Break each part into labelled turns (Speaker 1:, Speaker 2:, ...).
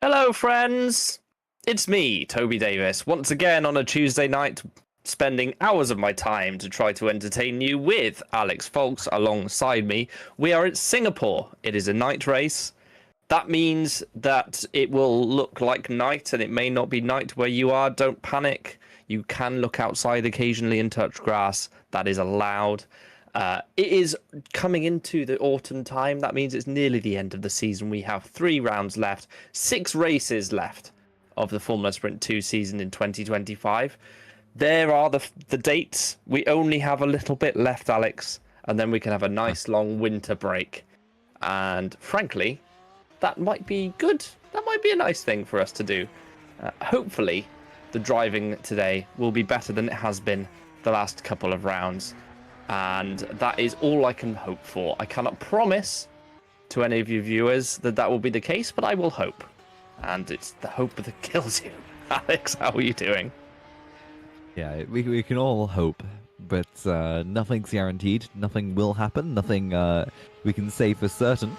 Speaker 1: Hello, friends. It's me, Toby Davis, once again on a Tuesday night, spending hours of my time to try to entertain you with Alex Foulkes alongside me. We are at Singapore. It is a night race. That means that it will look like night, and it may not be night where you are. Don't panic. You can look outside occasionally and touch grass. That is allowed. It is coming into the autumn time. That means it's nearly the end of the season. We have 3 rounds left, 6 races left of the Formula Sprint 2 season in 2025. There are the dates. We only have a little bit left, Alex, and then we can have a nice long winter break. And frankly, that might be good. That might be a nice thing for us to do. Hopefully, the driving today will be better than it has been the last couple of rounds. And that is all I can hope for. I cannot promise to any of you viewers that that will be the case, but I will hope. And it's the hope that kills you. Alex, how are you doing?
Speaker 2: Yeah, we can all hope, but nothing's guaranteed. Nothing will happen. Nothing we can say for certain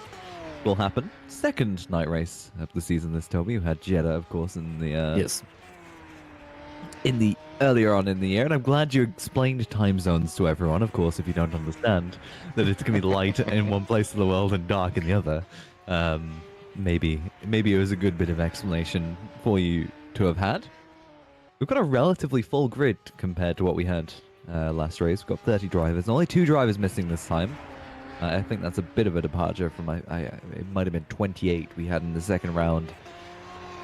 Speaker 2: will happen. Second night race of the season this Toby. We had Jeddah, of course, in the
Speaker 1: Yes.
Speaker 2: in the earlier on in the year, and I'm glad you explained time zones to everyone. Of course, if you don't understand that it's gonna be light in one place of the world and dark in the other, maybe it was a good bit of explanation for you to have had. We've got a relatively full grid compared to what we had last race. We've got 30 drivers, only 2 drivers missing this time. I think that's a bit of a departure from it might have been 28 we had in the second round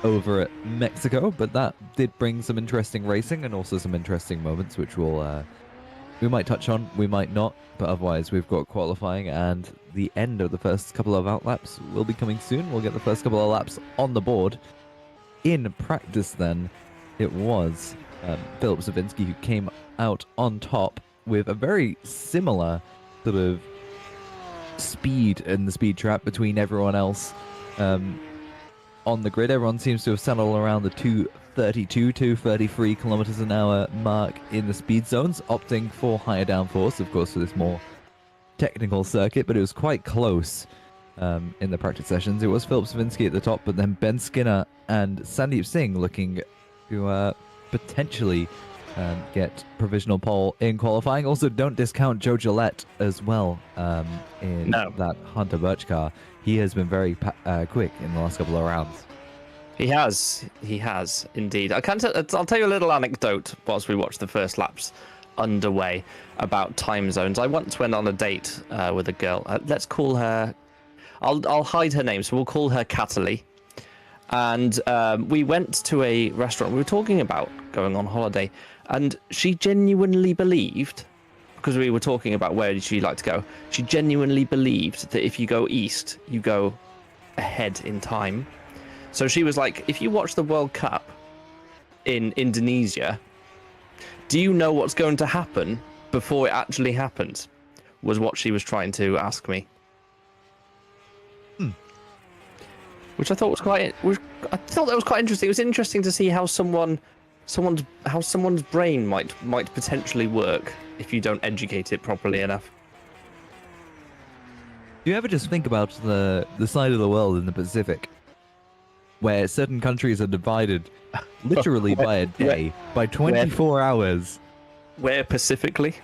Speaker 2: over at Mexico, but that did bring some interesting racing and also some interesting moments, which we might touch on, we might not, but otherwise we've got qualifying and the end of the first couple of outlaps will be coming soon. We'll get the first couple of laps on the board. In practice then, it was Philip Savinsky who came out on top with a very similar sort of speed in the speed trap between everyone else. On the grid, everyone seems to have settled around the 232, 233 kilometers an hour mark in the speed zones, opting for higher downforce, of course, for this more technical circuit, but it was quite close in the practice sessions. It was Philip Savinsky at the top, but then Ben Skinner and Sandeep Singh looking to potentially get provisional pole in qualifying. Also, don't discount Joe Gillette as well in that Hunter Birch car. He has been very quick in the last couple of rounds.
Speaker 1: He has indeed. I'll tell you a little anecdote whilst we watch the first laps underway about time zones. I once went on a date with a girl. Let's call her. I'll hide her name, so we'll call her Cataly. And we went to a restaurant. We were talking about going on holiday, and she genuinely believed, because we were talking about where she'd like to go, she genuinely believed that if you go east, you go ahead in time. So she was like, if you watch the World Cup in Indonesia, do you know what's going to happen before it actually happens? Was what she was trying to ask me. Which I thought was quite interesting. It was interesting to see how someone's brain might potentially work if you don't educate it properly enough.
Speaker 2: Do you ever just think about the side of the world in the Pacific where certain countries are divided literally by a day, by 24 hours?
Speaker 1: Where specifically?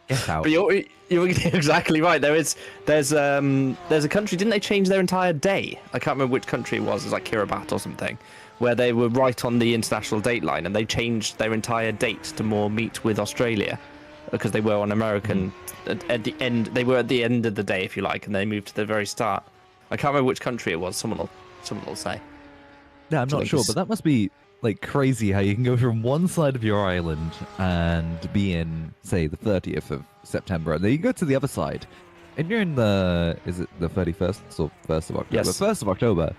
Speaker 2: Get out.
Speaker 1: But you're exactly right. There's a country. Didn't they change their entire day? I can't remember which country it was. It was like Kiribati or something, where they were right on the international date line, and they changed their entire date to more meet with Australia, because they were on American at the end. They were at the end of the day, if you like, and they moved to the very start. I can't remember which country it was. Someone will say.
Speaker 2: Yeah, I'm not sure, but that must be like crazy how you can go from one side of your island and be in, say, the 30th of September, and then you go to the other side, and you're in is it the 31st or 1st of October?
Speaker 1: Yes.
Speaker 2: 1st of October.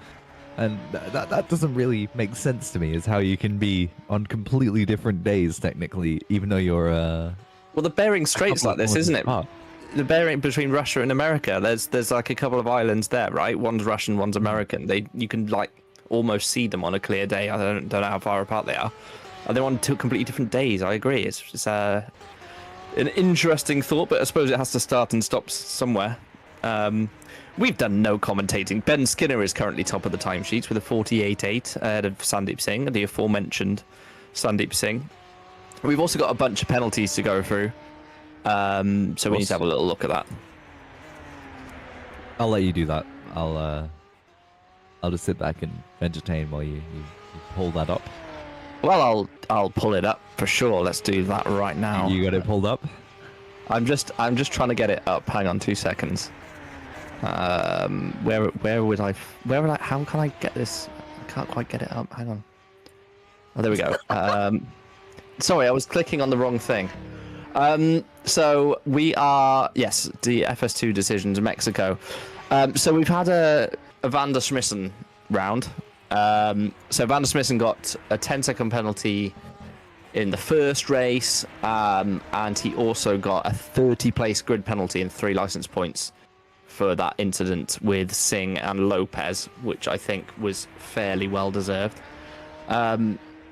Speaker 2: And that doesn't really make sense to me, is how you can be on completely different days, technically, even though you're...
Speaker 1: Well, the Bering Strait's like this, isn't it? The Bering between Russia and America, there's like a couple of islands there, right? One's Russian, one's American. You can like almost see them on a clear day. I don't know how far apart they are. And they're on 2 completely different days. I agree. It's an interesting thought, but I suppose it has to start and stop somewhere. We've done no commentating. Ben Skinner is currently top of the timesheets with a 48.8 ahead of Sandeep Singh, the aforementioned Sandeep Singh. We've also got a bunch of penalties to go through, so we need to have a little look at that.
Speaker 2: I'll let you do that. I'll just sit back and entertain while you pull that up.
Speaker 1: Well, I'll pull it up for sure. Let's do that right now.
Speaker 2: You got it pulled up?
Speaker 1: I'm just trying to get it up. Hang on 2 seconds. Where would I? How can I get this? I can't quite get it up. Hang on. Oh, there we go. Sorry, I was clicking on the wrong thing. So we are, yes, the FS2 decisions in Mexico. So we've had a Van der Smissen round. So Van der Smissen got a 10-second penalty in the first race, and he also got a 30-place grid penalty and 3 license points for that incident with Singh and Lopez, which I think was fairly well deserved.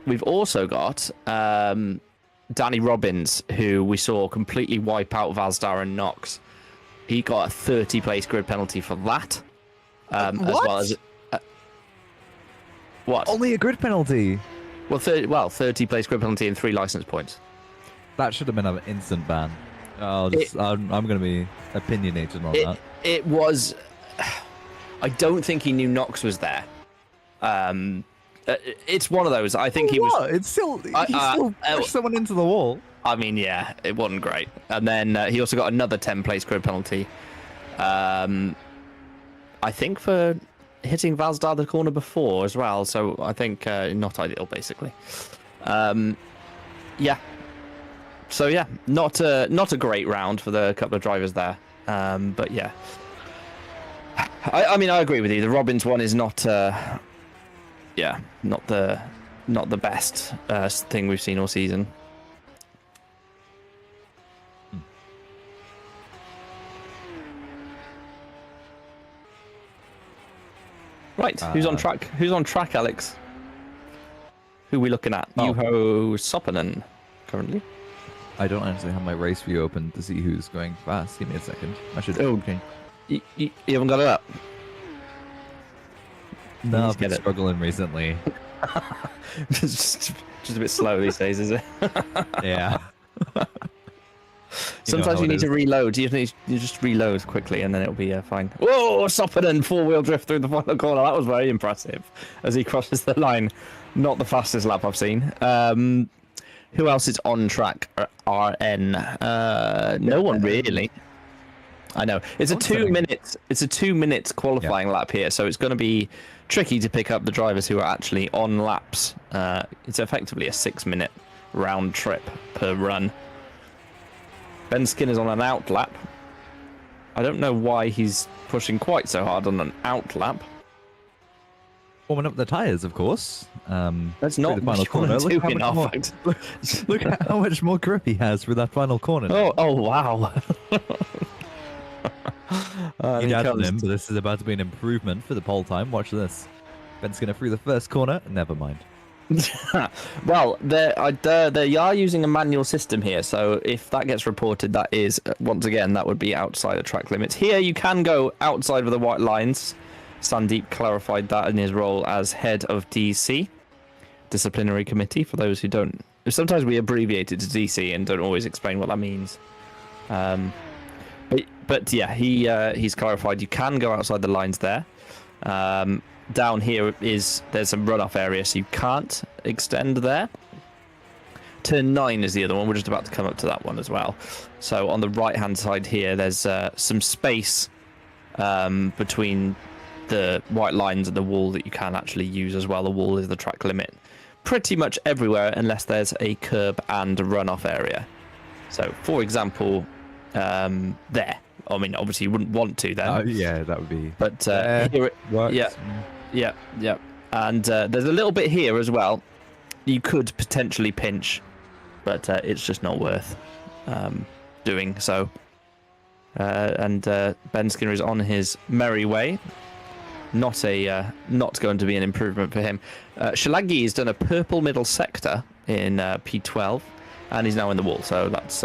Speaker 1: We've also got Danny Robbins, who we saw completely wipe out Vazda and Knox. He got a 30-place grid penalty for that. As well as what?
Speaker 2: Only a grid penalty.
Speaker 1: Well, 30-place grid penalty and 3 license points.
Speaker 2: That should have been an instant ban. I'm going to be opinionated on that.
Speaker 1: It was. I don't think he knew Knox was there. It's one of those. I think he was.
Speaker 2: It's still. He still pushed someone into the wall.
Speaker 1: I mean, yeah, it wasn't great. And then he also got another 10-place grid penalty. I think for hitting Vazda the corner before as well. So I think not ideal, basically. Yeah. So yeah, not a great round for the couple of drivers there. But yeah, I mean, I agree with you. The Robbins one is not. Yeah, not the best thing we've seen all season. Right, who's on track? Who's on track, Alex? Who are we looking at? Juho Soppanen, currently.
Speaker 2: I don't actually have my race view open to see who's going fast. Give me a second. I should.
Speaker 1: Okay. You haven't got it up?
Speaker 2: No, I've been struggling recently.
Speaker 1: just a bit slow these days, is it?
Speaker 2: Yeah.
Speaker 1: Sometimes you need to reload. You just reload quickly, and then it'll be fine. Whoa, Soppanen four-wheel drift through the final corner. That was very impressive as he crosses the line. Not the fastest lap I've seen. Who else is on track? RN. No one really. I know. It's a 2 minutes. It's a 2 minutes qualifying lap here, so it's going to be tricky to pick up the drivers who are actually on laps. It's effectively a 6-minute round trip per run. Ben Skinner's on an out lap. I don't know why he's pushing quite so hard on an out lap.
Speaker 2: Warming up the tyres, of course.
Speaker 1: That's not
Speaker 2: the final corner. Look at how much more grip he has for that final corner.
Speaker 1: Oh wow.
Speaker 2: You doubted him, but this is about to be an improvement for the pole time. Watch this. Ben Skinner through the first corner. Never mind.
Speaker 1: Well, they are using a manual system here, so if that gets reported, that is, once again, that would be outside of track limits. Here, you can go outside of the white lines. Sandeep clarified that in his role as head of DC, disciplinary committee, for those who don't. Sometimes we abbreviate it to DC and don't always explain what that means. But yeah, he's clarified you can go outside the lines there. Down here there's a runoff area, so you can't extend there. Turn 9 is the other one. We're just about to come up to that one as well. So on the right-hand side here, there's some space between the white lines and the wall that you can actually use as well. The wall is the track limit pretty much everywhere unless there's a curb and a runoff area. So, for example, there. I mean, obviously you wouldn't want to then.
Speaker 2: Yeah, that would be.
Speaker 1: But here, yeah. And there's a little bit here as well. You could potentially pinch, but it's just not worth doing so. And Ben Skinner is on his merry way. Not going to be an improvement for him. Shalagi has done a purple middle sector in P12, and he's now in the wall. So that's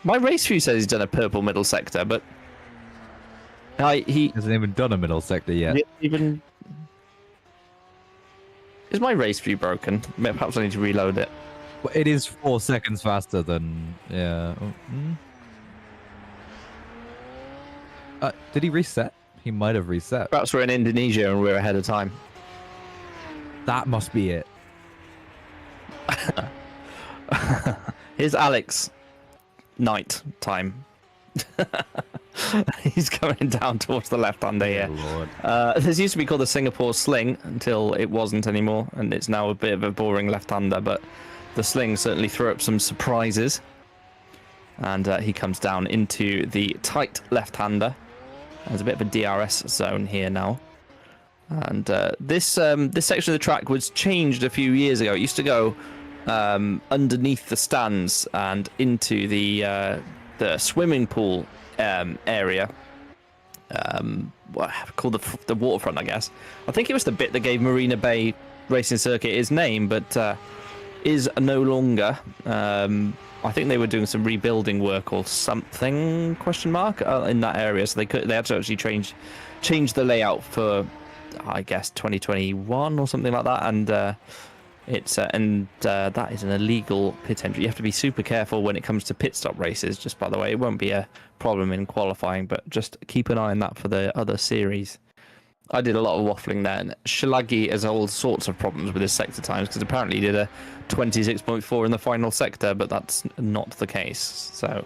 Speaker 1: My race view says he's done a purple middle sector, but he
Speaker 2: hasn't even done a middle sector yet.
Speaker 1: even. Is my race view broken? Perhaps I need to reload it.
Speaker 2: Well, it is 4 seconds faster than yeah. Did he reset? He might have reset.
Speaker 1: Perhaps we're in Indonesia and we're ahead of time.
Speaker 2: That must be it.
Speaker 1: Here's Alex. Night time. He's coming down towards the left-hander here. This used to be called the Singapore Sling until it wasn't anymore, and it's now a bit of a boring left-hander, but the Sling certainly threw up some surprises. And he comes down into the tight left-hander. There's a bit of a DRS zone here now. And this section of the track was changed a few years ago. It used to go underneath the stands and into the swimming pool area, called the waterfront, I guess. I think it was the bit that gave Marina Bay Racing Circuit its name, but is no longer. I think they were doing some rebuilding work or something ? In that area, so they had to actually change the layout for, I guess, 2021 or something like that, and that is an illegal pit entry. You have to be super careful when it comes to pit stop races. Just by the way, it won't be a problem in qualifying, but just keep an eye on that for the other series. I did a lot of waffling there, and Shilagi has all sorts of problems with his sector times because apparently he did a 26.4 in the final sector, but that's not the case. So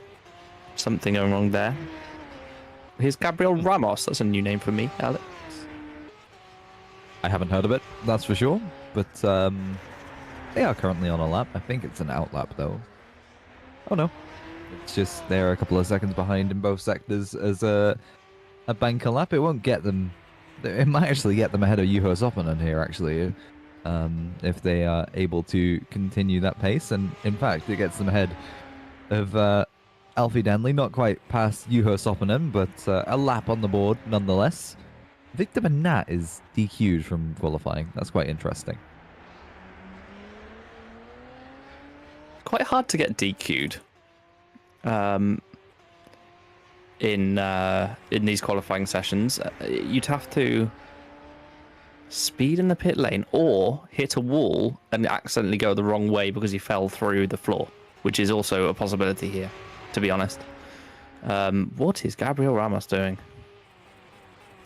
Speaker 1: something going wrong there. Here's Gabriel Ramos. That's a new name for me, Alex.
Speaker 2: I haven't heard of it, that's for sure. But they are currently on a lap. I think it's an out lap though. Oh no, it's just they're a couple of seconds behind in both sectors as a banker lap. It won't get them. It might actually get them ahead of Juho Soppanen here, actually, if they are able to continue that pace. And in fact, it gets them ahead of Alfie Danley, not quite past Juho Soppanen, but a lap on the board nonetheless. Victor Bernat is DQ'd from qualifying. That's quite interesting.
Speaker 1: Quite hard to get DQ'd in these qualifying sessions. You'd have to speed in the pit lane or hit a wall and accidentally go the wrong way because you fell through the floor, which is also a possibility here, to be honest. What is Gabriel Ramos doing?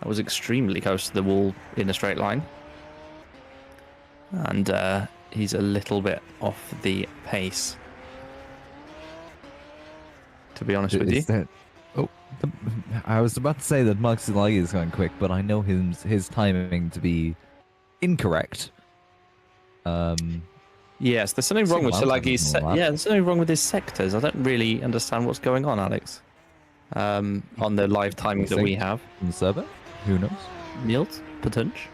Speaker 1: That was extremely close to the wall in a straight line. And he's a little bit off the pace, to be honest with you.
Speaker 2: I was about to say that Mark Silagi is going quick, but I know his timing to be incorrect.
Speaker 1: Yes, there's something wrong with Silagi's. There's something wrong with his sectors. I don't really understand what's going on, Alex. On the live timing that we have
Speaker 2: on the server, who knows?
Speaker 1: Yield potential.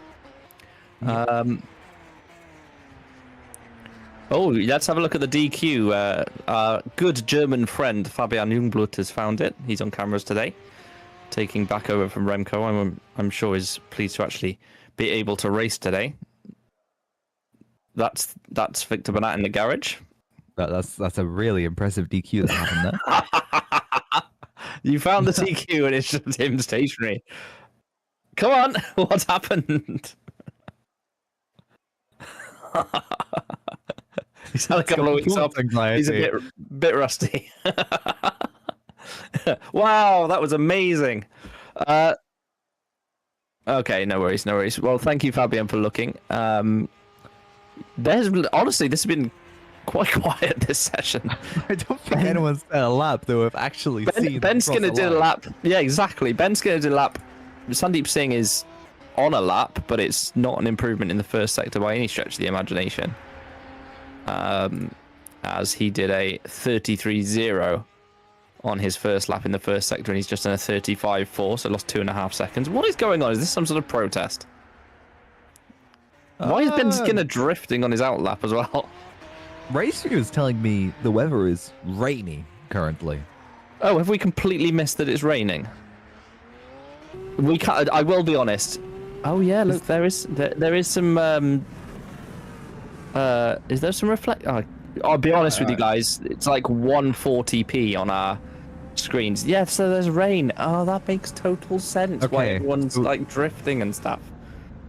Speaker 1: Oh, let's have a look at the DQ. Our good German friend Fabian Jungbluth has found it. He's on cameras today, taking back over from Remco. I'm sure he's pleased to actually be able to race today. That's Victor Bernat in the garage.
Speaker 2: That's a really impressive DQ that happened there.
Speaker 1: You found the DQ and it's just him stationary. Come on, what's happened? He's had a couple of weeks off. He's a bit rusty. Wow, that was amazing. Okay, no worries. Well, thank you, Fabian, for looking. Honestly, this has been quite quiet this session.
Speaker 2: I don't think anyone's done a lap though. Have actually seen.
Speaker 1: Ben Skinner did a lap. Yeah, exactly. Ben Skinner did a lap. Sandeep Singh is on a lap, but it's not an improvement in the first sector by any stretch of the imagination. As he did a 33.0 on his first lap in the first sector, and he's just done a 35.4, so lost 2.5 seconds. What is going on? Is this some sort of protest? Why is Ben Skinner drifting on his out lap as well?
Speaker 2: Racer is telling me the weather is rainy currently.
Speaker 1: Oh, have we completely missed that it's raining? We can't. I will be honest. Oh yeah, look, there is some. Is there some reflect? Oh, I'll be honest with you guys, it's like 140p on our screens. Yeah, so there's rain. Oh, that makes total sense. Why
Speaker 2: Okay.
Speaker 1: everyone's like drifting and stuff.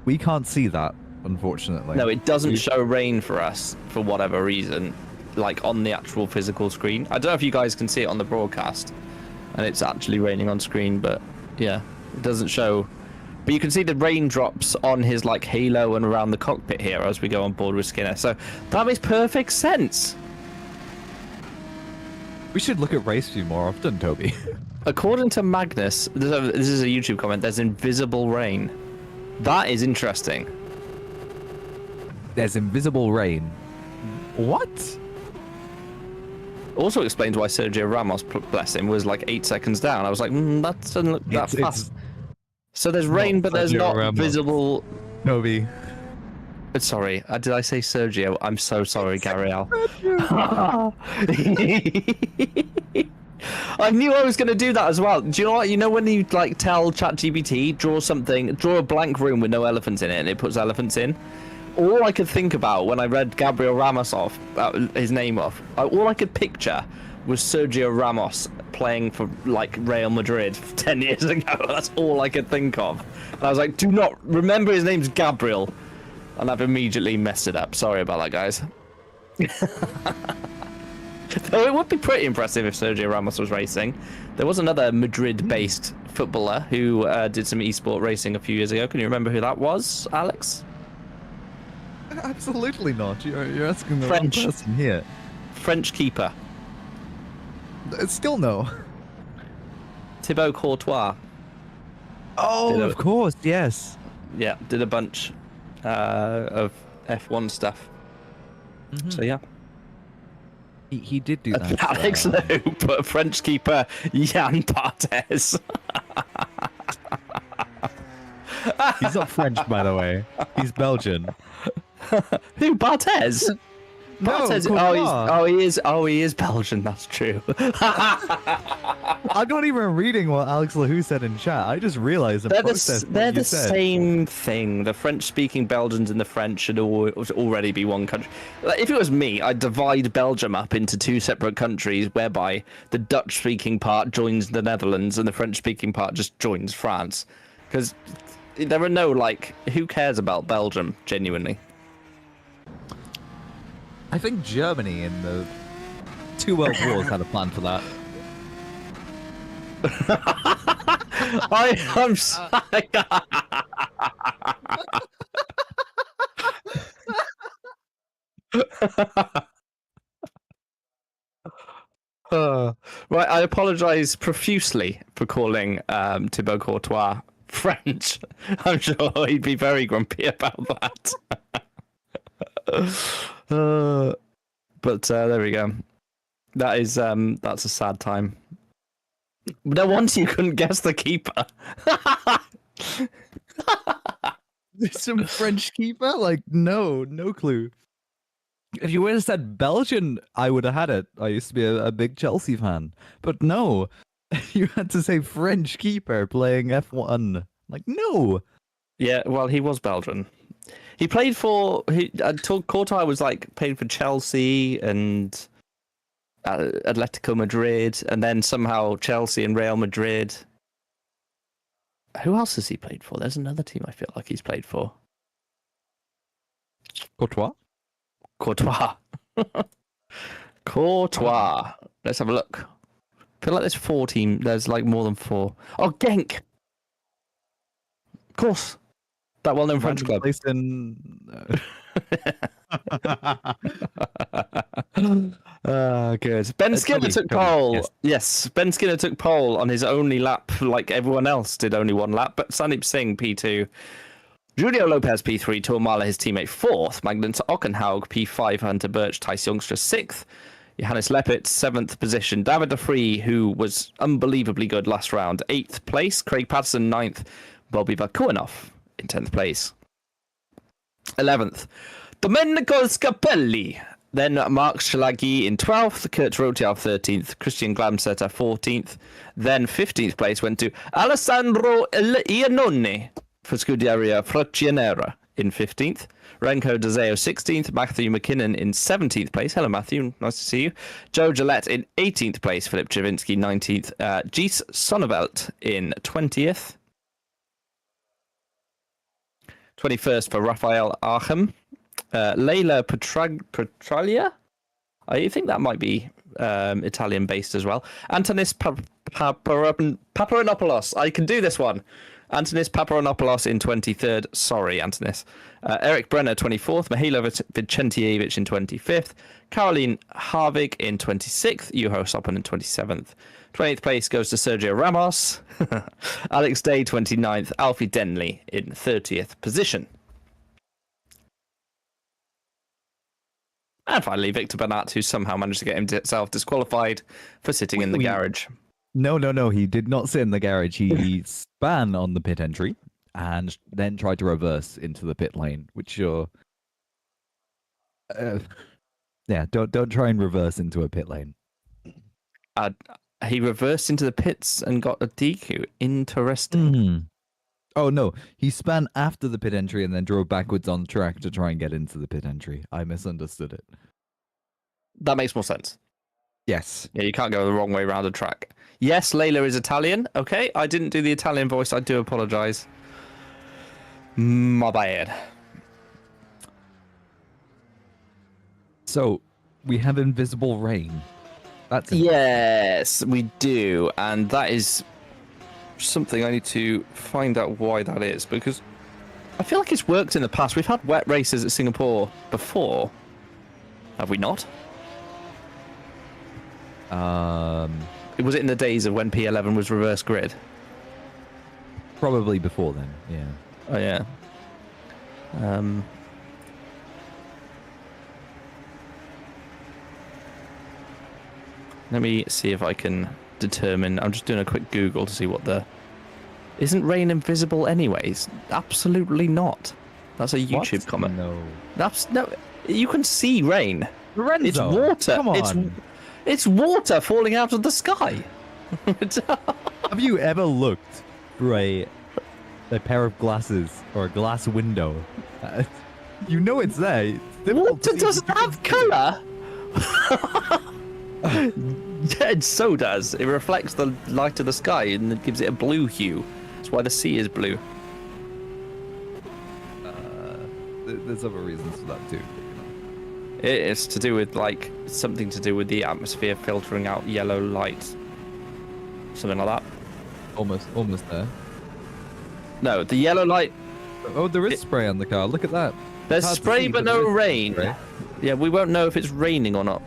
Speaker 2: We can't see that, unfortunately.
Speaker 1: No, it doesn't show rain for us for whatever reason, like on the actual physical screen. I don't know if you guys can see it on the broadcast, and it's actually raining on screen, but yeah, it doesn't show. But you can see the raindrops on his like halo and around the cockpit here as we go on board with Skinner. So that makes perfect sense.
Speaker 2: We should look at race view more often, Toby.
Speaker 1: According to Magnus, this is a YouTube comment, there's invisible rain. That is interesting.
Speaker 2: There's invisible rain. What?
Speaker 1: Also explains why Sergio Ramos, bless him, was like 8 seconds down. I was like, that doesn't look that fast. So there's rain, but there's not
Speaker 2: Ramos.
Speaker 1: visible.
Speaker 2: Toby.
Speaker 1: Sorry, did I say Sergio? I'm so sorry, Gabriel. I knew I was going to do that as well. Do you know what? You know when you like tell ChatGPT, draw a blank room with no elephants in it, and it puts elephants in? All I could think about when I read Gabriel Ramos off, his name off, all I could picture was Sergio Ramos playing for like Real Madrid 10 years ago. That's all I could think of. And I was like, do not remember his name's Gabriel. And I've immediately messed it up. Sorry about that, guys. Though it would be pretty impressive if Sergio Ramos was racing. There was another Madrid-based footballer who did some esport racing a few years ago. Can you remember who that was, Alex?
Speaker 2: Absolutely not. You're asking the
Speaker 1: French.
Speaker 2: wrong person here.
Speaker 1: French keeper.
Speaker 2: Still no.
Speaker 1: Thibaut Courtois.
Speaker 2: Oh, of course, yes.
Speaker 1: Yeah, did a bunch of F1 stuff.
Speaker 2: Mm-hmm.
Speaker 1: So yeah.
Speaker 2: He did do that.
Speaker 1: Alex no, but French keeper Jan Barthez.
Speaker 2: He's not French, by the way. He's Belgian.
Speaker 1: Who, Barthez?
Speaker 2: No,
Speaker 1: Barthez. He is Belgian. That's true.
Speaker 2: I'm not even reading what Alex Lahou said in chat. I just realized
Speaker 1: They're the same thing. The French-speaking Belgians and the French should already be one country. Like, if it was me, I'd divide Belgium up into two separate countries, whereby the Dutch-speaking part joins the Netherlands and the French-speaking part just joins France. Because there are no, like, who cares about Belgium, genuinely?
Speaker 2: I think Germany in the 2 World Wars had a plan for that.
Speaker 1: I'm sorry. Right, I apologise profusely for calling Thibaut Courtois French. I'm sure he'd be very grumpy about that. But there we go. That is that's a sad time. No wonder you couldn't guess the keeper.
Speaker 2: Some French keeper? Like, no clue. If you would have said Belgian, I would have had it. I used to be a big Chelsea fan. But no, you had to say French keeper playing F1. Like, no.
Speaker 1: Yeah, well, he was Belgian. He played for. Courtois was like played for Chelsea and Atletico Madrid, and then somehow Chelsea and Real Madrid. Who else has he played for? There's another team I feel like he's played for.
Speaker 2: Courtois?
Speaker 1: Courtois. Courtois. Let's have a look. I feel like there's 4 teams. There's like more than 4. Oh, Genk. Of course. That well-known French club.
Speaker 2: Placed in...
Speaker 1: Good. Ben Skinner took pole. Yes, Ben Skinner took pole on his only lap, like everyone else did only one lap. But Sandeep Singh P2, Julio Lopez P3, Tuamala his teammate 4th, Magnus Ockenhaug P5, Hunter Birch, Thijs Youngstra 6th, Johannes Leppert 7th position, David De Vrij, who was unbelievably good last round, 8th place, Craig Patterson 9th, Bobby Vakuanov in 10th place. 11th, Domenico Scapelli. Then Mark Schlagi in 12th, Kurt Rotiar 13th, Christian Glamsetter 14th. Then 15th place went to Alessandro Iannone for Scuderia Fraccionera in 15th. Renko Dezeo 16th. Matthew McKinnon in 17th place. Hello, Matthew. Nice to see you. Joe Gillette in 18th place. Philip Javinsky 19th. Gis Sonneveld in 20th. 21st for Raphael Archem. Leila Petralia? I think that might be Italian-based as well. Antonis Paparanopoulos. I can do this one. Antonis Paparanopoulos in 23rd. Sorry, Antonis. Eric Brenner, 24th. Mihailo Vicentievich in 25th. Caroline Harvig in 26th. Juho Soppen in 27th. 20th place goes to Sergio Ramos. Alex Day, 29th. Alfie Denley in 30th position. And finally, Victor Bernat, who somehow managed to get himself disqualified for sitting in the garage.
Speaker 2: No, he did not sit in the garage. He span on the pit entry and then tried to reverse into the pit lane, which you're... yeah, don't try and reverse into a pit lane.
Speaker 1: He reversed into the pits and got a DQ. Interesting.
Speaker 2: Mm. Oh, no. He span after the pit entry and then drove backwards on the track to try and get into the pit entry. I misunderstood it.
Speaker 1: That makes more sense.
Speaker 2: Yes.
Speaker 1: Yeah, you can't go the wrong way around a track. Yes, Layla is Italian. Okay, I didn't do the Italian voice. I do apologize. My bad.
Speaker 2: So, we have invisible rain. That's
Speaker 1: Yes, we do. And that is something I need to find out why that is, because I feel like it's worked in the past. We've had wet races at Singapore before. Have we not? Was it in the days of when P11 was reverse grid?
Speaker 2: Probably before then, yeah.
Speaker 1: Oh, yeah. Let me see if I can determine. I'm just doing a quick Google to see what the... Isn't rain invisible anyways? Absolutely not. That's a YouTube comment.
Speaker 2: No.
Speaker 1: That's no. You can see rain.
Speaker 2: Lorenzo,
Speaker 1: it's water.
Speaker 2: Come on.
Speaker 1: It's water falling out of the sky.
Speaker 2: Have you ever looked through a pair of glasses or a glass window? You know it's there.
Speaker 1: Water doesn't have colour. Yeah, it so does. It reflects the light of the sky and it gives it a blue hue. That's why the sea is blue.
Speaker 2: There's other reasons for that too.
Speaker 1: It's to do with something to do with the atmosphere filtering out yellow light. Something like that.
Speaker 2: Almost there.
Speaker 1: No, the yellow light.
Speaker 2: Oh, there is spray on the car. Look at that.
Speaker 1: There's spray but no rain.
Speaker 2: Spray.
Speaker 1: Yeah, we won't know if it's raining or not.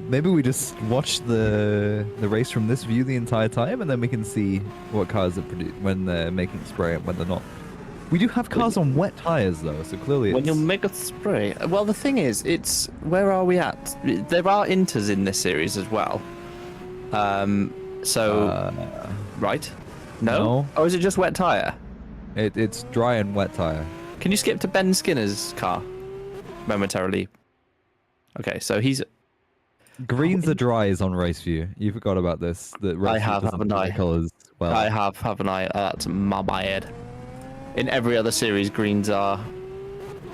Speaker 2: Maybe we just watch the race from this view the entire time, and then we can see what cars are produced when they're making spray and when they're not. We do have cars on wet tires though, so clearly it's...
Speaker 1: When you make a spray. Well, the thing is, it's where are we at? There are inters in this series as well. Right? No? Or is it just wet tire?
Speaker 2: It's dry and wet tire.
Speaker 1: Can you skip to Ben Skinner's car momentarily? Okay, so he's...
Speaker 2: Greens are dries on race view. You forgot about this.
Speaker 1: I have, haven't I?
Speaker 2: Colors well.
Speaker 1: I have, haven't I? That's my bad. In every other series, greens are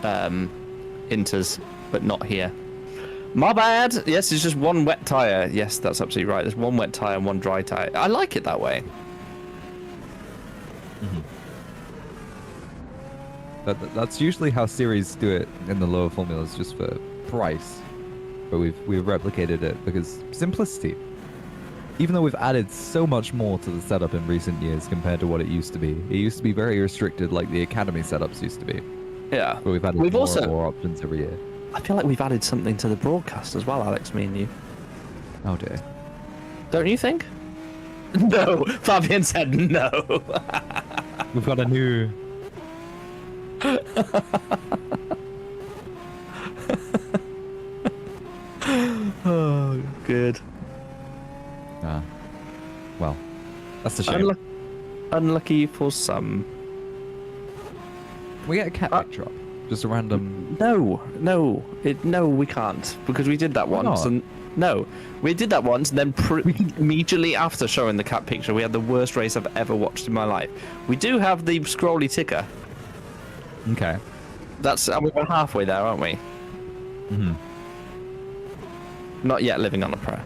Speaker 1: inters, but not here. My bad. Yes, it's just one wet tire. Yes, that's absolutely right. There's one wet tire and one dry tire. I like it that way.
Speaker 2: Mm-hmm. That's usually how series do it in the lower formulas, just for price. But we've replicated it because simplicity. Even though we've added so much more to the setup in recent years compared to what it used to be. It used to be very restricted, like the academy setups used to be.
Speaker 1: Yeah.
Speaker 2: But we've added more and more options every year.
Speaker 1: I feel like we've added something to the broadcast as well, Alex, me and you.
Speaker 2: Oh dear.
Speaker 1: Don't you think? No. Fabian said no.
Speaker 2: We've got a new...
Speaker 1: Oh, good.
Speaker 2: Well, that's a shame.
Speaker 1: Unlucky for some.
Speaker 2: Can we get a cat backdrop? Just a random.
Speaker 1: No, we can't because we did that
Speaker 2: Why
Speaker 1: once.
Speaker 2: not?
Speaker 1: And no, we did that once, and then immediately after showing the cat picture, we had the worst race I've ever watched in my life. We do have the scrolly ticker.
Speaker 2: Okay.
Speaker 1: We're halfway there, aren't we?
Speaker 2: Mm-hmm.
Speaker 1: Not yet living on a prayer.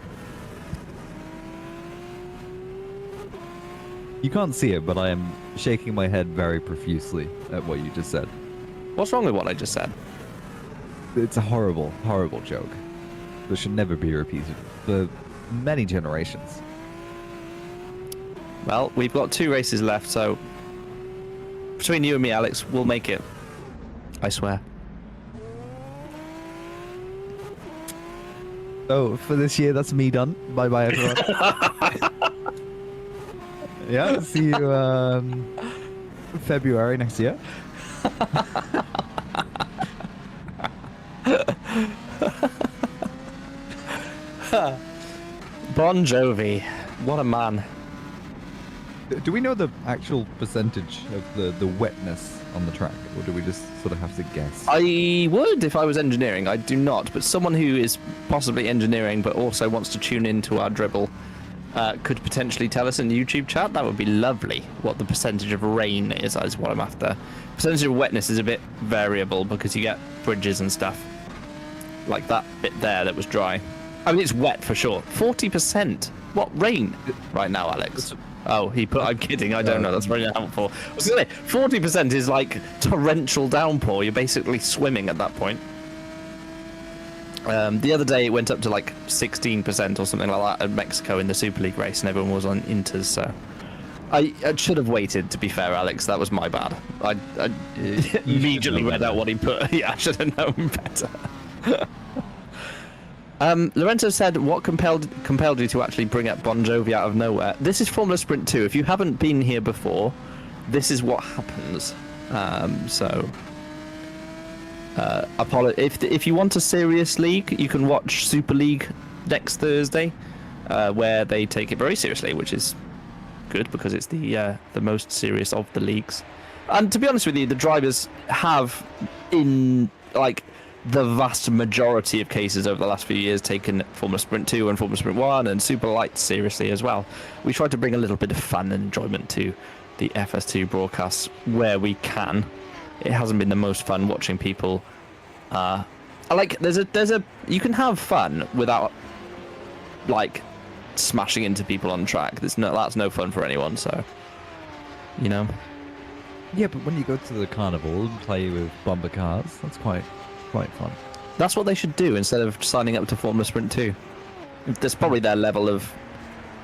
Speaker 2: You can't see it, but I am shaking my head very profusely at what you just said.
Speaker 1: What's wrong with what I just said?
Speaker 2: It's a horrible, horrible joke that should never be repeated for many generations.
Speaker 1: Well, we've got 2 races left, so between you and me, Alex, we'll make it. I swear.
Speaker 2: So for this year, that's me done. Bye bye, everyone. Yeah, see you February next year.
Speaker 1: Bon Jovi, what a man.
Speaker 2: Do we know the actual percentage of the wetness on the track, or do we just sort of have to guess?
Speaker 1: I would if I was engineering. I do not, but someone who is possibly engineering but also wants to tune into our dribble could potentially tell us in the YouTube chat. That would be lovely. What the percentage of rain is what I'm after. Percentage of wetness is a bit variable because you get bridges and stuff like that bit there that was dry. I mean, it's wet for sure. 40%. What rain right now, Alex? Oh, he put. I'm kidding. I don't know. That's very helpful. I was gonna say 40% is like torrential downpour. You're basically swimming at that point. The other day it went up to like 16% or something like that at Mexico in the Super League race, and everyone was on Inters. So I should have waited. To be fair, Alex, that was my bad. I immediately read out what he put. Yeah, I should have known better. Lorenzo said, what compelled you to actually bring up Bon Jovi out of nowhere? This is Formula Sprint 2. If you haven't been here before, this is what happens. If you want a serious league, you can watch Super League next Thursday, where they take it very seriously, which is good because it's the most serious of the leagues. And to be honest with you, the drivers have, in like the vast majority of cases over the last few years, taken Formula Sprint 2 and Formula Sprint 1 and Super Light seriously as well. We try to bring a little bit of fun and enjoyment to the FS2 broadcasts where we can. It hasn't been the most fun watching people. You can have fun without like smashing into people on track. That's no fun for anyone. So, you know.
Speaker 2: Yeah, but when you go to the carnival and play with bumper cars, that's quite fun.
Speaker 1: That's what they should do instead of signing up to Formula Sprint 2. That's probably their level of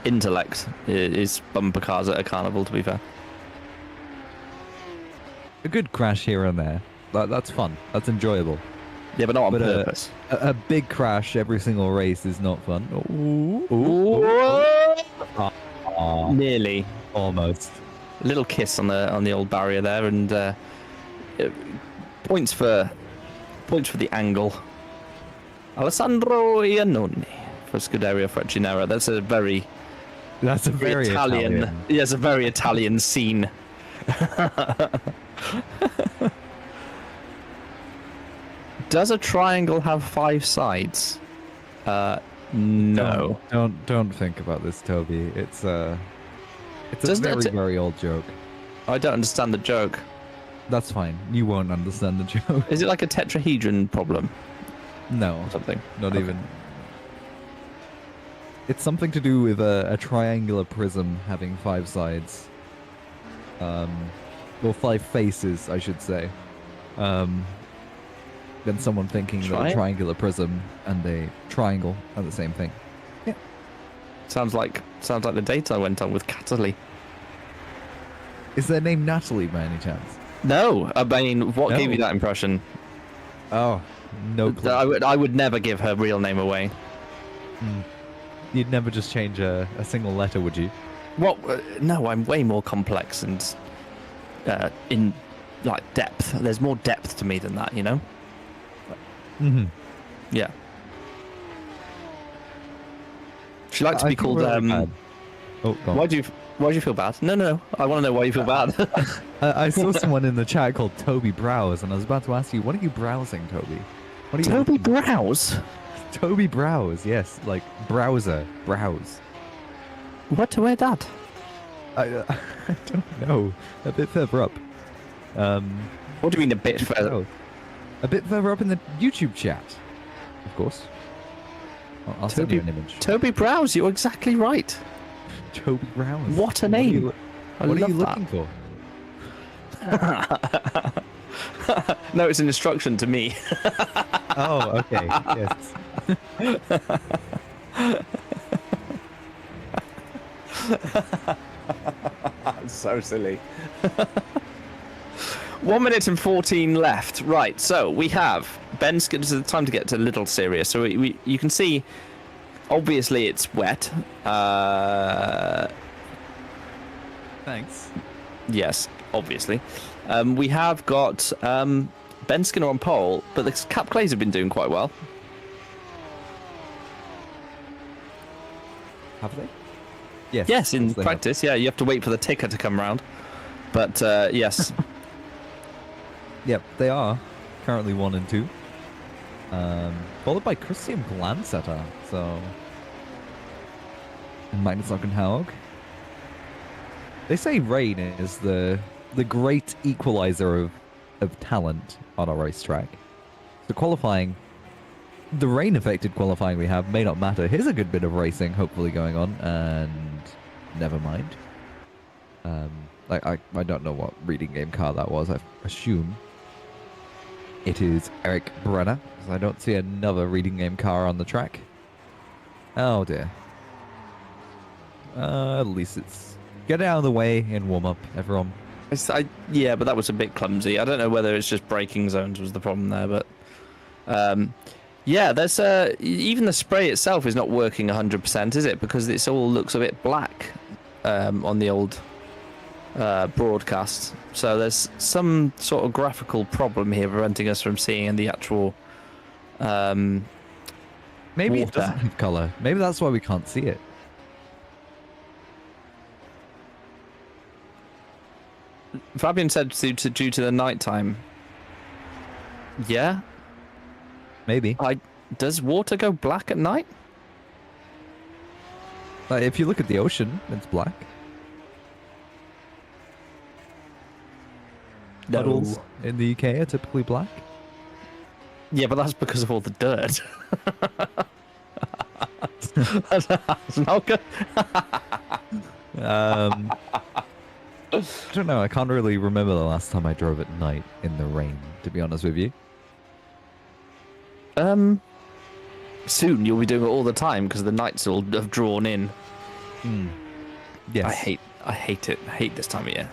Speaker 1: intellect is bumper cars at a carnival, to be fair.
Speaker 2: A good crash here and there. That's fun. That's enjoyable.
Speaker 1: Yeah, but not on
Speaker 2: But
Speaker 1: purpose.
Speaker 2: a big crash every single race is not fun.
Speaker 1: Nearly.
Speaker 2: Almost.
Speaker 1: A little kiss on the old barrier there, and points for the angle. Alessandro Iannone for Scuderia Freccianera. That's a very Italian. Yeah, it's a very Italian scene. Does a triangle have 5 sides? No.
Speaker 2: Don't think about this, Toby. It's a very old joke.
Speaker 1: I don't understand the joke.
Speaker 2: That's fine. You won't understand the joke.
Speaker 1: Is it like a tetrahedron problem?
Speaker 2: No,
Speaker 1: Or something?
Speaker 2: not
Speaker 1: Okay.
Speaker 2: even. It's something to do with a triangular prism having 5 sides. Well, 5 faces, I should say. Then someone thinking that a triangular prism and a triangle are the same thing. Yeah.
Speaker 1: Sounds like the date I went on with Cataly.
Speaker 2: Is their name Natalie by any chance?
Speaker 1: No, I mean, what
Speaker 2: No.
Speaker 1: gave you that impression?
Speaker 2: Oh, no clue.
Speaker 1: I would never give her real name away.
Speaker 2: You'd never just change a single letter, would you?
Speaker 1: What? No, I'm way more complex and in like depth. There's more depth to me than that, you know?
Speaker 2: Mm-hmm.
Speaker 1: Yeah. She liked to be called.
Speaker 2: Oh, go on.
Speaker 1: Why do you? Why do you feel bad? No. I want to know why you feel bad.
Speaker 2: I saw someone in the chat called Toby Browse, and I was about to ask you, what are you browsing, Toby? What are you
Speaker 1: Toby Browse?
Speaker 2: Toby Browse, yes, like browser, browse.
Speaker 1: What to wear that?
Speaker 2: I don't know. A bit further up.
Speaker 1: What do you mean a bit further?
Speaker 2: Oh, a bit further up in the YouTube chat, of course. I'll send you an image.
Speaker 1: Toby Browse, you're exactly right.
Speaker 2: Toby Browse.
Speaker 1: What a name.
Speaker 2: What are you looking for?
Speaker 1: No, it's an instruction to me.
Speaker 2: Oh, okay. Yes.
Speaker 1: So silly. 1 minute and 14 left. Right, so we have Ben's. This is the time to get to a little serious. So you can see, obviously it's wet.
Speaker 2: Thanks.
Speaker 1: Yes, obviously. We have got Ben Skinner on pole, but the Cap Clays have been doing quite well.
Speaker 2: Have they? Yes.
Speaker 1: Yes, in
Speaker 2: they
Speaker 1: practice. Yeah, you have to wait for the ticker to come around. But yes.
Speaker 2: Yep, they are currently 1 and 2. Followed by Christian Glansetter, so. And Magnus Haug. They say rain is the great equalizer of talent on a racetrack. So qualifying, the rain affected qualifying we have may not matter. Here's a good bit of racing hopefully going on, and never mind. I don't know what reading game car that was. I assume it is Eric Brenner, because I don't see another reading game car on the track. Oh dear. At least it's get out of the way and warm up, everyone.
Speaker 1: Yeah, but that was a bit clumsy. I don't know whether it's just braking zones was the problem there, but yeah, there's even the spray itself is not working 100%, is it? Because it all looks a bit black on the old broadcast. So there's some sort of graphical problem here preventing us from seeing the actual
Speaker 2: Maybe
Speaker 1: water.
Speaker 2: It doesn't have color. Maybe that's why we can't see it.
Speaker 1: Fabian said due to the nighttime. Yeah.
Speaker 2: Maybe.
Speaker 1: Does water go black at night?
Speaker 2: Like, if you look at the ocean, it's black. Puddles in the UK are typically black.
Speaker 1: Yeah, but that's because of all the dirt. That's not good.
Speaker 2: I don't know. I can't really remember the last time I drove at night in the rain, to be honest with you.
Speaker 1: Soon you'll be doing it all the time because the nights will have drawn in.
Speaker 2: Yes.
Speaker 1: I hate it. I hate this time of year.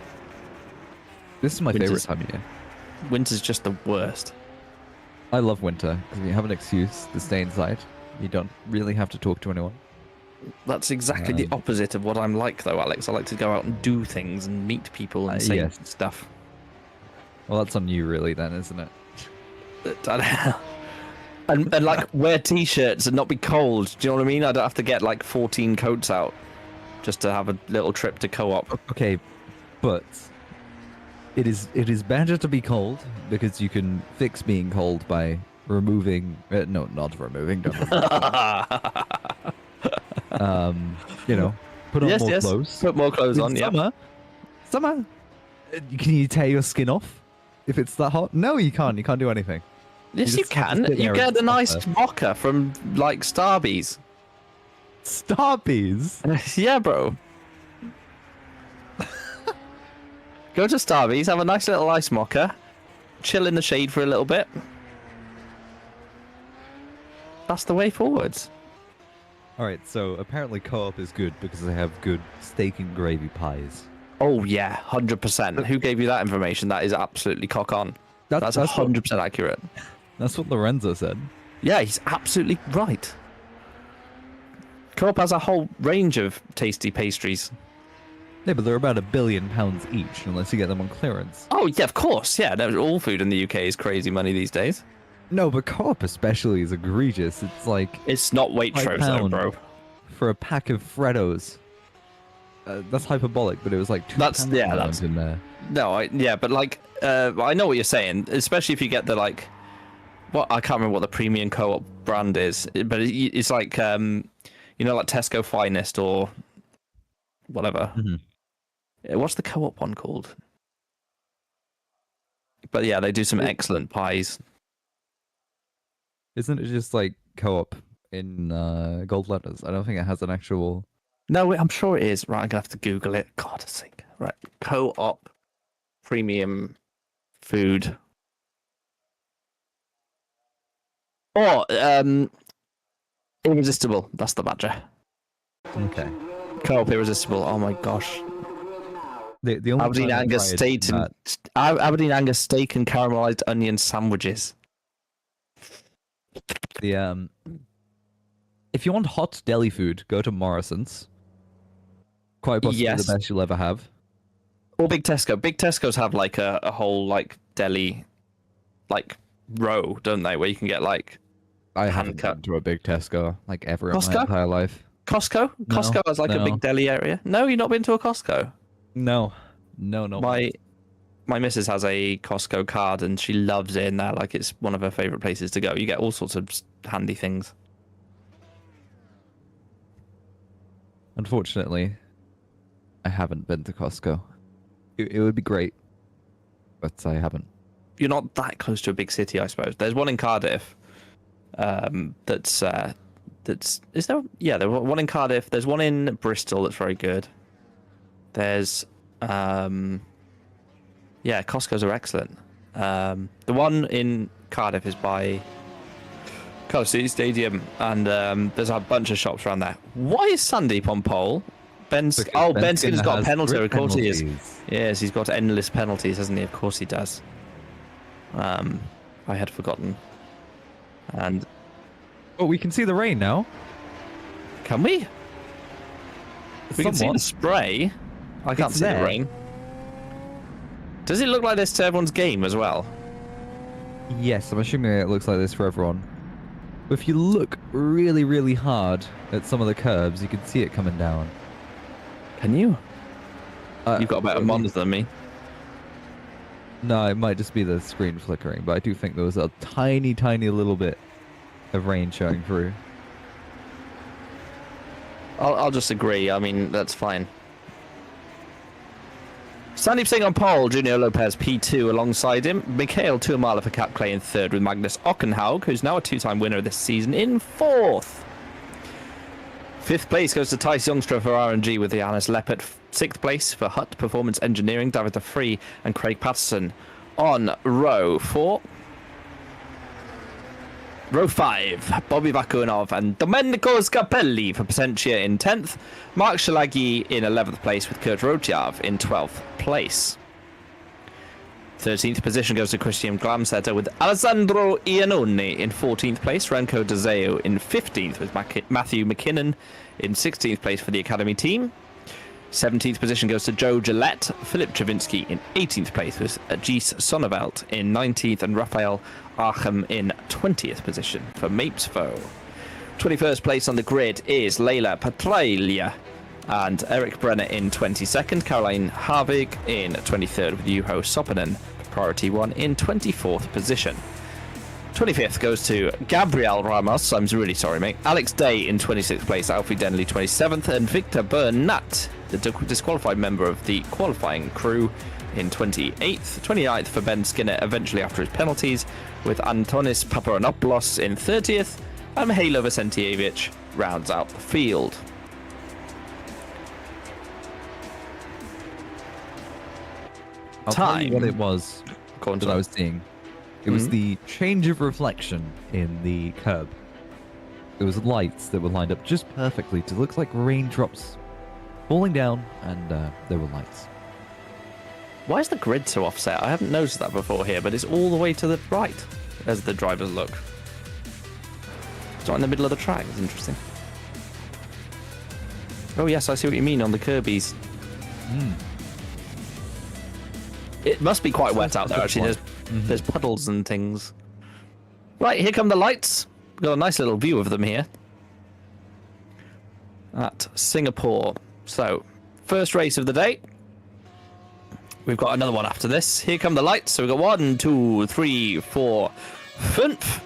Speaker 2: This is my favorite
Speaker 1: Winter's-
Speaker 2: time of year.
Speaker 1: Winter's just the worst.
Speaker 2: I love winter because you have an excuse to stay inside. You don't really have to talk to anyone.
Speaker 1: That's exactly the opposite of what I'm like, though, Alex. I like to go out and do things and meet people and say
Speaker 2: yes.
Speaker 1: stuff.
Speaker 2: Well, that's on you, really, then, isn't it?
Speaker 1: And like wear t-shirts and not be cold. Do you know what I mean? I don't have to get like 14 coats out just to have a little trip to co-op.
Speaker 2: Okay, but it is better to be cold because you can fix being cold by removing. No, not removing. Don't put on more clothes.
Speaker 1: Put more clothes on. Yeah.
Speaker 2: Summer. Can you tear your skin off if it's that hot? No, you can't. You can't do anything.
Speaker 1: Yes, you
Speaker 2: just have to
Speaker 1: can.
Speaker 2: sit
Speaker 1: You
Speaker 2: there
Speaker 1: get
Speaker 2: and
Speaker 1: a nice
Speaker 2: suffer.
Speaker 1: mocha from like Starbies.
Speaker 2: Starbies.
Speaker 1: Yeah, bro. Go to Starbies, have a nice little ice mocha, chill in the shade for a little bit. That's the way forwards.
Speaker 2: All right. So apparently co-op is good because they have good steak and gravy pies.
Speaker 1: Oh yeah, 100%. Who gave you that information? That is absolutely cock on. That's 100% accurate.
Speaker 2: That's what Lorenzo said.
Speaker 1: Yeah, he's absolutely right. Co-op has a whole range of tasty pastries.
Speaker 2: Yeah, but they're about £1 billion each, unless you get them on clearance.
Speaker 1: Oh yeah, of course. Yeah, all food in the UK is crazy money these days.
Speaker 2: No, but co-op especially is egregious. It's like
Speaker 1: It's not Waitrose though,
Speaker 2: £5
Speaker 1: bro.
Speaker 2: for a pack of Freddos. that's hyperbolic, but it was like two
Speaker 1: That's
Speaker 2: in there.
Speaker 1: No, but like I know what you're saying, especially if you get the like what I can't remember what the premium co-op brand is, but it's like you know, like Tesco Finest or whatever. What's the co-op one called? But yeah, they do some excellent pies.
Speaker 2: Isn't it just like co-op in gold letters? I don't think it has an actual.
Speaker 1: No, I'm sure it is. Right, I'm gonna have to Google it. God's sake. Right, co-op premium food. Oh, Irresistible. That's the badger.
Speaker 2: Okay.
Speaker 1: Co-op Irresistible. Oh my gosh.
Speaker 2: The only
Speaker 1: Aberdeen Angus steak and Aberdeen Angus steak and caramelized onion sandwiches.
Speaker 2: The if you want hot deli food, go to Morrison's. Quite possibly the best you'll ever have.
Speaker 1: Or Big Tesco. Big Tesco's have like a whole like deli like row, don't they? Where you can get like
Speaker 2: I haven't been to a Big Tesco like ever
Speaker 1: Costco?
Speaker 2: in my entire life.
Speaker 1: Costco? Costco has like a big deli area. No, you've not been to a Costco?
Speaker 2: No.
Speaker 1: My missus has a Costco card and she loves it in there. Like it's one of her favorite places to go. You get all sorts of handy things.
Speaker 2: Unfortunately, I haven't been to Costco. It would be great, but I haven't.
Speaker 1: You're not that close to a big city, I suppose. There's one in Cardiff. That's is there? Yeah, there's one in Cardiff. There's one in Bristol that's very good. There's yeah, Costco's are excellent. The one in Cardiff is by Cardiff City Stadium, and there's a bunch of shops around there. Why is Sandeep on pole? Ben Skinner's got a penalty. Of course he is. Yes, he's got endless penalties, hasn't he? Of course he does. I had forgotten. And
Speaker 2: oh, we can see the rain now.
Speaker 1: Can we? We can see the spray. I can't see the rain. Does it look like this to everyone's game as well?
Speaker 2: Yes, I'm assuming it looks like this for everyone. But if you look really, really hard at some of the curbs, you can see it coming down.
Speaker 1: Can you? You've got a better monitor than me.
Speaker 2: No, it might just be the screen flickering, but I do think there was a tiny, tiny little bit of rain showing through.
Speaker 1: I'll just agree. I mean, that's fine. Sandeep Singh on pole, Junior Lopez P2 alongside him. Mikhail Tuamala for Cap Clay in third, with Magnus Ockenhaug, who's now a two-time winner this season, in fourth. Fifth place goes to Thijs Youngstra for RNG with Johannes Leppert. Sixth place for Hut Performance Engineering, David De Vree and Craig Patterson on row 4. Row 5, Bobby Vakunov and Domenico Scapelli for Potentia in 10th. Mark Shalagi in 11th place with Kurt Rotjav in 12th place. 13th position goes to Christian Glamsetter with Alessandro Iannone in 14th place. Remco De Zeo in 15th with Matthew McKinnon in 16th place for the Academy team. 17th position goes to Joe Gillette, Philip Travinsky in 18th place with Gijs Sonneveld in 19th and Raphael Archem in 20th position for Mapesvo. 21st place on the grid is Leila Petralia and Eric Brenner in 22nd, Caroline Harvig in 23rd with Juho Sopanen, Priority 1 in 24th position. 25th goes to Gabriel Ramos, I'm really sorry mate, Alex Day in 26th place, Alfie Denley 27th and Victor Bernat, the disqualified member of the qualifying crew, in 28th. 29th for Ben Skinner eventually after his penalties, with Antonis Paparanopoulos in 30th and Mihailo Vicentievich rounds out the field.
Speaker 2: I'll tell you what it was that I was seeing. It was the change of reflection in the curb. There was lights that were lined up just perfectly to look like raindrops falling down, and there were lights.
Speaker 1: Why is the grid so offset? I haven't noticed that before here, but it's all the way to the right as the drivers look. It's right in the middle of the track. It's interesting. Oh yes, I see what you mean on the Kirby's. It must be quite wet out there, actually. There's puddles and things. Right, here come the lights. We've got a nice little view of them here at Singapore. So, first race of the day. We've got another one after this. Here come the lights. So we've got 1, 2, 3, 4, 5.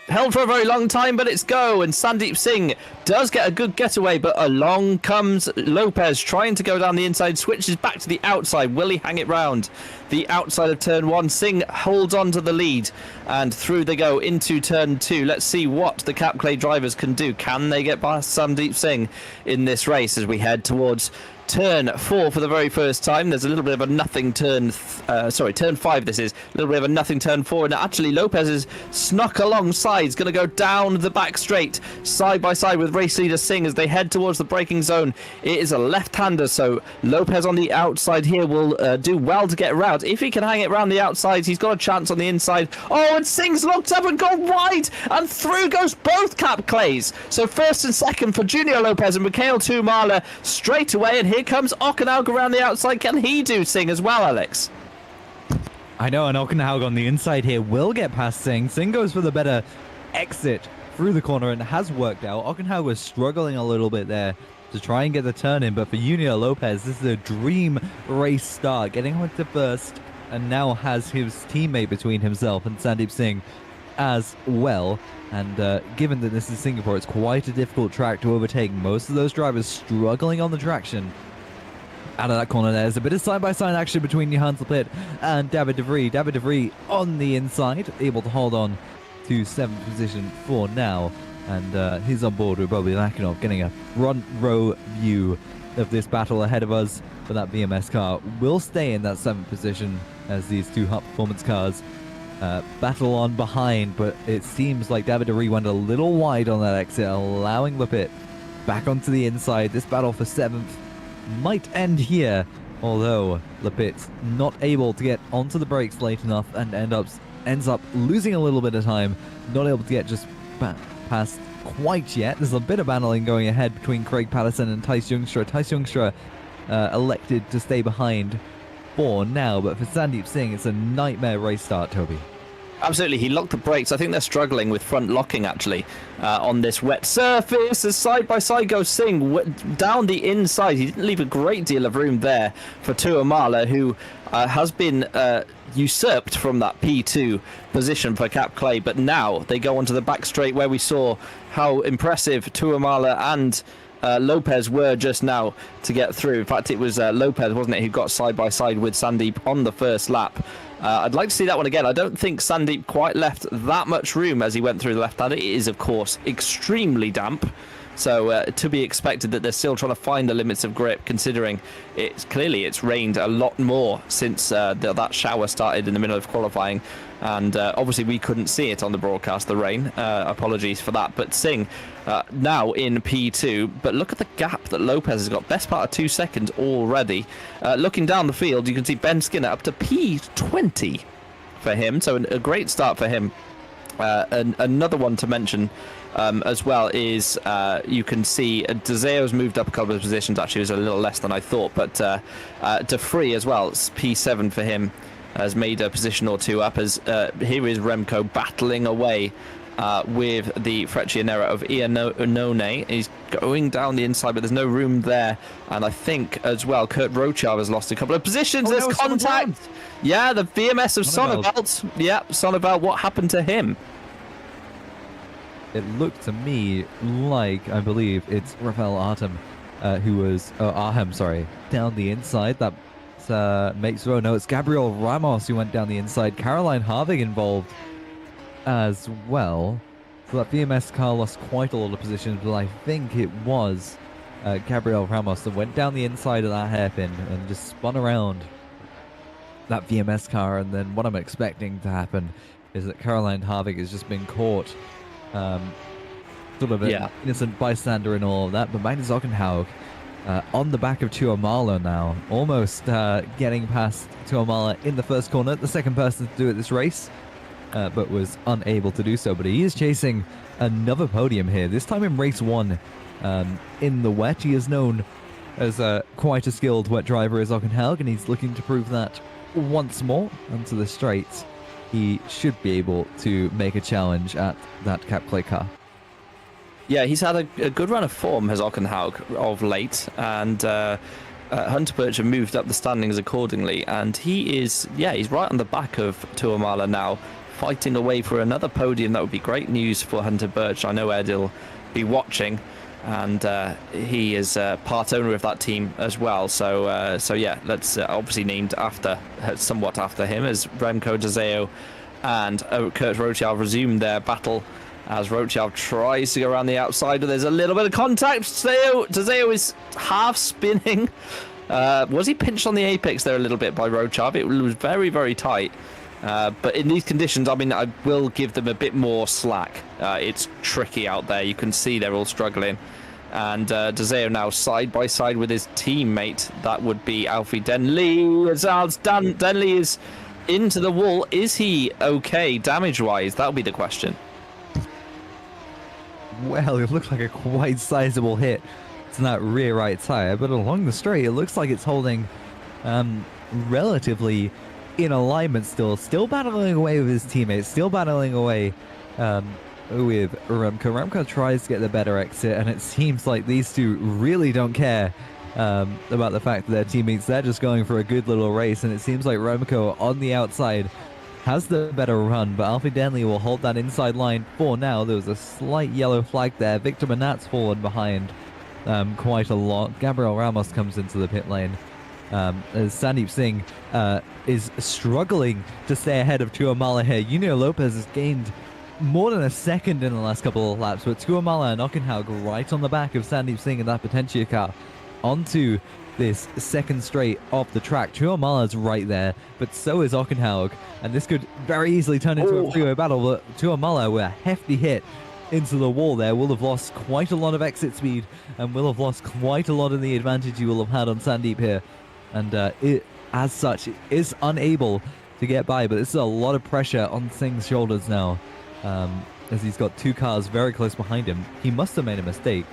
Speaker 1: Held for a very long time, but it's go. And Sandeep Singh does get a good getaway, but along comes Lopez trying to go down the inside, switches back to the outside. Will he hang it round? The outside of turn 1. Singh holds on to the lead, and through they go into turn 2. Let's see what the Cap Clay drivers can do. Can they get past Sandeep Singh in this race as we head towards turn 4 for the very first time? There's a little bit of a nothing turn, turn 5 this is. A little bit of a nothing turn 4, and actually Lopez is snuck alongside. He's going to go down the back straight, side by side with race leader Singh as they head towards the braking zone. It is a left-hander, so Lopez on the outside here will do well to get around. If he can hang it around the outside, he's got a chance on the inside. Oh, and Singh's looked up and gone wide, and through goes both Cap Clays. So first and second for Junior Lopez and Mikhail Tumala straight away, and here comes Okanaga around the outside. Can he do Singh as well, Alex?
Speaker 2: I know, and Okanaga on the inside here will get past Singh. Singh goes for the better exit through the corner and has worked out. Okanaga was struggling a little bit there to try and get the turn in, but for Junior Lopez, this is a dream race start, getting on to first, and now has his teammate between himself and Sandeep Singh as well. And given that this is Singapore, it's quite a difficult track to overtake. Most of those drivers struggling on the traction. Out of that corner, there's a bit of side-by-side action between Johan Slapit and David De Vries. David De Vries on the inside, able to hold on to 7th position for now. And he's on board with Bobby Lakinov, getting a front row view of this battle ahead of us. But that VMS car will stay in that 7th position as these two hot performance cars battle on behind. But it seems like David De Vries went a little wide on that exit, allowing Lapit back onto the inside. This battle for 7th might end here, although Lapit's not able to get onto the brakes late enough and ends up losing a little bit of time, not able to get just past quite yet. There's a bit of battling going ahead between Craig Patterson and Thijs Jongstra. Thijs Jongstra elected to stay behind for now, but for Sandeep Singh, it's a nightmare race start, Toby.
Speaker 1: Absolutely, he locked the brakes. I think they're struggling with front locking, actually, on this wet surface. As side by side goes Singh down the inside. He didn't leave a great deal of room there for Tuamala, who has been usurped from that P2 position for Cap Clay. But now they go onto the back straight, where we saw how impressive Tuamala and Lopez were just now to get through. In fact, it was Lopez, wasn't it, who got side by side with Sandeep on the first lap. I'd like to see that one again. I don't think Sandeep quite left that much room as he went through the left-hander. It is, of course, extremely damp. So to be expected that they're still trying to find the limits of grip, considering it's rained a lot more since that shower started in the middle of qualifying. And obviously we couldn't see it on the broadcast, the rain. Apologies for that. But Singh now in P2. But look at the gap that Lopez has got. Best part of 2 seconds already. Looking down the field, you can see Ben Skinner up to P20 for him. So a great start for him. And another one to mention as well is you can see Dezeo's moved up a couple of positions. Actually, it was a little less than I thought. But De Vries as well, it's P7 for him. Has made a position or two up as here is Remco battling away with the Freccianera of Iannone. He's going down the inside, but there's no room there. And I think as well, Kurt Rochar has lost a couple of positions. There's contact. Yeah, the VMS of Sonneveld. Yeah, Sonneveld, what happened to him?
Speaker 2: It looked to me like, I believe it's Rafael Artem, who was, Arhem, sorry, down the inside. That makes row. No, it's Gabriel Ramos who went down the inside. Caroline Harvig involved as well. So that VMS car lost quite a lot of positions, but I think it was Gabriel Ramos that went down the inside of that hairpin and just spun around that VMS car. And then what I'm expecting to happen is that Caroline Harvig has just been caught sort of an innocent bystander in all of that. But Magnus Ockenhaug on the back of Tuamala now, almost getting past Tuamala in the first corner, the second person to do it this race, but was unable to do so. But he is chasing another podium here, this time in race 1 in the wet. He is known as quite a skilled wet driver as Ockenhaug, and he's looking to prove that once more onto the straights. He should be able to make a challenge at that Cap Clay car.
Speaker 1: Yeah, he's had a good run of form, has Ockenhaug, of late, and Hunter Birch have moved up the standings accordingly, and he's right on the back of Tuamala now, fighting away for another podium. That would be great news for Hunter Birch. I know Ed will be watching, and he is part owner of that team as well. So yeah, that's obviously named somewhat after him, as Remco Dzeo and Kurt Rochial resume their battle as Rochial tries to go around the outside. There's a little bit of contact. Dzeo is half spinning. Was he pinched on the apex there a little bit by Rochial? It was very, very tight. But in these conditions, I mean, I will give them a bit more slack. It's tricky out there. You can see they're all struggling. And Dzeo now side by side with his teammate. That would be Alfie Denley. As Denley is into the wall. Is he okay damage-wise? That'll be the question.
Speaker 2: Well, it looks like a quite sizable hit to that rear right tire, but along the straight, it looks like it's holding relatively in alignment still battling away with his teammates, still battling away with Remco. Remco tries to get the better exit, and it seems like these two really don't care about the fact that their teammates, they're just going for a good little race, and it seems like Remco on the outside has the better run, but Alfie Denley will hold that inside line for now. There was a slight yellow flag there. Victor Manat's fallen behind quite a lot. Gabriel Ramos comes into the pit lane. As Sandeep Singh is struggling to stay ahead of Tuamala here. Junior Lopez has gained more than a second in the last couple of laps, but Tuamala and Ockenhaug right on the back of Sandeep Singh and that Potentia car onto this second straight off the track. Tuamala's right there, but so is Ockenhaug, and this could very easily turn into a three-way battle, but Tuamala, with a hefty hit into the wall there, will have lost quite a lot of exit speed and will have lost quite a lot of the advantage you will have had on Sandeep here, and it, as such, is unable to get by, but this is a lot of pressure on Singh's shoulders now, as he's got two cars very close behind him. He must have made a mistake,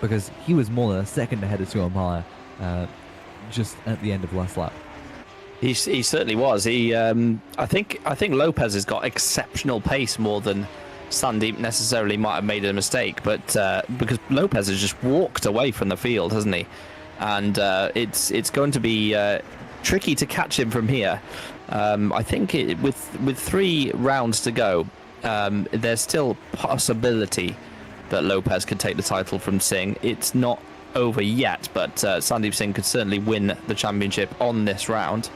Speaker 2: because he was more than a second ahead of Tuamala just at the end of last lap.
Speaker 1: He certainly was. I think Lopez has got exceptional pace more than Sandeep necessarily might have made a mistake, but because Lopez has just walked away from the field, hasn't he? And it's going to be tricky to catch him from here. I think with 3 rounds to go, there's still possibility that Lopez could take the title from Singh. It's not over yet, but Sandeep Singh could certainly win the championship on this round,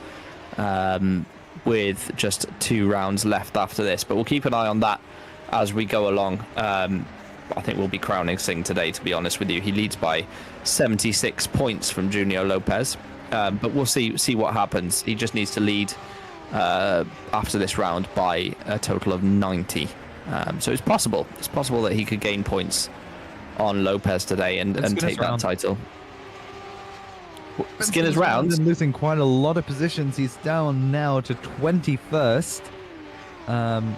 Speaker 1: with just 2 rounds left after this. But we'll keep an eye on that as we go along. I think we'll be crowning Singh today, to be honest with you. He leads by 76 points from Junior Lopez, but we'll see what happens. He just needs to lead after this round by a total of 90. So it's possible that he could gain points on Lopez today and take that title. Skinner's round.
Speaker 2: Losing quite a lot of positions. He's down now to 21st. And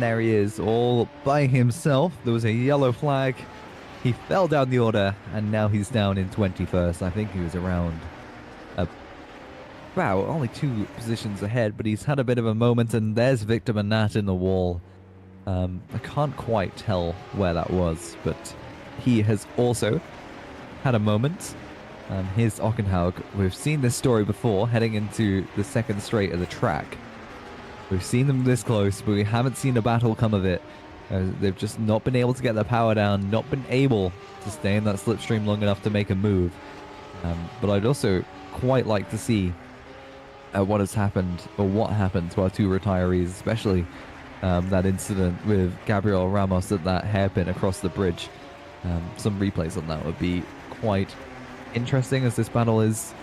Speaker 2: there he is, all by himself. There was a yellow flag. He fell down the order, and now he's down in 21st. I think he was around wow, only 2 positions ahead, but he's had a bit of a moment, and there's Victor Manat in the wall. I can't quite tell where that was, but he has also had a moment. Here's Ockenhaug. We've seen this story before, heading into the second straight of the track. We've seen them this close, but we haven't seen a battle come of it. They've just not been able to get their power down, not been able to stay in that slipstream long enough to make a move. But I'd also quite like to see what has happened, or what happened to our 2 retirees, especially that incident with Gabriel Ramos at that hairpin across the bridge. Some replays on that would be quite interesting, as this battle is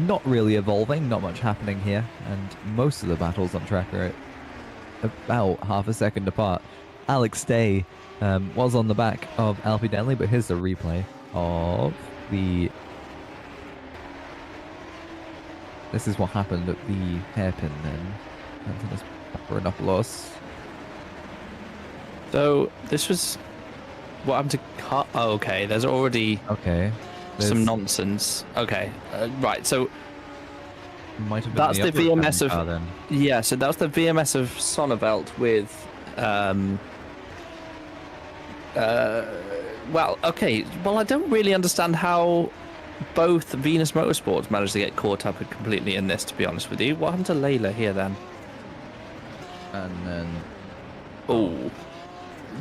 Speaker 2: not really evolving, not much happening here, and most of the battles on track are about half a second apart. Alex Day was on the back of Alfie Denley, but here's the replay of the... This is what happened at the hairpin then. Antonis Paparadopoulos.
Speaker 1: So this was what happened to car. Oh, okay. There's already some nonsense. Okay, right. So
Speaker 2: might have been
Speaker 1: that's the VMS of
Speaker 2: then.
Speaker 1: Yeah. So that's the VMS of Sonneveld with Well, okay. Well, I don't really understand how both Venus Motorsports managed to get caught up completely in this, to be honest with you. What happened to Layla here then?
Speaker 2: And then
Speaker 1: Oh,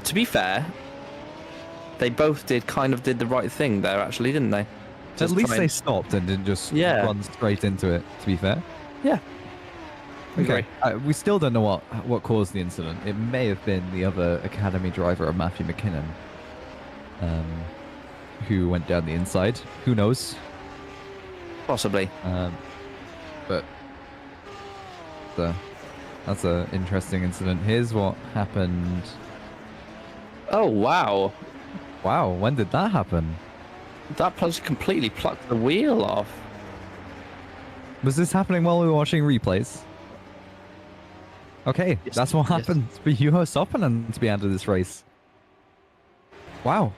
Speaker 1: to be fair, they both did the right thing there, actually, didn't they?
Speaker 2: at least they stopped and didn't just run straight into it. To be fair.
Speaker 1: Yeah.
Speaker 2: Okay. We still don't know what caused the incident. It may have been the other academy driver, Matthew McKinnon, who went down the inside. Who knows?
Speaker 1: Possibly.
Speaker 2: But that's an interesting incident. Here's what happened.
Speaker 1: Oh, wow.
Speaker 2: Wow, when did that happen?
Speaker 1: That just completely plucked the wheel off.
Speaker 2: Was this happening while we were watching replays? Okay,
Speaker 1: Yes,
Speaker 2: that's what happened for Juho Soppanen to be out of this race. Wow.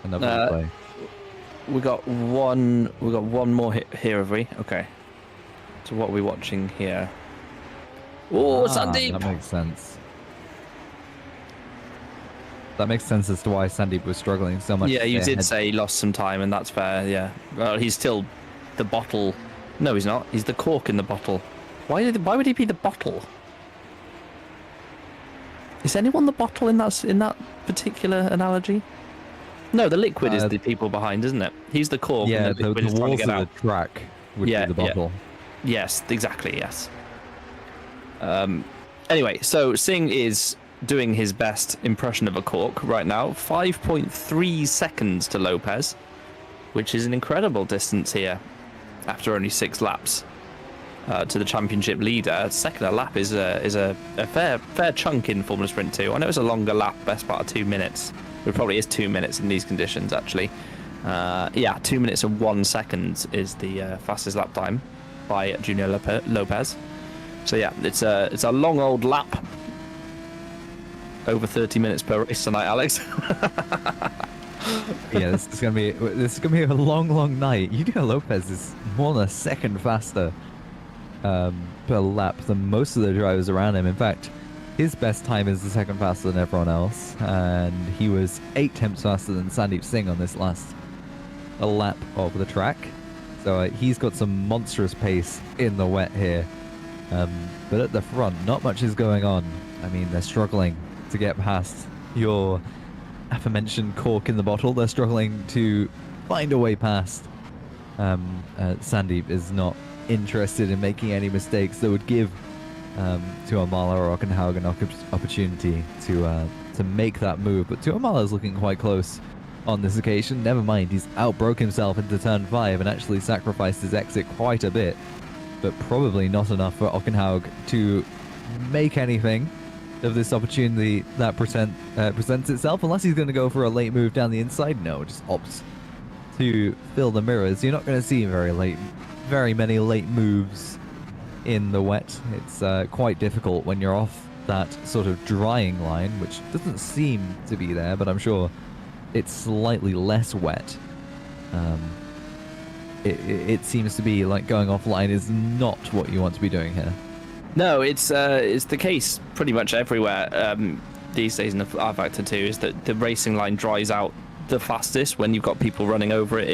Speaker 2: Another replay.
Speaker 1: We got one more hit here, have we? Okay. So what are we watching here? Oh, Sandeep!
Speaker 2: That makes sense. That makes sense as to why Sandeep was struggling so much.
Speaker 1: Yeah, you did say he lost some time, and that's fair, yeah. Well, he's still the bottle. No, he's not. He's the cork in the bottle. Why would he be the bottle? Is anyone the bottle in that particular analogy? No, the liquid is the people behind, isn't it? He's the cork.
Speaker 2: Yeah,
Speaker 1: and
Speaker 2: the walls of the track would be the bottle.
Speaker 1: Yeah. Yes, exactly, yes. Anyway, so Singh is doing his best impression of a cork right now. 5.3 seconds to Lopez, which is an incredible distance here after only 6 laps to the championship leader. Second a lap is a fair chunk in Formula Sprint 2. I know it's a longer lap, best part of 2 minutes. It probably is 2 minutes in these conditions, actually. 2 minutes and 1 second is the fastest lap time by Junior Lopez. So yeah, it's a long old lap. Over 30 minutes per race tonight, Alex.
Speaker 2: Yeah, this is gonna be a long night. Junior Lopez is more than a second faster per lap than most of the drivers around him. In fact, his best time is the second faster than everyone else, and he was 8 tenths faster than Sandeep Singh on this last lap of the track. So he's got some monstrous pace in the wet here. But at the front, not much is going on. I mean, they're struggling to get past your aforementioned cork in the bottle. They're struggling to find a way past. Sandeep is not interested in making any mistakes that would give Tuamala or Ockenhaug an opportunity to make that move. But Tuamala is looking quite close on this occasion. Never mind, he's outbroke himself into turn 5 and actually sacrificed his exit quite a bit, but probably not enough for Ockenhaug to make anything of this opportunity that presents itself, unless he's going to go for a late move down the inside. No, just opts to fill the mirrors. You're not going to see very many late moves in the wet. It's quite difficult when you're off that sort of drying line, which doesn't seem to be there, but I'm sure it's slightly less wet. It seems to be like going offline is not what you want to be doing here.
Speaker 1: No, it's the case pretty much everywhere these days in the R-Factor 2, is that the racing line dries out the fastest when you've got people running over it.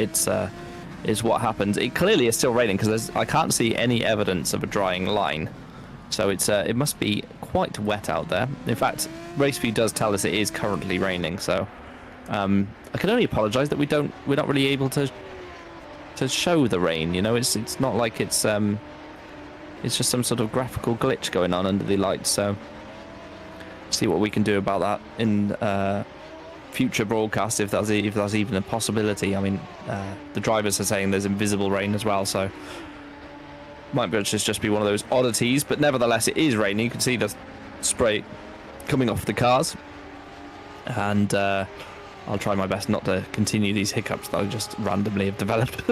Speaker 1: It's what happens. It clearly is still raining because I can't see any evidence of a drying line. So it must be quite wet out there. In fact, RaceView does tell us it is currently raining. So I can only apologise that we're not really able to show the rain. You know, it's not like it's just some sort of graphical glitch going on under the lights. So see what we can do about that in future broadcasts, if that's even a possibility. I mean, the drivers are saying there's invisible rain as well, so might be just be one of those oddities. But nevertheless, it is raining. You can see the spray coming off the cars, and I'll try my best not to continue these hiccups that I just randomly have developed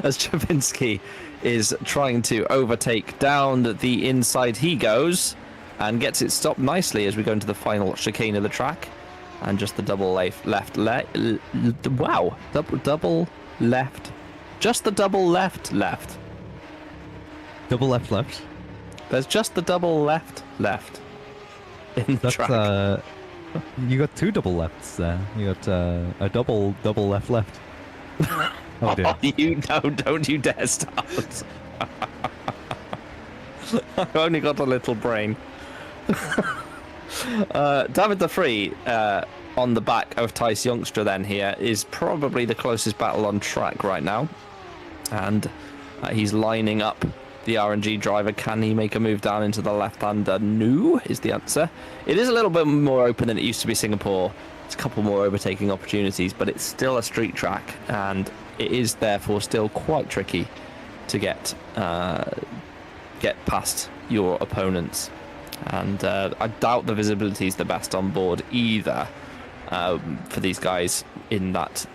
Speaker 1: as Chavinsky is trying to overtake down the inside. He goes and gets it stopped nicely as we go into the final chicane of the track, and just the double left, wow, double left, just the double left.
Speaker 2: Double left.
Speaker 1: There's just the double left in the track.
Speaker 2: You got two double lefts there. You got a double left. Oh dear.
Speaker 1: You don't you dare start. I've only got a little brain. David the Free on the back of Tice Youngstra then here is probably the closest battle on track right now. And he's lining up the RNG driver. Can he make a move down into the left-hander? No, is the answer. It is a little bit more open than it used to be Singapore. It's a couple more overtaking opportunities, but it's still a street track, and it is therefore still quite tricky to get past your opponents. And I doubt the visibility is the best on board either for these guys in that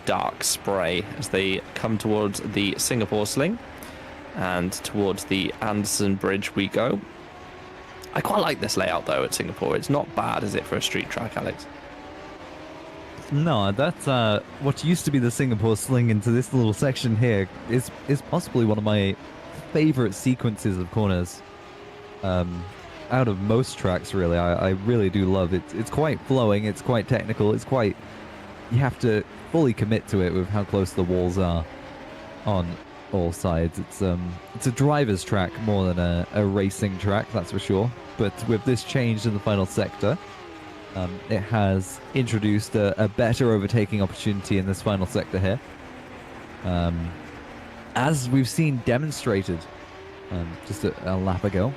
Speaker 1: dark spray as they come towards the Singapore Sling. And towards the Anderson Bridge we go. I quite like this layout though at Singapore. It's not bad, is it, for a street track, Alex?
Speaker 2: No, that's what used to be the Singapore Sling into this little section here is possibly one of my favorite sequences of corners. Out of most tracks, really, I really do love it. It's quite flowing. It's quite technical. It's quite. You have to fully commit to it with how close the walls are on all sides. It's a driver's track more than a racing track, that's for sure. But with this change in the final sector, it has introduced a better overtaking opportunity in this final sector here. As we've seen demonstrated just a lap ago,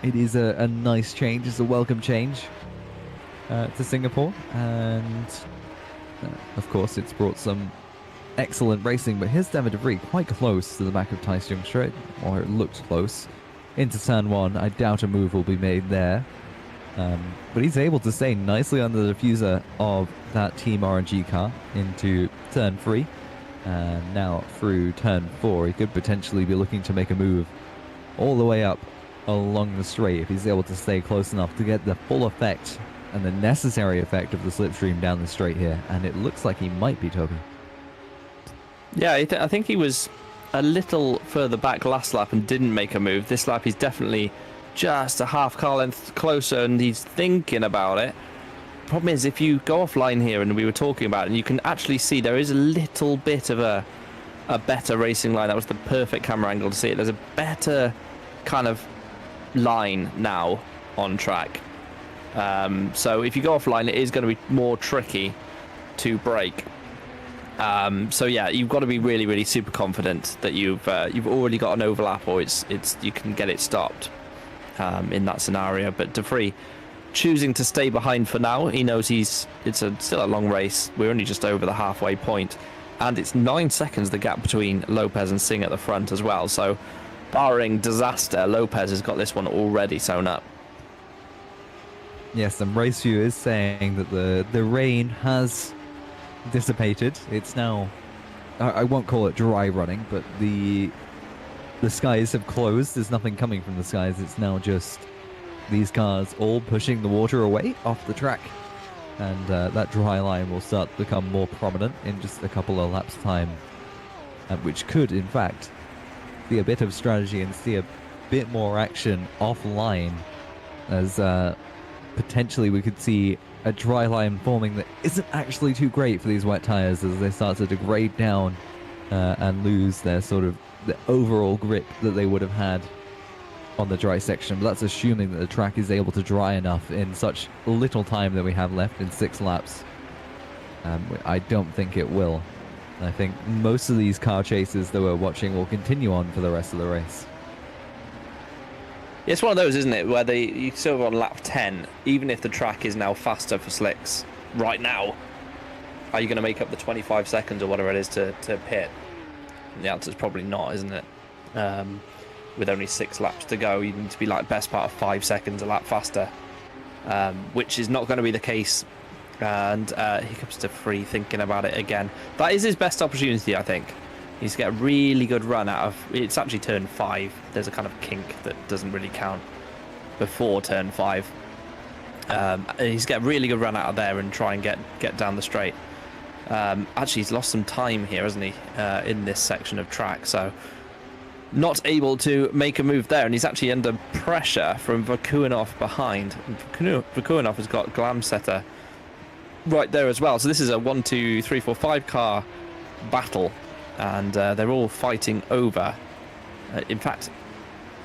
Speaker 2: it is a nice change. It's a welcome change to Singapore, and of course it's brought some excellent racing. But here's David de Vries quite close to the back of Tice Youngstra, or it looked close, into turn 1. I doubt a move will be made there, but he's able to stay nicely under the diffuser of that Team RNG car into turn 3, and now through turn 4 he could potentially be looking to make a move all the way up along the straight if he's able to stay close enough to get the full effect and the necessary effect of the slipstream down the straight here. And it looks like he might be, Toby.
Speaker 1: Yeah, I think he was a little further back last lap and didn't make a move. This lap he's definitely just a half car length closer and he's thinking about it. Problem is, if you go offline here, and we were talking about it, and you can actually see there is a little bit of a better racing line. That was the perfect camera angle to see it. There's a better kind of line now on track. So if you go offline, it is going to be more tricky to brake. So yeah, you've got to be really, really super confident that you've already got an overlap, or it's you can get it stopped in that scenario. But de Vries choosing to stay behind for now. He knows it's still a long race. We're only just over the halfway point, and it's 9 seconds the gap between Lopez and Singh at the front as well. So barring disaster, Lopez has got this one already sewn up.
Speaker 2: Yes, and RaceView is saying that the rain has dissipated. It's now, I won't call it dry running, but the skies have closed. There's nothing coming from the skies. It's now just these cars all pushing the water away off the track, and that dry line will start to become more prominent in just a couple of laps time, which could in fact be a bit of strategy and see a bit more action offline, as potentially we could see a dry line forming that isn't actually too great for these wet tires as they start to degrade down and lose their sort of the overall grip that they would have had on the dry section. But that's assuming that the track is able to dry enough in such little time that we have left in 6 laps. I don't think it will. I think most of these car chases that we're watching will continue on for the rest of the race.
Speaker 1: It's one of those, isn't it, where you sort of on lap 10, even if the track is now faster for slicks right now, are you going to make up the 25 seconds or whatever it is to pit? And the answer is probably not, isn't it? With only 6 laps to go, you need to be like best part of 5 seconds a lap faster, which is not going to be the case. And here comes de Vries thinking about it again. That is his best opportunity, I think. He needs to get a really good run out of... It's actually turn 5. There's a kind of kink that doesn't really count before turn 5. He needs to get a really good run out of there and try and get down the straight. Actually, he's lost some time here, hasn't he, in this section of track. So not able to make a move there, and he's actually under pressure from Vakuinov behind. Vakuinov has got Glamsetter right there as well. So this is a 1, 2, 3, 4, 5 car battle, and they're all fighting over. In fact,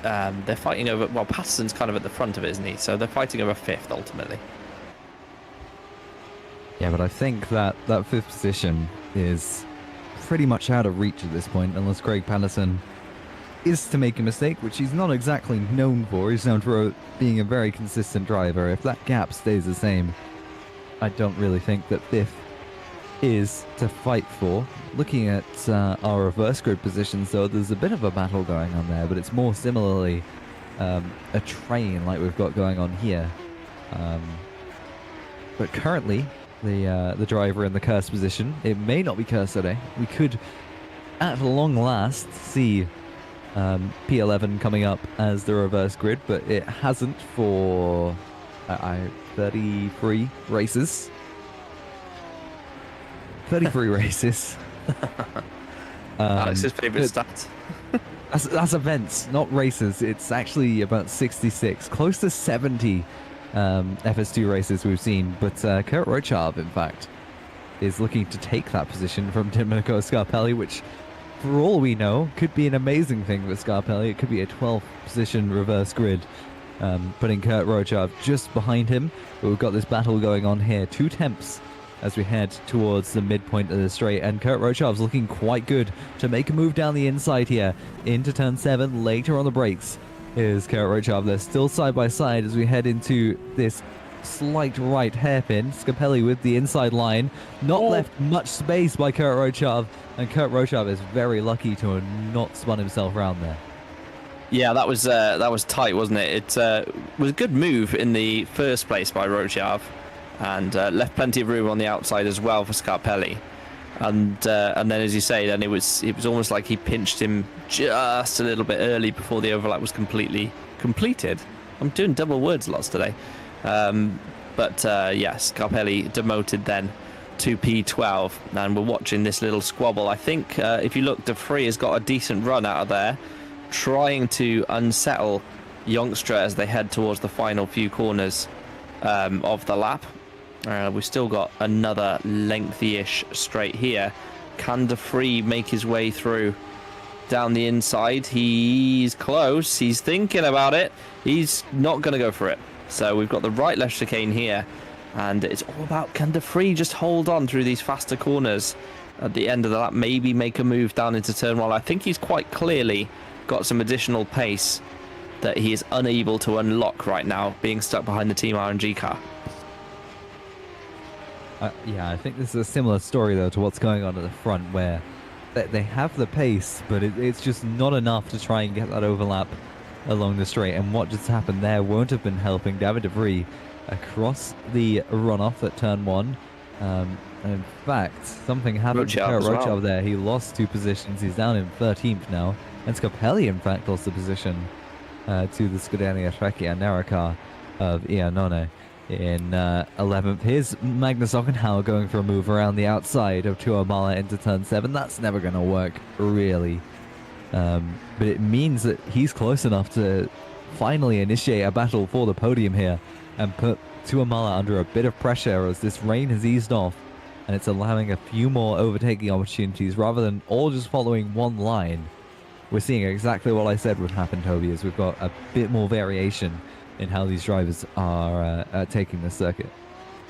Speaker 1: they're fighting over. Well, Patterson's kind of at the front of it, isn't he? So they're fighting over 5th ultimately.
Speaker 2: Yeah, but I think that 5th position is pretty much out of reach at this point, unless Craig Patterson is to make a mistake, which he's not exactly known for. He's known for being a very consistent driver. If that gap stays the same, I don't really think that 5th is to fight for. Looking at our reverse grid positions, though, there's a bit of a battle going on there, but it's more similarly a train like we've got going on here. But currently, the driver in the cursed position, it may not be cursed today. We could, at long last, see P11 coming up as the reverse grid, but it hasn't for 33 races. 33 races.
Speaker 1: Alex's favourite stat.
Speaker 2: That's events, not races. It's actually about 66, close to 70 FS2 races we've seen. But Kurt Rochov, in fact, is looking to take that position from Domenico Scarpelli, which, for all we know, could be an amazing thing with Scarpelli. It could be a 12th position reverse grid, putting Kurt Rochov just behind him. But we've got this battle going on here. 2 temps as we head towards the midpoint of the straight, and Kurt Rochov's looking quite good to make a move down the inside here into turn 7 later on the brakes. Is Kurt Rochov. They're still side by side as we head into this slight right hairpin. Scarpelli with the inside line, not left much space by Kurt Rochov, and Kurt Rochov is very lucky to have not spun himself around there.
Speaker 1: Yeah, that was tight, wasn't it? It was a good move in the first place by Rochov, and left plenty of room on the outside as well for Scarpelli. And then, as you say, then it was almost like he pinched him just a little bit early before the overlap was completely completed. I'm doing double words lots today. But yes, Scarpelli demoted then to P12, and we're watching this little squabble. I think if you look, De Vries has got a decent run out of there, trying to unsettle Youngstra as they head towards the final few corners of the lap. We've still got another lengthy-ish straight here. Can De Vries make his way through down the inside? He's close. He's thinking about it. He's not going to go for it. So we've got the right-left chicane here, and it's all about, can De Vries just hold on through these faster corners at the end of the lap, maybe make a move down into turn 1. I think he's quite clearly got some additional pace that he is unable to unlock right now, being stuck behind the Team RNG car.
Speaker 2: Yeah, I think this is a similar story, though, to what's going on at the front, where they have the pace, but it's just not enough to try and get that overlap along the straight. And what just happened there won't have been helping David De Vries across the runoff at turn 1. And in fact, something happened to Rochov there. He lost 2 positions. He's down in 13th now. And Scarpelli, in fact, lost the position to the Scudetto Treccia Nera car of Iannone in 11th. Here's Magnus Ockenhauer going for a move around the outside of Tuamala into turn 7. That's never going to work, really. But it means that he's close enough to finally initiate a battle for the podium here and put Tuamala under a bit of pressure as this rain has eased off, and it's allowing a few more overtaking opportunities rather than all just following one line. We're seeing exactly what I said would happen, Toby, is we've got a bit more variation in how these drivers are taking the circuit.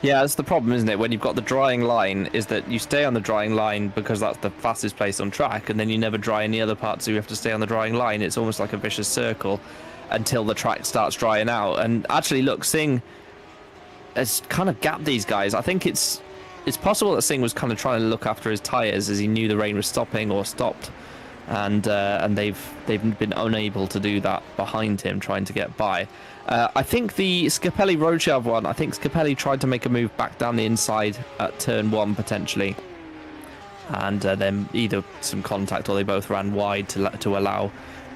Speaker 1: Yeah, that's the problem, isn't it? When you've got the drying line, is that you stay on the drying line because that's the fastest place on track, and then you never dry any other parts, so you have to stay on the drying line. It's almost like a vicious circle until the track starts drying out. And actually, look, Singh has kind of gapped these guys. I think it's possible that Singh was kind of trying to look after his tyres as he knew the rain was stopping or stopped, and they've been unable to do that behind him, trying to get by. I think the Scarpelli-Rochov one, I think Scarpelli tried to make a move back down the inside at turn 1 potentially, and then either some contact or they both ran wide to allow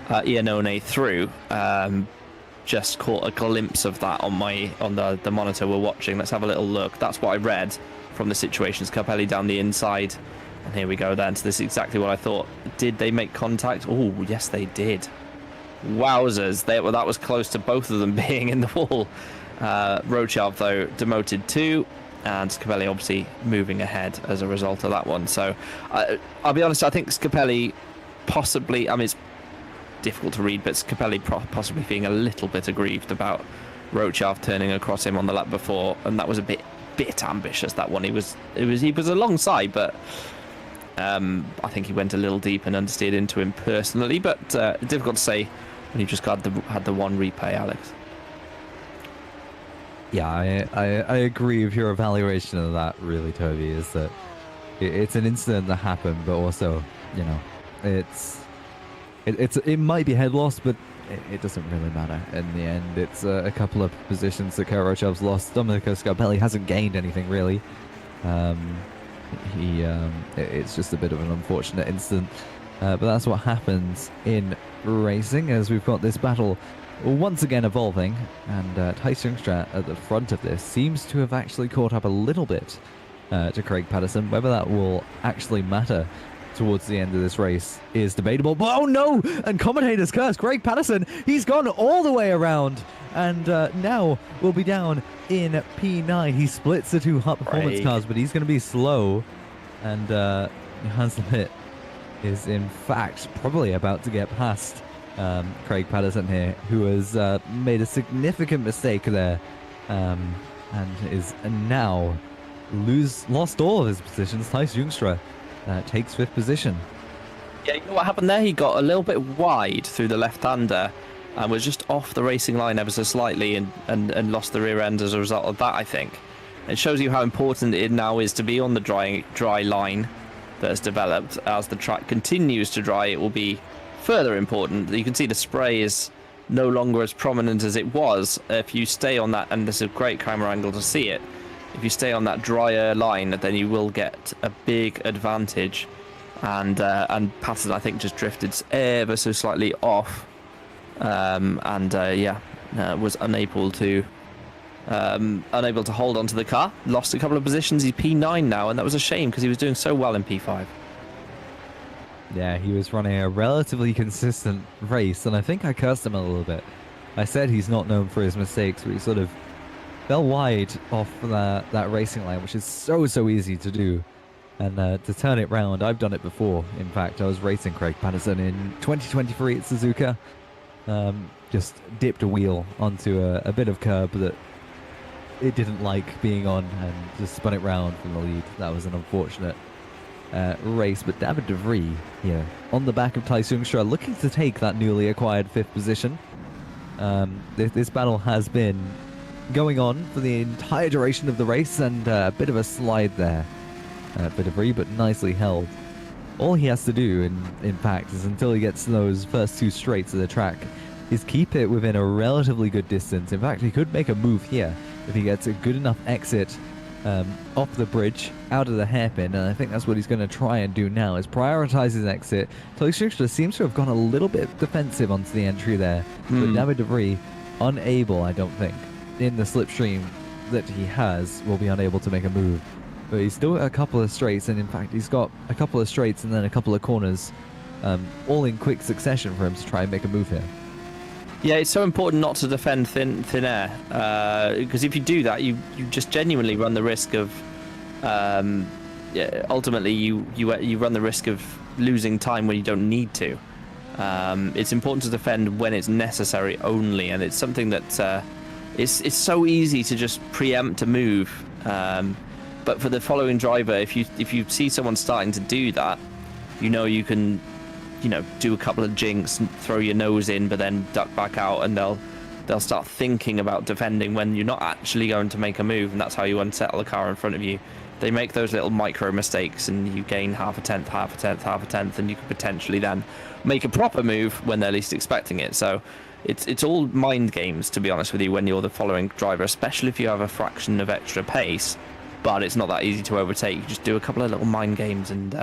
Speaker 1: Iannone through. Just caught a glimpse of that on the monitor we're watching. Let's have a little look. That's what I read from the situation. Scarpelli down the inside And here we go then. So this is exactly what I thought. Did they make contact? Oh, yes, they did. Wowzers. Well, that was close to both of them being in the wall. Rochov, though, demoted 2. And Scapelli obviously moving ahead as a result of that one. So I'll be honest, I think Scapelli possibly, I mean, it's difficult to read, but Scapelli possibly being a little bit aggrieved about Rochov turning across him on the lap before, and that was a bit ambitious, that one. He was alongside, but I think he went a little deep and understeered into him personally, but difficult to say when you just had the one replay, Alex.
Speaker 2: Yeah, I agree with your evaluation of that, really, Toby, is that it's an incident that happened, but also, you know, it might be head loss, but it doesn't really matter in the end. It's a couple of positions that Karachov's lost. Domenico Scapelli hasn't gained anything, really. It's just a bit of an unfortunate incident, but that's what happens in racing, as we've got this battle once again evolving, and Thijs Jungstra at the front of this seems to have actually caught up a little bit to Craig Patterson. Whether that will actually matter towards the end of this race is debatable. But oh no! And commentator's curse, Craig Patterson, he's gone all the way around, and now we'll be down in P9. He splits the two hot performance cars, but he's going to be slow, and Hans Limit is in fact probably about to get past Craig Patterson here, who has made a significant mistake there, and is now lost all of his positions. Thijs Jungstra takes 5th position.
Speaker 1: Yeah, you know what happened there? He got a little bit wide through the left-hander and was just off the racing line ever so slightly, and lost the rear end as a result of that, I think. It shows you how important it now is to be on the dry line that has developed. As the track continues to dry, it will be further important. You can see the spray is no longer as prominent as it was. If you stay on that, and this is a great camera angle to see it, if you stay on that drier line, then you will get a big advantage. And Patterson, I think, just drifted ever so slightly off, was unable to hold onto the car. Lost a couple of positions. He's P9 now, and that was a shame because he was doing so well in P5.
Speaker 2: Yeah, he was running a relatively consistent race, and I think I cursed him a little bit. I said he's not known for his mistakes, but he sort of fell wide off that racing line, which is so easy to do. And to turn it round, I've done it before. In fact, I was racing Craig Patterson in 2023 at Suzuka. Just dipped a wheel onto a bit of curb that it didn't like being on, and just spun it round from the lead. That was an unfortunate race. But David de Vries here on the back of Thijs Jungstra, looking to take that newly acquired 5th position. This battle has been going on for the entire duration of the race, and a bit of a slide there for de Vries, but nicely held. All he has to do, in fact, is until he gets to those first 2 straights of the track, is keep it within a relatively good distance. In fact, he could make a move here if he gets a good enough exit off the bridge, out of the hairpin, and I think that's what he's going to try and do now, is prioritize his exit. Thijs Jungstra seems to have gone a little bit defensive onto the entry there, but David de Vries, unable, I don't think, in the slipstream that he has, will be unable to make a move. But he's still got a couple of straights, and in fact he's got a couple of straights and then a couple of corners, all in quick succession for him to try and make a move here.
Speaker 1: Yeah, it's so important not to defend thin air, because if you do that, you just genuinely run the risk of, ultimately you run the risk of losing time when you don't need to. It's important to defend when it's necessary only, and it's something that it's so easy to just preempt a move. But for the following driver, if you see someone starting to do that, you can, do a couple of jinks and throw your nose in, but then duck back out, and they'll start thinking about defending when you're not actually going to make a move, and that's how you unsettle the car in front of you. They make those little micro mistakes, and you gain half a tenth, and you could potentially then make a proper move when they're least expecting it. So it's all mind games, to be honest with you, when you're the following driver, especially if you have a fraction of extra pace. But it's not that easy to overtake. You just do a couple of little mind games and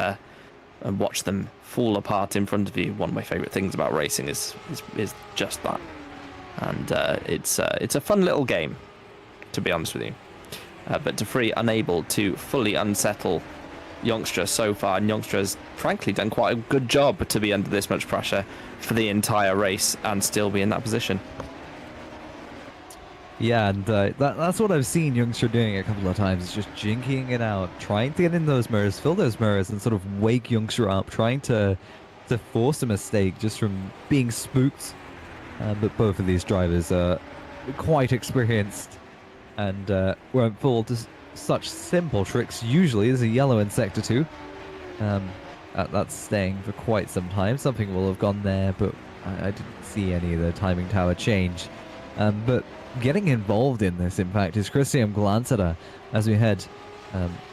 Speaker 1: watch them fall apart in front of you. One of my favourite things about racing is just that, and it's a fun little game, to be honest with you. But de Vries unable to fully unsettle Youngstra so far, and Youngstra has frankly done quite a good job to be under this much pressure for the entire race and still be in that position.
Speaker 2: Yeah, and that's what I've seen Youngstra doing a couple of times. Is just jinking it out, trying to get in those mirrors, fill those mirrors, and sort of wake Youngstra up, trying to force a mistake just from being spooked. But both of these drivers are quite experienced and won't fall to such simple tricks. Usually there's a yellow in Sector 2. That's staying for quite some time. Something will have gone there, but I didn't see any of the timing tower change. But getting involved in this, in fact, is Christian Glanceter as we head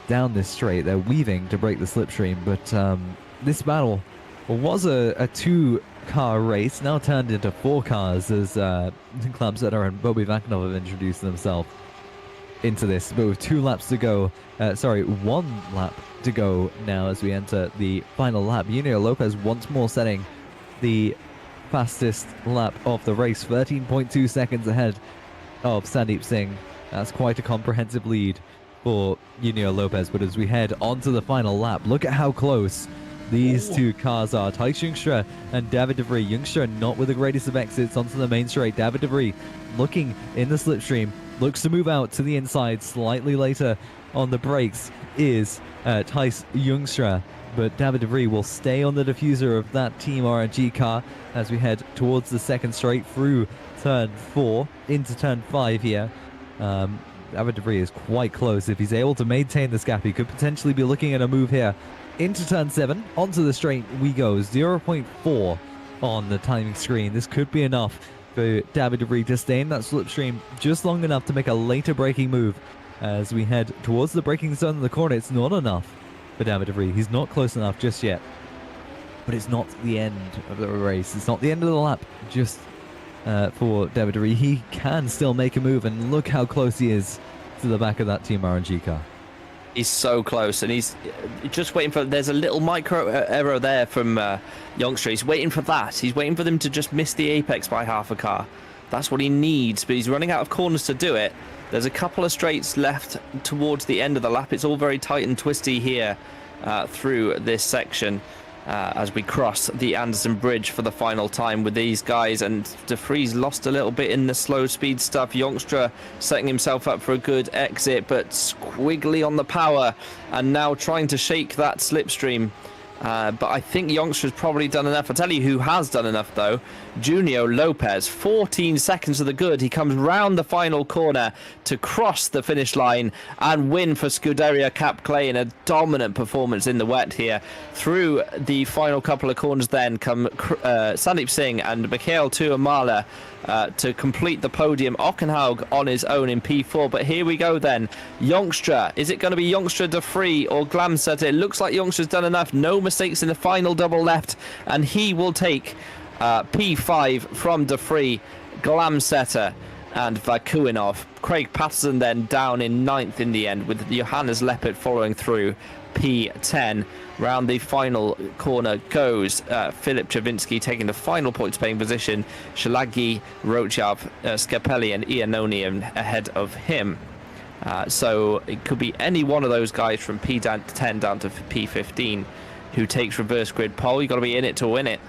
Speaker 2: down this straight. They're weaving to break the slipstream, but this battle was a two-car race, now turned into 4 cars as Glanceter and Bobby Vakanov have introduced themselves into this, but with 2 laps to go, 1 lap to go now as we enter the final lap. Junior Lopez once more setting the fastest lap of the race, 13.2 seconds ahead of Sandeep Singh. That's quite a comprehensive lead for Junior Lopez, but as we head onto the final lap, look at how close these 2 cars are. Thijs Youngstra and David de Vries. Youngstra not with the greatest of exits onto the main straight. David de Vries looking in the slipstream, looks to move out to the inside slightly later on the brakes is Thijs Youngstra, but David de Vries will stay on the diffuser of that Team RNG car as we head towards the second straight through turn 4 into turn 5 here. David de Vries is quite close. If he's able to maintain this gap, he could potentially be looking at a move here into turn 7. Onto the straight we go. 0.4 on the timing screen. This could be enough for David de Vries to stay in that slipstream just long enough to make a later braking move as we head towards the braking zone in the corner. It's not enough for David de Vries. He's not close enough just yet. But it's not the end of the race. It's not the end of the lap just for David de Vries. He can still make a move, and look how close he is to the back of that Team RNG car.
Speaker 1: He's so close, and he's just waiting for... There's a little micro error there from Youngstra. He's waiting for that. He's waiting for them to just miss the apex by half a car. That's what he needs, but he's running out of corners to do it. There's a couple of straights left towards the end of the lap. It's all very tight and twisty here through this section as we cross the Anderson Bridge for the final time with these guys, and de Vries lost a little bit in the slow speed stuff. Youngstra setting himself up for a good exit, but squiggly on the power and now trying to shake that slipstream. But I think Youngstra's probably done enough. I'll tell you who has done enough, though. Junior Lopez, 14 seconds of the good. He comes round the final corner to cross the finish line and win for Scuderia Cap Clay in a dominant performance in the wet here. Through the final couple of corners then come Sandeep Singh and Mikhail Tuamala to complete the podium. Ockenhaug on his own in P4, but here we go then. Youngstra, is it going to be Youngstra, de Vries or Glanceter? It looks like Youngstra's done enough. No mistakes in the final double left, and he will take P5 from de Vries, Glanceter and Vakuinov. Craig Patterson then down in 9th in the end, with Johannes Leppert following through P10. Round the final corner goes Filip Chavinsky taking the final points paying position. Shalagi, Rochav, Scapelli and Iannonian ahead of him. So it could be any one of those guys from P10 down to P15 who takes reverse grid pole. You've got to be in it to win it.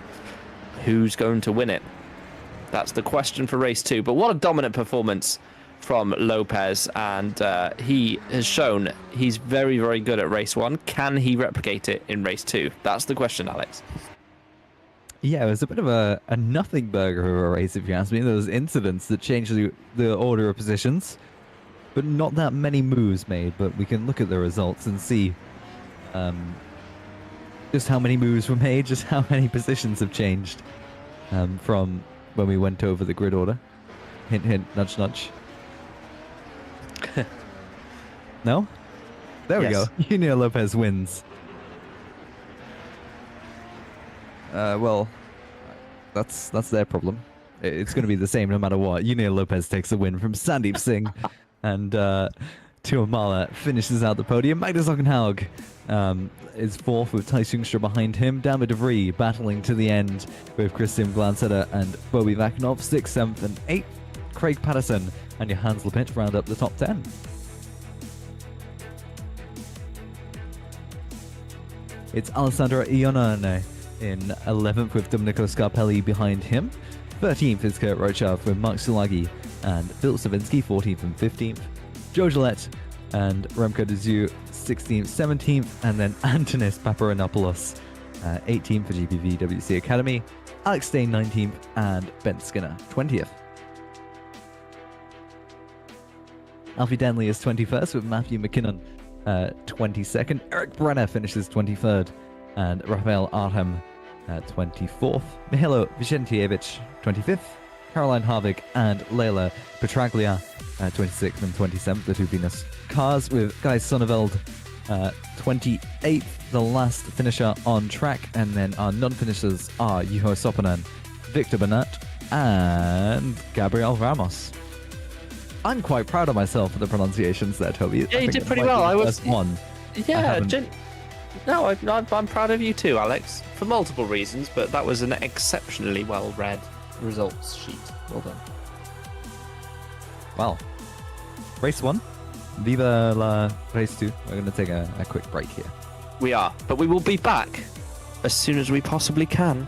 Speaker 1: Who's going to win it? That's the question for race 2. But what a dominant performance from Lopez, and he has shown he's very, very good at race 1. Can he replicate it in race 2? That's the question, Alex.
Speaker 2: Yeah, it was a bit of a nothing burger of a race, if you ask me. Those incidents that changed the order of positions, but not that many moves made. But we can look at the results and see just how many moves were made, just how many positions have changed from when we went over the grid order. Hint, hint, nudge, nudge. No? There we go. Junior Lopez wins. Well, that's their problem. It's going to be the same no matter what. Junior Lopez takes the win from Sandeep Singh, and Tuamala finishes out the podium. Magnus Ockenhaug is 4th with Thijs Youngstra behind him. David de Vries battling to the end with Christian Glanceter and Bobby Vakanov. 6th, 7th and 8th. Craig Patterson and Johannes Leppert round up the top 10. It's Alessandro Ionone in 11th with Domenico Scarpelli behind him. 13th is Kurt Rochav with Mark Sulagi and Phil Savinsky 14th and 15th. Joe Gillette and Remco de Zoo 16th, 17th, and then Antonis Paparanopoulos 18th for GPVWC Academy. Alex Stain 19th and Ben Skinner 20th. Alfie Denley is 21st with Matthew McKinnon 22nd. Eric Brenner finishes 23rd and Rafael Artem 24th. Mihajlo Vicentievich 25th. Caroline Harvick and Leila Petraglia 26th and 27th, the two Venus cars, with Guy Sonneveld 28th, the last finisher on track, and then our non-finishers are Juho Soponen, Victor Bernat, and Gabriel Ramos. I'm quite proud of myself for the pronunciations there, Toby.
Speaker 1: Yeah, you did pretty well. I was
Speaker 2: one.
Speaker 1: Yeah, no, I'm proud of you too, Alex, for multiple reasons, but that was an exceptionally well-read results sheet. Well done.
Speaker 2: Well, race 1. Viva la race 2. We're going to take a quick break here.
Speaker 1: We are, but we will be back as soon as we possibly can.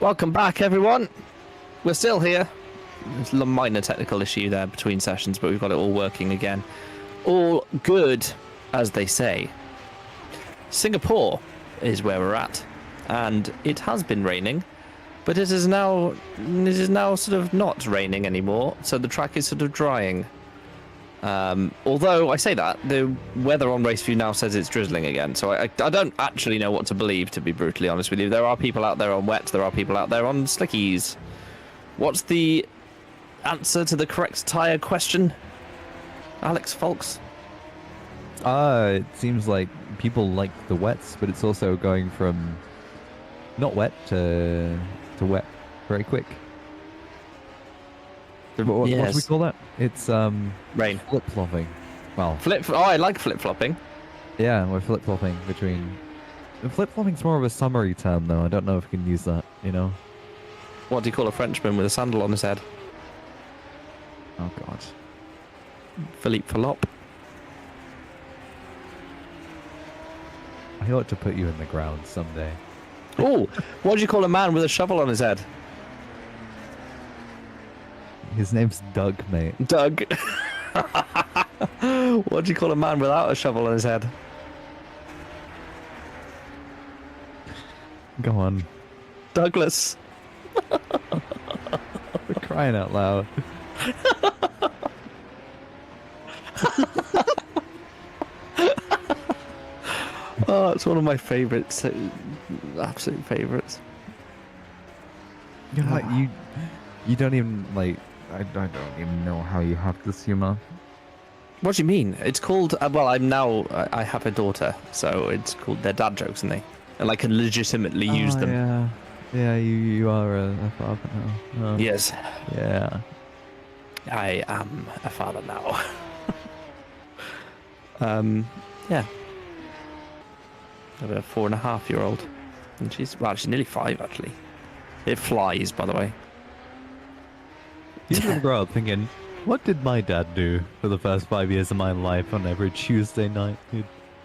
Speaker 1: Welcome back, everyone. We're still here. There's a minor technical issue there between sessions, but we've got it all working again. All good, as they say. Singapore is where we're at, and it has been raining, but it is now sort of not raining anymore, so the track is sort of drying. Although I say that, the weather on Raceview now says it's drizzling again, so I don't actually know what to believe, to be brutally honest with you. There are people out there on wet, there are people out there on slickies. What's the answer to the correct tyre question, Alex Foulkes?
Speaker 2: It seems like people like the wets, but it's also going from not wet to wet very quick. What do we call that? It's
Speaker 1: rain.
Speaker 2: Flip-flopping. Well,
Speaker 1: I like flip-flopping.
Speaker 2: Yeah, we're flip-flopping between... Flip-flopping's more of a summary term, though. I don't know if we can use that, you know?
Speaker 1: What do you call a Frenchman with a sandal on his head?
Speaker 2: Oh, God.
Speaker 1: Philippe Falop.
Speaker 2: I ought to put you in the ground someday.
Speaker 1: Oh, what do you call a man with a shovel on his head?
Speaker 2: His name's Doug, mate.
Speaker 1: Doug. What do you call a man without a shovel on his head?
Speaker 2: Go on.
Speaker 1: Douglas.
Speaker 2: We're crying out loud.
Speaker 1: Oh, it's one of my favourites. Absolute favourites.
Speaker 2: You know, you don't even, like... I don't even know how you have this humor.
Speaker 1: What do you mean? It's called... well, I have a daughter, so it's called... They're dad jokes, aren't they? And I can legitimately use them.
Speaker 2: Yeah. Yeah, you are a father now.
Speaker 1: Yes.
Speaker 2: Yeah.
Speaker 1: I am a father now. Yeah. I have a 4.5-year-old. And she's nearly 5, actually. It flies, by the way.
Speaker 2: He's gonna grow up thinking, what did my dad do for the first 5 years of my life on every Tuesday night? He'd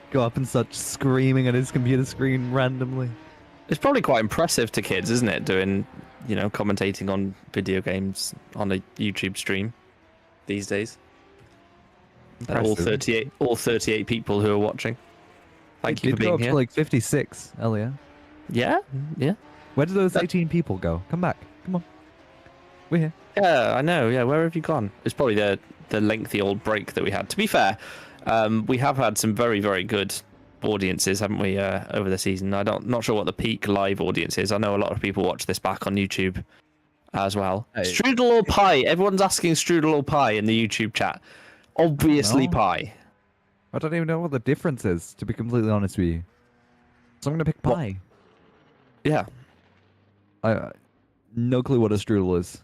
Speaker 2: go up and start screaming at his computer screen randomly.
Speaker 1: It's probably quite impressive to kids, isn't it? Doing, commentating on video games on a YouTube stream these days. And all 38 people who are watching. Thank you for being here.
Speaker 2: To like 56, Elia.
Speaker 1: Yeah? Yeah.
Speaker 2: Where did those 18 people go? Come back. Come on. We're here.
Speaker 1: Yeah, I know. Yeah, where have you gone? It's probably the lengthy old break that we had. To be fair, we have had some very, very good audiences, haven't we, over the season? Not sure what the peak live audience is. I know a lot of people watch this back on YouTube as well. Hey. Strudel or pie? Everyone's asking strudel or pie in the YouTube chat. Obviously pie.
Speaker 2: I don't even know what the difference is, to be completely honest with you. So I'm going to pick
Speaker 1: What?
Speaker 2: pie.
Speaker 1: Yeah.
Speaker 2: No clue what a strudel is.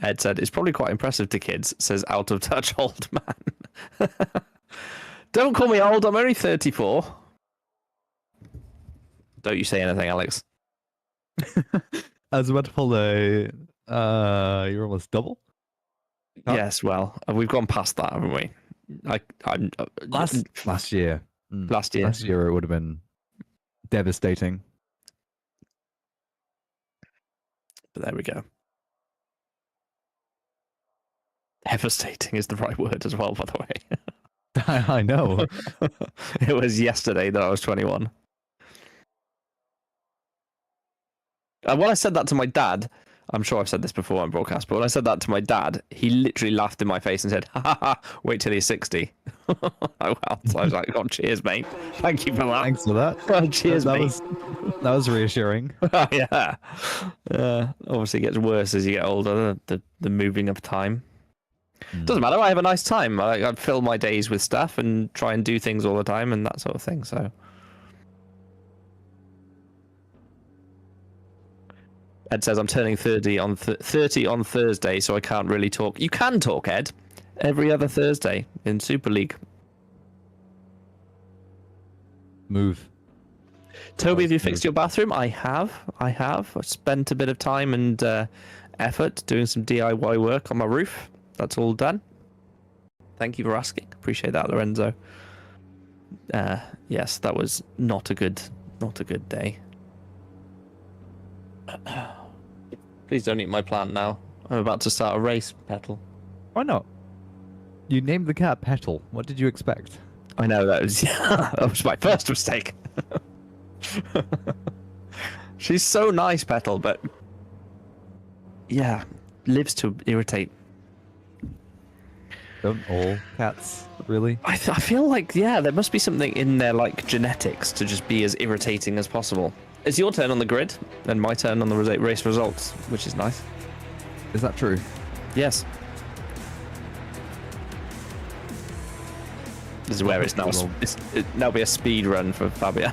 Speaker 1: Ed said, it's probably quite impressive to kids, says out of touch old man. Don't call me old, I'm only 34. Don't you say anything, Alex.
Speaker 2: I was about to pull a... you're almost double? Huh?
Speaker 1: Yes, well, we've gone past that, haven't we?
Speaker 2: Last year.
Speaker 1: Last year.
Speaker 2: Last year it would have been devastating.
Speaker 1: But there we go. Devastating is the right word as well, by the way.
Speaker 2: I know.
Speaker 1: It was yesterday that I was 21. When I said that to my dad, I'm sure I've said this before on broadcast, but when I said that to my dad, he literally laughed in my face and said, ha ha ha, wait till he's 60. Oh, well. So I was like, oh, cheers, mate. Thank you for that.
Speaker 2: Thanks for that.
Speaker 1: Oh, cheers,
Speaker 2: that
Speaker 1: mate.
Speaker 2: That was reassuring.
Speaker 1: Yeah. Obviously, it gets worse as you get older, the moving of time. Doesn't matter. I have a nice time. I fill my days with stuff and try and do things all the time and that sort of thing. So, Ed says I'm turning 30 on 30 on Thursday, so I can't really talk. You can talk, Ed, every other Thursday in Super League.
Speaker 2: Move.
Speaker 1: Toby, have you fixed your bathroom? I have. I spent a bit of time and effort doing some DIY work on my roof. That's all done. Thank you for asking. Appreciate that, Lorenzo. Yes, that was not a good day. Please don't eat my plant now. I'm about to start a race, Petal.
Speaker 2: Why not? You named the cat Petal. What did you expect?
Speaker 1: I know that was my first mistake. She's so nice, Petal, but yeah, lives to irritate.
Speaker 2: Don't all cats, really?
Speaker 1: I feel like, yeah, there must be something in their like genetics to just be as irritating as possible. It's your turn on the grid, and my turn on the race results, which is nice.
Speaker 2: Is that true?
Speaker 1: Yes. This is where it's now. It'll now be a speed run for Fabian.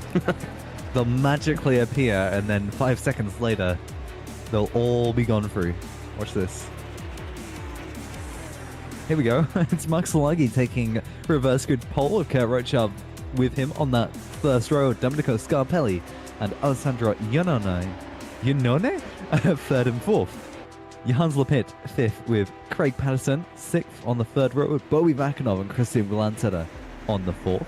Speaker 2: They'll magically appear, and then 5 seconds later, they'll all be gone through. Watch this. Here we go. It's Max Salagi taking reverse grid pole with Kurt Rochab with him on that first row. Domenico Scarpelli and Alessandro Iannone third and fourth. Jans Lapid fifth with Craig Patterson, sixth on the third row with Bobby Vakanov and Christian Glanseder on the fourth.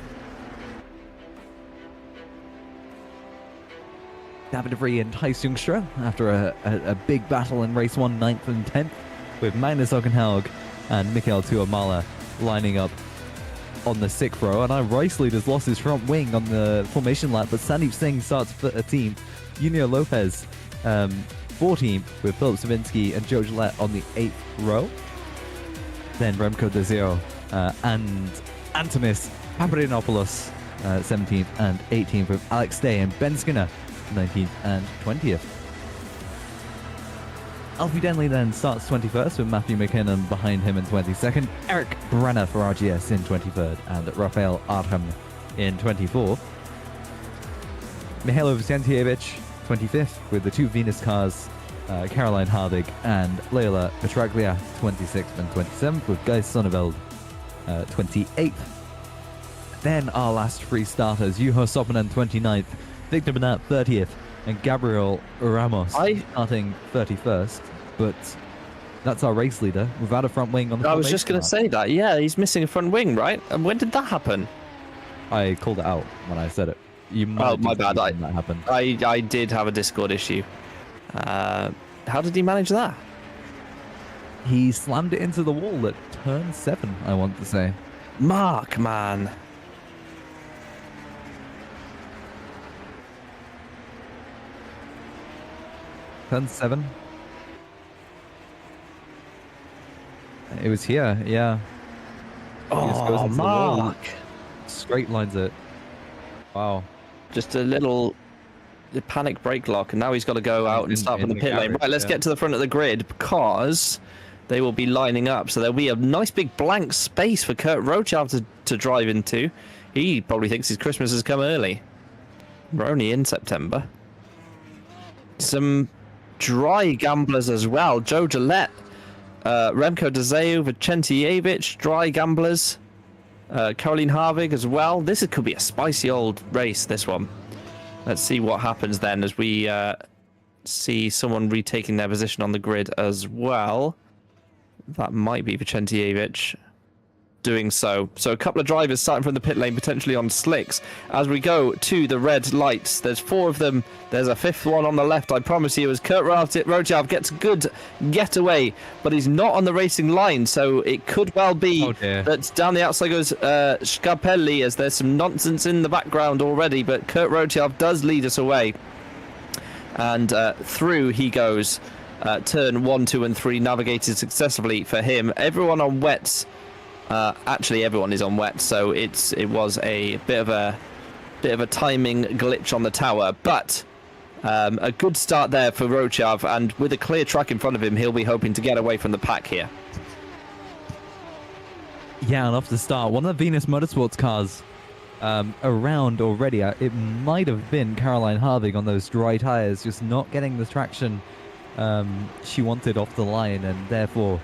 Speaker 2: David de Vries and Thijs Jongstra after a big battle in race 1, 9th and 10th with Magnus Ockenhaug and Mikael Tuomala lining up on the 6th row. And our race leader's lost his front wing on the formation lap, but Sandeep Singh starts for a team. Junior Lopez 14th with Philip Savinsky and Joe Gillette on the 8th row. Then Remco De Zero and Antonis Papadinopoulos 17th and 18th with Alex Day and Ben Skinner 19th and 20th. Alfie Denley then starts 21st with Matthew McKinnon behind him in 22nd, Eric Brenner for RGS in 23rd, and Rafael Arham in 24th. Mihailo Vicentievich 25th with the two Venus cars, Caroline Hardig and Leila Petraglia 26th and 27th with Guy Sonneveld 28th. Then our last three starters, Juho Sopanen 29th, Victor Bernat 30th, and Gabriel Ramos starting 31st, but that's our race leader without a front wing on the
Speaker 1: I was just going to say that. Yeah, he's missing a front wing, right? And when did that happen?
Speaker 2: I called it out when I said it.
Speaker 1: Oh, my bad.
Speaker 2: That happened.
Speaker 1: I did have a Discord issue. How did he manage that?
Speaker 2: He slammed it into the wall at turn 7, I want to say.
Speaker 1: Mark, man.
Speaker 2: Turn 7. It was here, yeah. He just goes into the wall,
Speaker 1: Mark.
Speaker 2: straight lines it. Wow.
Speaker 1: Just a little panic brake lock, and now he's got to go out and start from the pit lane. Right, let's get to the front of the grid because they will be lining up. So there'll be a nice big blank space for Kurt Rochav to drive into. He probably thinks his Christmas has come early. We're only in September. Some dry gamblers as well. Joe Gillette, Remco De Zeu, Vicentijevic, dry gamblers. Caroline Harvig as well. This could be a spicy old race, this one. Let's see what happens then as we see someone retaking their position on the grid as well. That might be Vicentijevic doing so. So a couple of drivers starting from the pit lane, potentially on slicks. As we go to the red lights, there's 4 of them. There's a 5th one on the left, I promise you, as Kurt Rochav gets a good getaway, but he's not on the racing line, so it could well be that down the outside goes Scarpelli, as there's some nonsense in the background already, but Kurt Rochav does lead us away. And through he goes. Turn 1, 2, and 3 navigated successfully for him. Everyone on wets. Actually, everyone is on wet, so it was a bit of a timing glitch on the tower, but a good start there for Rochav, and with a clear track in front of him, he'll be hoping to get away from the pack here.
Speaker 2: Yeah, and off the start, one of the Venus Motorsports cars around already. It might have been Caroline Harvig on those dry tires, just not getting the traction she wanted off the line, and therefore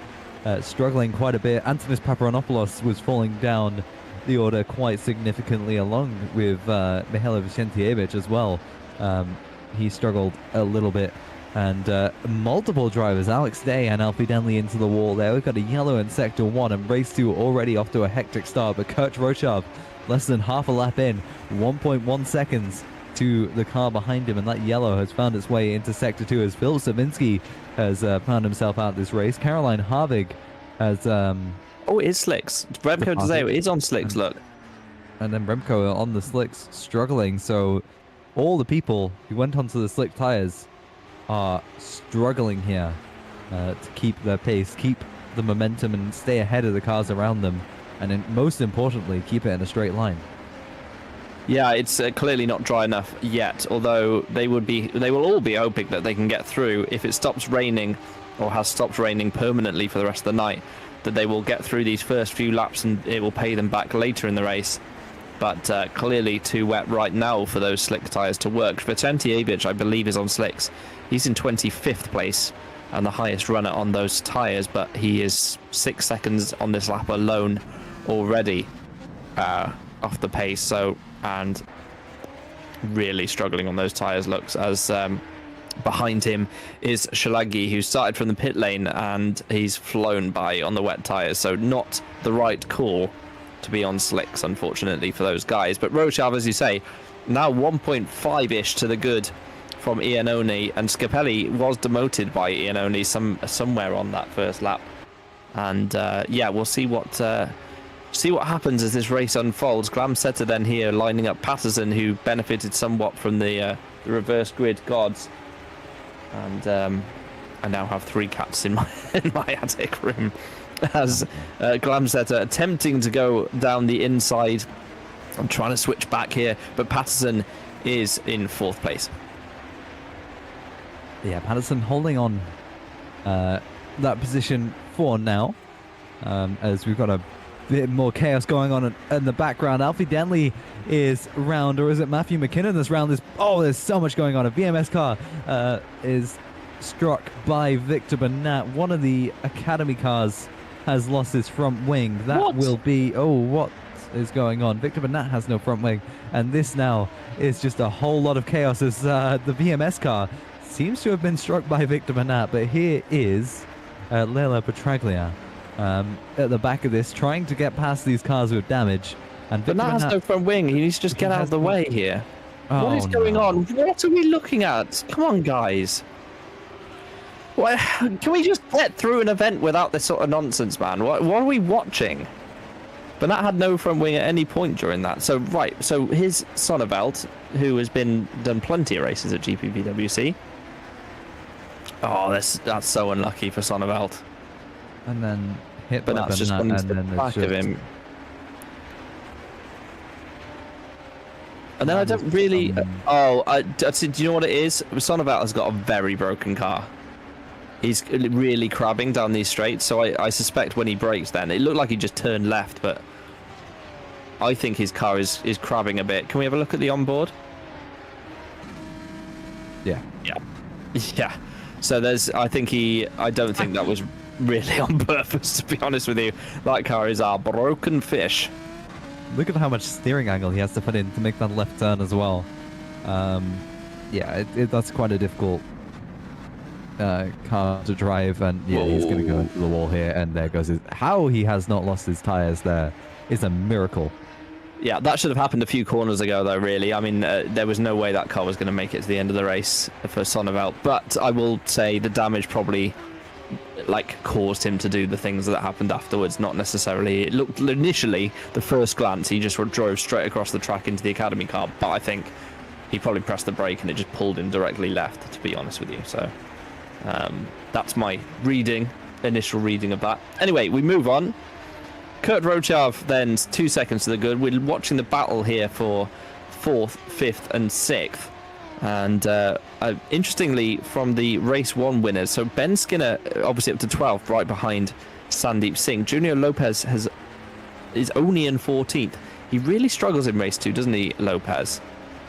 Speaker 2: struggling quite a bit. Antonis Paparonopoulos was falling down the order quite significantly, along with Mihailo Vicentijevic as well. He struggled a little bit, and multiple drivers, Alex Day and Alfie Denley, into the wall there. We've got a yellow in Sector 1, and Race 2 already off to a hectic start, but Kurt Rochav less than half a lap in, 1.1 seconds to the car behind him, and that yellow has found its way into Sector 2 as Phil Savinsky has found himself out this race. Caroline Harvig has...
Speaker 1: oh, it is slicks. Remco De Zeu is on slicks, look.
Speaker 2: And then Remco on the slicks, struggling. So all the people who went onto the slick tires are struggling here to keep their pace, keep the momentum, and stay ahead of the cars around them. And then, most importantly, keep it in a straight line.
Speaker 1: Yeah, it's clearly not dry enough yet, although they will all be hoping that they can get through. If it stops raining, or has stopped raining permanently for the rest of the night, that they will get through these first few laps and it will pay them back later in the race. But clearly too wet right now for those slick tyres to work. Vicentijevic, I believe, is on slicks. He's in 25th place and the highest runner on those tyres, but he is 6 seconds on this lap alone already off the pace. So, and really struggling on those tyres, looks, as behind him is Shalagi, who started from the pit lane and he's flown by on the wet tyres, so not the right call to be on slicks, unfortunately, for those guys. But Rochav, as you say, now 1.5-ish to the good from Iannone, and Scarpelli was demoted by Iannone somewhere on that first lap. And yeah, we'll see what happens as this race unfolds. Glamsetter then here lining up Patterson, who benefited somewhat from the reverse grid gods. And I now have 3 cats in my attic room, as Glamsetter attempting to go down the inside. I'm trying to switch back here, but Patterson is in 4th place.
Speaker 2: Yeah, Patterson holding on that position for now, as we've got a bit more chaos going on in the background. Alfie Denley is round, or is it Matthew McKinnon that's round this? Oh, there's so much going on. A VMS car is struck by Victor Bernat. One of the Academy cars has lost his front wing. That will be... Oh, what is going on? Victor Bernat has no front wing. And this now is just a whole lot of chaos, as the VMS car seems to have been struck by Victor Bernat. But here is Leila Petraglia at the back of this, trying to get past these cars with damage. And
Speaker 1: Bernat has no front wing. He needs to just get out of the way here. Oh, what is going on? What are we looking at? Come on, guys. What, can we just get through an event without this sort of nonsense, man? What are we watching? Bernat had no front wing at any point during that. So, right, so here's Sonneveld, who has done plenty of races at GPVWC. Oh, that's so unlucky for Sonneveld.
Speaker 2: And then hit
Speaker 1: by Bernat's just gone into the back of him. And then I don't really... do you know what it is? Sonneveld has got a very broken car. He's really crabbing down these straights, so I suspect when he brakes then, it looked like he just turned left, but I think his car is crabbing a bit. Can we have a look at the onboard?
Speaker 2: Yeah.
Speaker 1: Yeah. Yeah. So I don't think that was really on purpose, to be honest with you. That car is a broken fish.
Speaker 2: Look at how much steering angle he has to put in to make that left turn as well. Yeah, that's quite a difficult car to drive, and yeah, he's going to go into the wall here, and there goes how he has not lost his tires there is a miracle.
Speaker 1: Yeah, that should have happened a few corners ago, though, really. I mean, there was no way that car was going to make it to the end of the race for Sonneveld, but I will say the damage probably caused him to do the things that happened afterwards, not necessarily. It looked initially, the first glance, he just drove straight across the track into the Academy car, but I think he probably pressed the brake and it just pulled him directly left, to be honest with you. So that's my initial reading of that. Anyway, we move on. Kurt Rochav then 2 seconds to the good. We're watching the battle here for 4th, 5th and 6th. And interestingly, from the race 1 winners, so Ben Skinner obviously up to 12th, right behind Sandeep Singh. Junior Lopez is only in 14th. He really struggles in race 2, doesn't he, Lopez?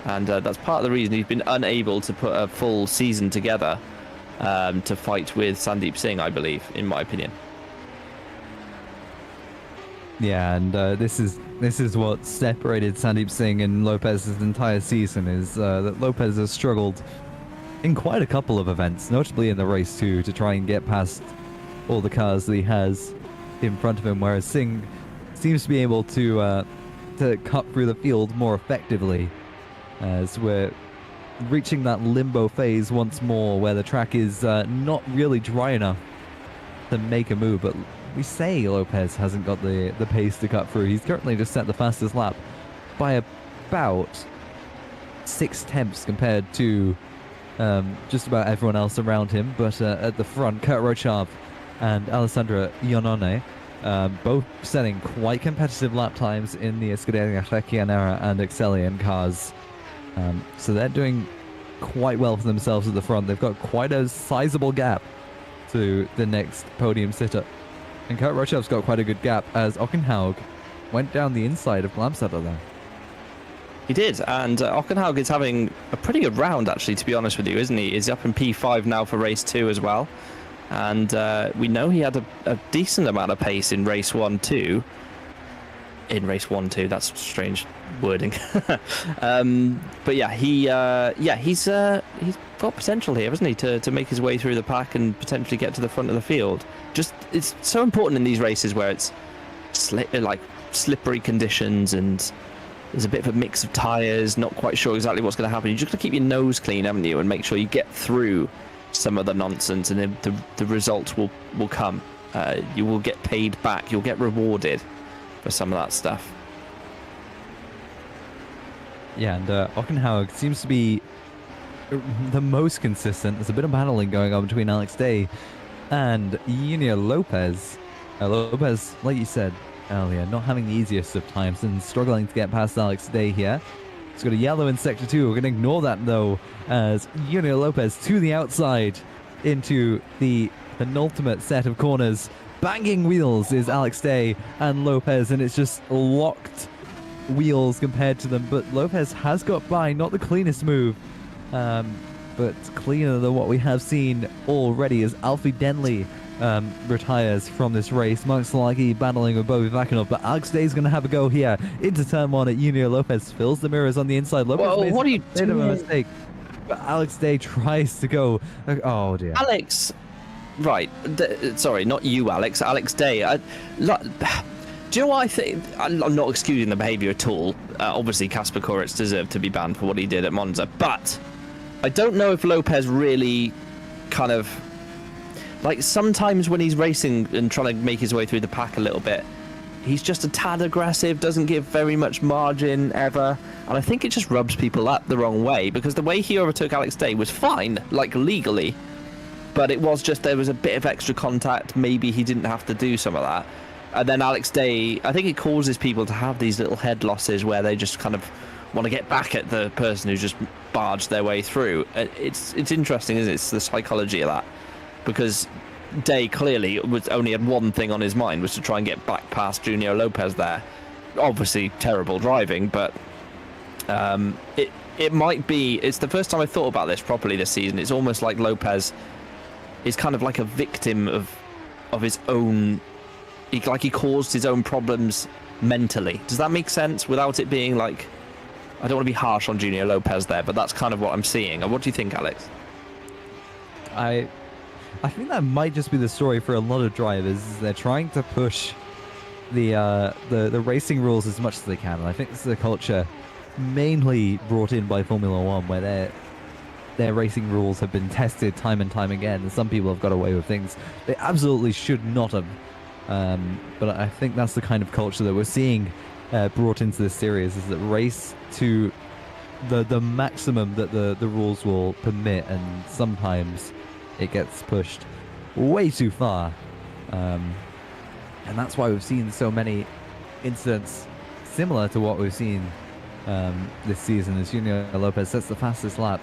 Speaker 1: And that's part of the reason he's been unable to put a full season together to fight with Sandeep Singh, I believe, in my opinion.
Speaker 2: Yeah, and this is what separated Sandeep Singh and Lopez's entire season, is that Lopez has struggled in quite a couple of events, notably in the race 2, to try and get past all the cars that he has in front of him, whereas Singh seems to be able to cut through the field more effectively, as we're reaching that limbo phase once more, where the track is not really dry enough to make a move, but we say Lopez hasn't got the pace to cut through. He's currently just set the fastest lap by about 6/10 compared to just about everyone else around him. But at the front, Kurt Rochav and Alessandra Ionone, both setting quite competitive lap times in the Scuderia Recchianera and Excellion cars. So they're doing quite well for themselves at the front. They've got quite a sizable gap to the next podium sitter. And Kurt Rochav's got quite a good gap, as Ockenhaug went down the inside of Glamsadler there.
Speaker 1: He did, and Ockenhaug is having a pretty good round, actually, to be honest with you, isn't he? He's up in P5 now for race 2 as well. And we know he had a decent amount of pace in race 1 too. In race 1-2, that's strange wording. But yeah, he's got potential here, hasn't he, to make his way through the pack and potentially get to the front of the field. Just, it's so important in these races where it's slippery conditions and there's a bit of a mix of tyres, not quite sure exactly what's going to happen. You just got to keep your nose clean, haven't you, and make sure you get through some of the nonsense, and then the results will come. You will get paid back. You'll get rewarded for some of that stuff.
Speaker 2: Yeah, and Ockenhaug seems to be the most consistent. There's a bit of battling going on between Alex Day and Junior Lopez. Lopez, like you said earlier, not having the easiest of times and struggling to get past Alex Day here. He's got a yellow in sector 2. We're going to ignore that though, as Junior Lopez to the outside into the penultimate set of corners. Banging wheels is Alex Day and Lopez, and it's just locked wheels compared to them. But Lopez has got by, not the cleanest move, but cleaner than what we have seen already, as Alfie Denley retires from this race. Mark Salagi battling with Bobby Vakinov, but Alex Day's going to have a go here into turn 1 at Junior Lopez. Fills the mirrors on the inside. Lopez
Speaker 1: what are you doing?
Speaker 2: A mistake, but Alex Day tries to go. Oh dear.
Speaker 1: Alex, right? Sorry, not you, Alex. Alex Day. Do you know what I think? I'm not excusing the behaviour at all. Obviously, Kasper Koretz deserved to be banned for what he did at Monza, but I don't know if Lopez really kind of, sometimes when he's racing and trying to make his way through the pack a little bit, he's just a tad aggressive, doesn't give very much margin ever, and I think it just rubs people up the wrong way, because the way he overtook Alex Day was fine, legally, but it was just there was a bit of extra contact. Maybe he didn't have to do some of that. And then Alex Day, I think it causes people to have these little head losses where they just kind of want to get back at the person who just barged their way through. It's interesting, isn't it? It's the psychology of that. because Day clearly only had one thing on his mind, was to try and get back past Junior Lopez there. Obviously terrible driving, but it might be, it's the first time I thought about this properly this season. It's almost like Lopez is kind of like a victim of his own, like he caused his own problems mentally. Does that make sense? Without it being like, I don't want to be harsh on Junior Lopez there, but that's kind of what I'm seeing. What do you think, Alex?
Speaker 2: I think that might just be the story for a lot of drivers. They're trying to push the racing rules as much as they can, and I think this is a culture mainly brought in by Formula One, where their racing rules have been tested time and time again, and some people have got away with things they absolutely should not have. But I think that's the kind of culture that we're seeing brought into this series, is that race to the maximum that the rules will permit, and sometimes it gets pushed way too far. And that's why we've seen so many incidents similar to what we've seen this season, as Junior Lopez sets the fastest lap.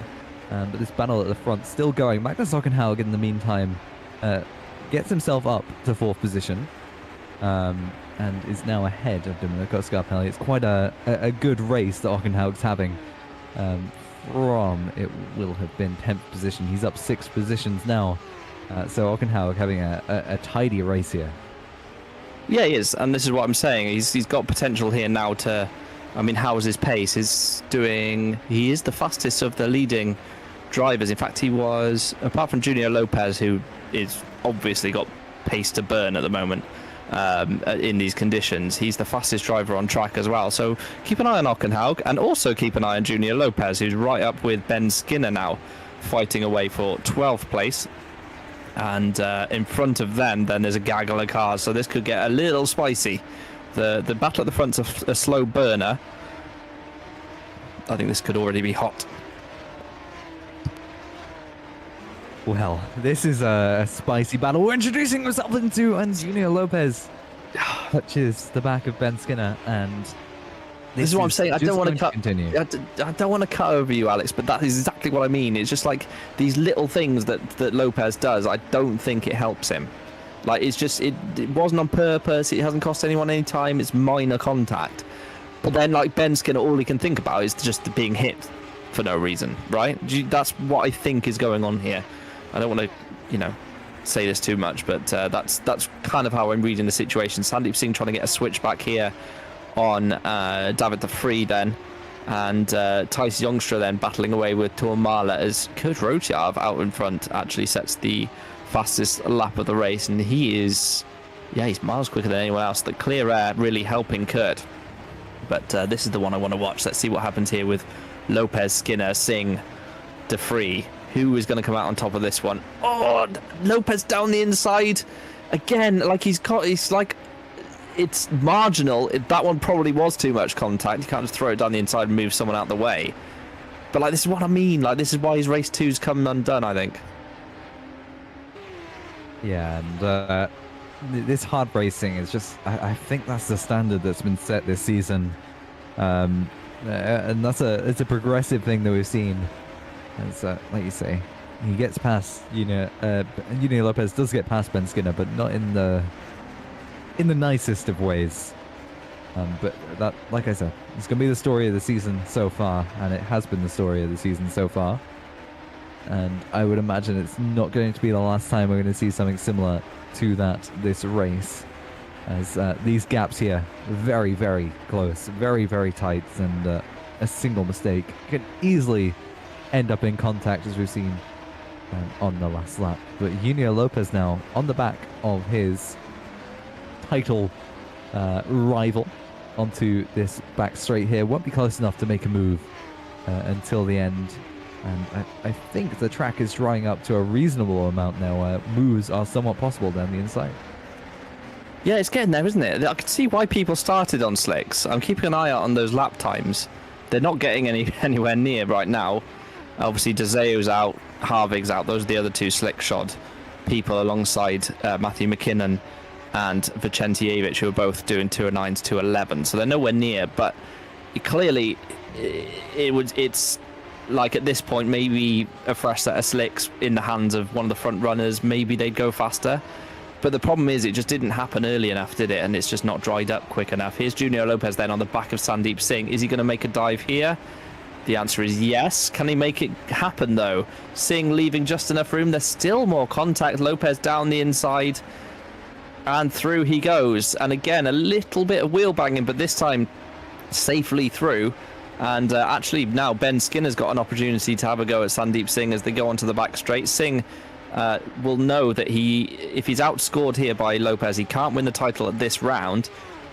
Speaker 2: But this battle at the front still going. Magnus Ockenhaug, in the meantime, gets himself up to 4th position, and is now ahead of Domenico Scarpelli. It's quite a good race that Ockenhaug's having. From, it will have been 10th position. He's up 6 positions now. So Ockenhaug having a tidy race here.
Speaker 1: Yeah, he is, and this is what I'm saying. He's got potential here now to, I mean, how's his pace? He is the fastest of the leading drivers. In fact, he was, apart from Junior Lopez, who is obviously got pace to burn at the moment in these conditions, he's the fastest driver on track as well. So keep an eye on Ockenhaug, and also keep an eye on Junior Lopez, who's right up with Ben Skinner now, fighting away for 12th place. And in front of them, then there's a gaggle of cars, so this could get a little spicy. The battle at the front's a slow burner. I think this could already be hot.
Speaker 2: Well, this is a spicy battle we're introducing ourselves into, and Junior Lopez touches the back of Ben Skinner, and
Speaker 1: this is what I'm saying. I don't want to cut.
Speaker 2: Continue.
Speaker 1: I don't want to cut over you, Alex, but that is exactly what I mean. It's just like these little things that Lopez does. I don't think it helps him. Like, it's just, it wasn't on purpose. It hasn't cost anyone any time. It's minor contact. But then, like, Ben Skinner, all he can think about is just being hit for no reason, right? That's what I think is going on here. I don't want to, say this too much, but that's kind of how I'm reading the situation. Sandeep Singh trying to get a switch back here on David de Vrij then, and Thijs Jongstra then battling away with Tourmala, as Kurt Routjard out in front actually sets the fastest lap of the race, and he's miles quicker than anyone else. The clear air really helping Kurt. But this is the one I want to watch. Let's see what happens here with Lopez, Skinner, Singh, de Vrij. Who is going to come out on top of this one? Oh, Lopez down the inside again. Like he's like, it's marginal. That one probably was too much contact. You can't just throw it down the inside and move someone out the way. But like, this is what I mean. Like, this is why his race 2's come undone, I think. Yeah,
Speaker 2: and this hard racing is just, I think that's the standard that's been set this season, and it's a progressive thing that we've seen. As like you say, he gets past Junior Lopez does get past Ben Skinner, but not in the nicest of ways. But that, like I said, it's gonna be the story of the season so far, and it has been the story of the season so far. And I would imagine it's not going to be the last time we're going to see something similar to that this race, as these gaps here very, very close, very, very tight, and a single mistake could easily end up in contact, as we've seen on the last lap. But Junior Lopez now on the back of his title rival onto this back straight here. Won't be close enough to make a move until the end. And I think the track is drying up to a reasonable amount now where moves are somewhat possible down the inside.
Speaker 1: Yeah, it's getting there, isn't it? I can see why people started on slicks. I'm keeping an eye out on those lap times. They're not getting anywhere near right now. Obviously, DeZeo's out, Harvig's out. Those are the other two slick-shod people alongside Matthew McKinnon and Vicentijevic, who are both doing 209s, 211. So they're nowhere near, but clearly it's like at this point, maybe a fresh set of slicks in the hands of one of the front runners, maybe they'd go faster. But the problem is it just didn't happen early enough, did it? And it's just not dried up quick enough. Here's Junior Lopez then on the back of Sandeep Singh. Is he going to make a dive here? The answer is yes. Can he make it happen, though? Singh leaving just enough room. There's still more contact. Lopez down the inside. And through he goes. And again, a little bit of wheel banging, but this time safely through. And actually now Ben Skinner's got an opportunity to have a go at Sandeep Singh as they go onto the back straight. Singh will know that if he's outscored here by Lopez, he can't win the title at this round,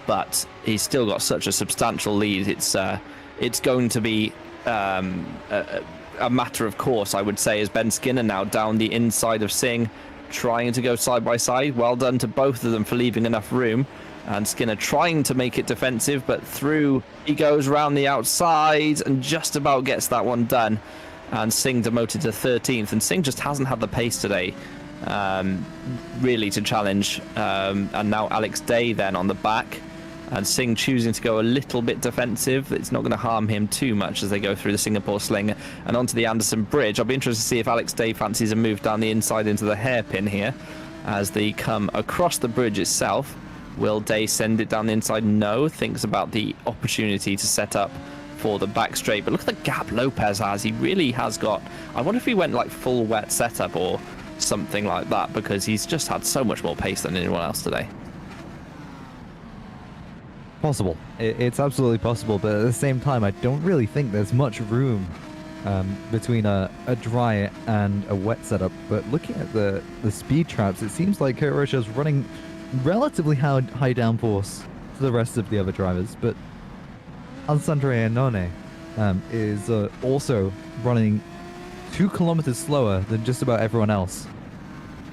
Speaker 1: but he's still got such a substantial lead. It's going to be a matter of course, I would say, as Ben Skinner now down the inside of Singh, trying to go side by side. Well done to both of them for leaving enough room. And Skinner trying to make it defensive, but through he goes around the outside and just about gets that one done. And Singh demoted to 13th, and Singh just hasn't had the pace today, really, to challenge. And now Alex Day then on the back, and Singh choosing to go a little bit defensive. It's not going to harm him too much as they go through the Singapore Sling and onto the Anderson Bridge. I'll be interested to see if Alex Day fancies a move down the inside into the hairpin here as they come across the bridge itself. Will Day send it down the inside? No. Thinks about the opportunity to set up for the back straight, but look at the gap Lopez has. He really has got, I wonder if he went like full wet setup or something like that, because he's just had so much more pace than anyone else today.
Speaker 2: Possible. It's absolutely possible, but at the same time, I don't really think there's much room between a dry and a wet setup. But looking at the speed traps, it seems like Kurt Rocha's running relatively high downforce to the rest of the other drivers, but Alessandro Iannone is also running 2 kilometers slower than just about everyone else.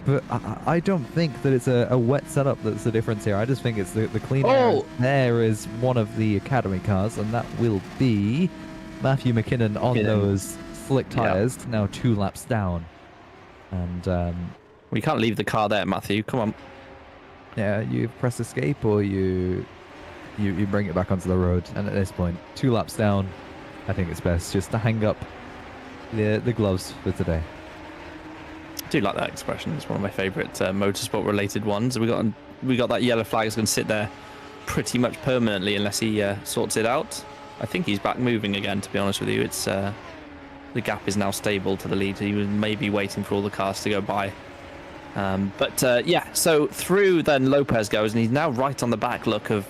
Speaker 2: But I don't think that it's a wet setup that's the difference here. I just think it's the clean air. There is one of the Academy cars, and that will be Matthew McKinnon on those slick tyres, now 2 laps down. And
Speaker 1: we can't leave the car there, Matthew. Come on.
Speaker 2: Yeah, you press escape or you bring it back onto the road. And at this point, 2 laps down, I think it's best just to hang up the gloves for today.
Speaker 1: I do like that expression. It's one of my favourite motorsport related ones. We got that yellow flag is going to sit there pretty much permanently unless he sorts it out. I think he's back moving again, to be honest with you. It's the gap is now stable to the lead. He was maybe waiting for all the cars to go by. Yeah, so through then Lopez goes, and he's now right on the back look of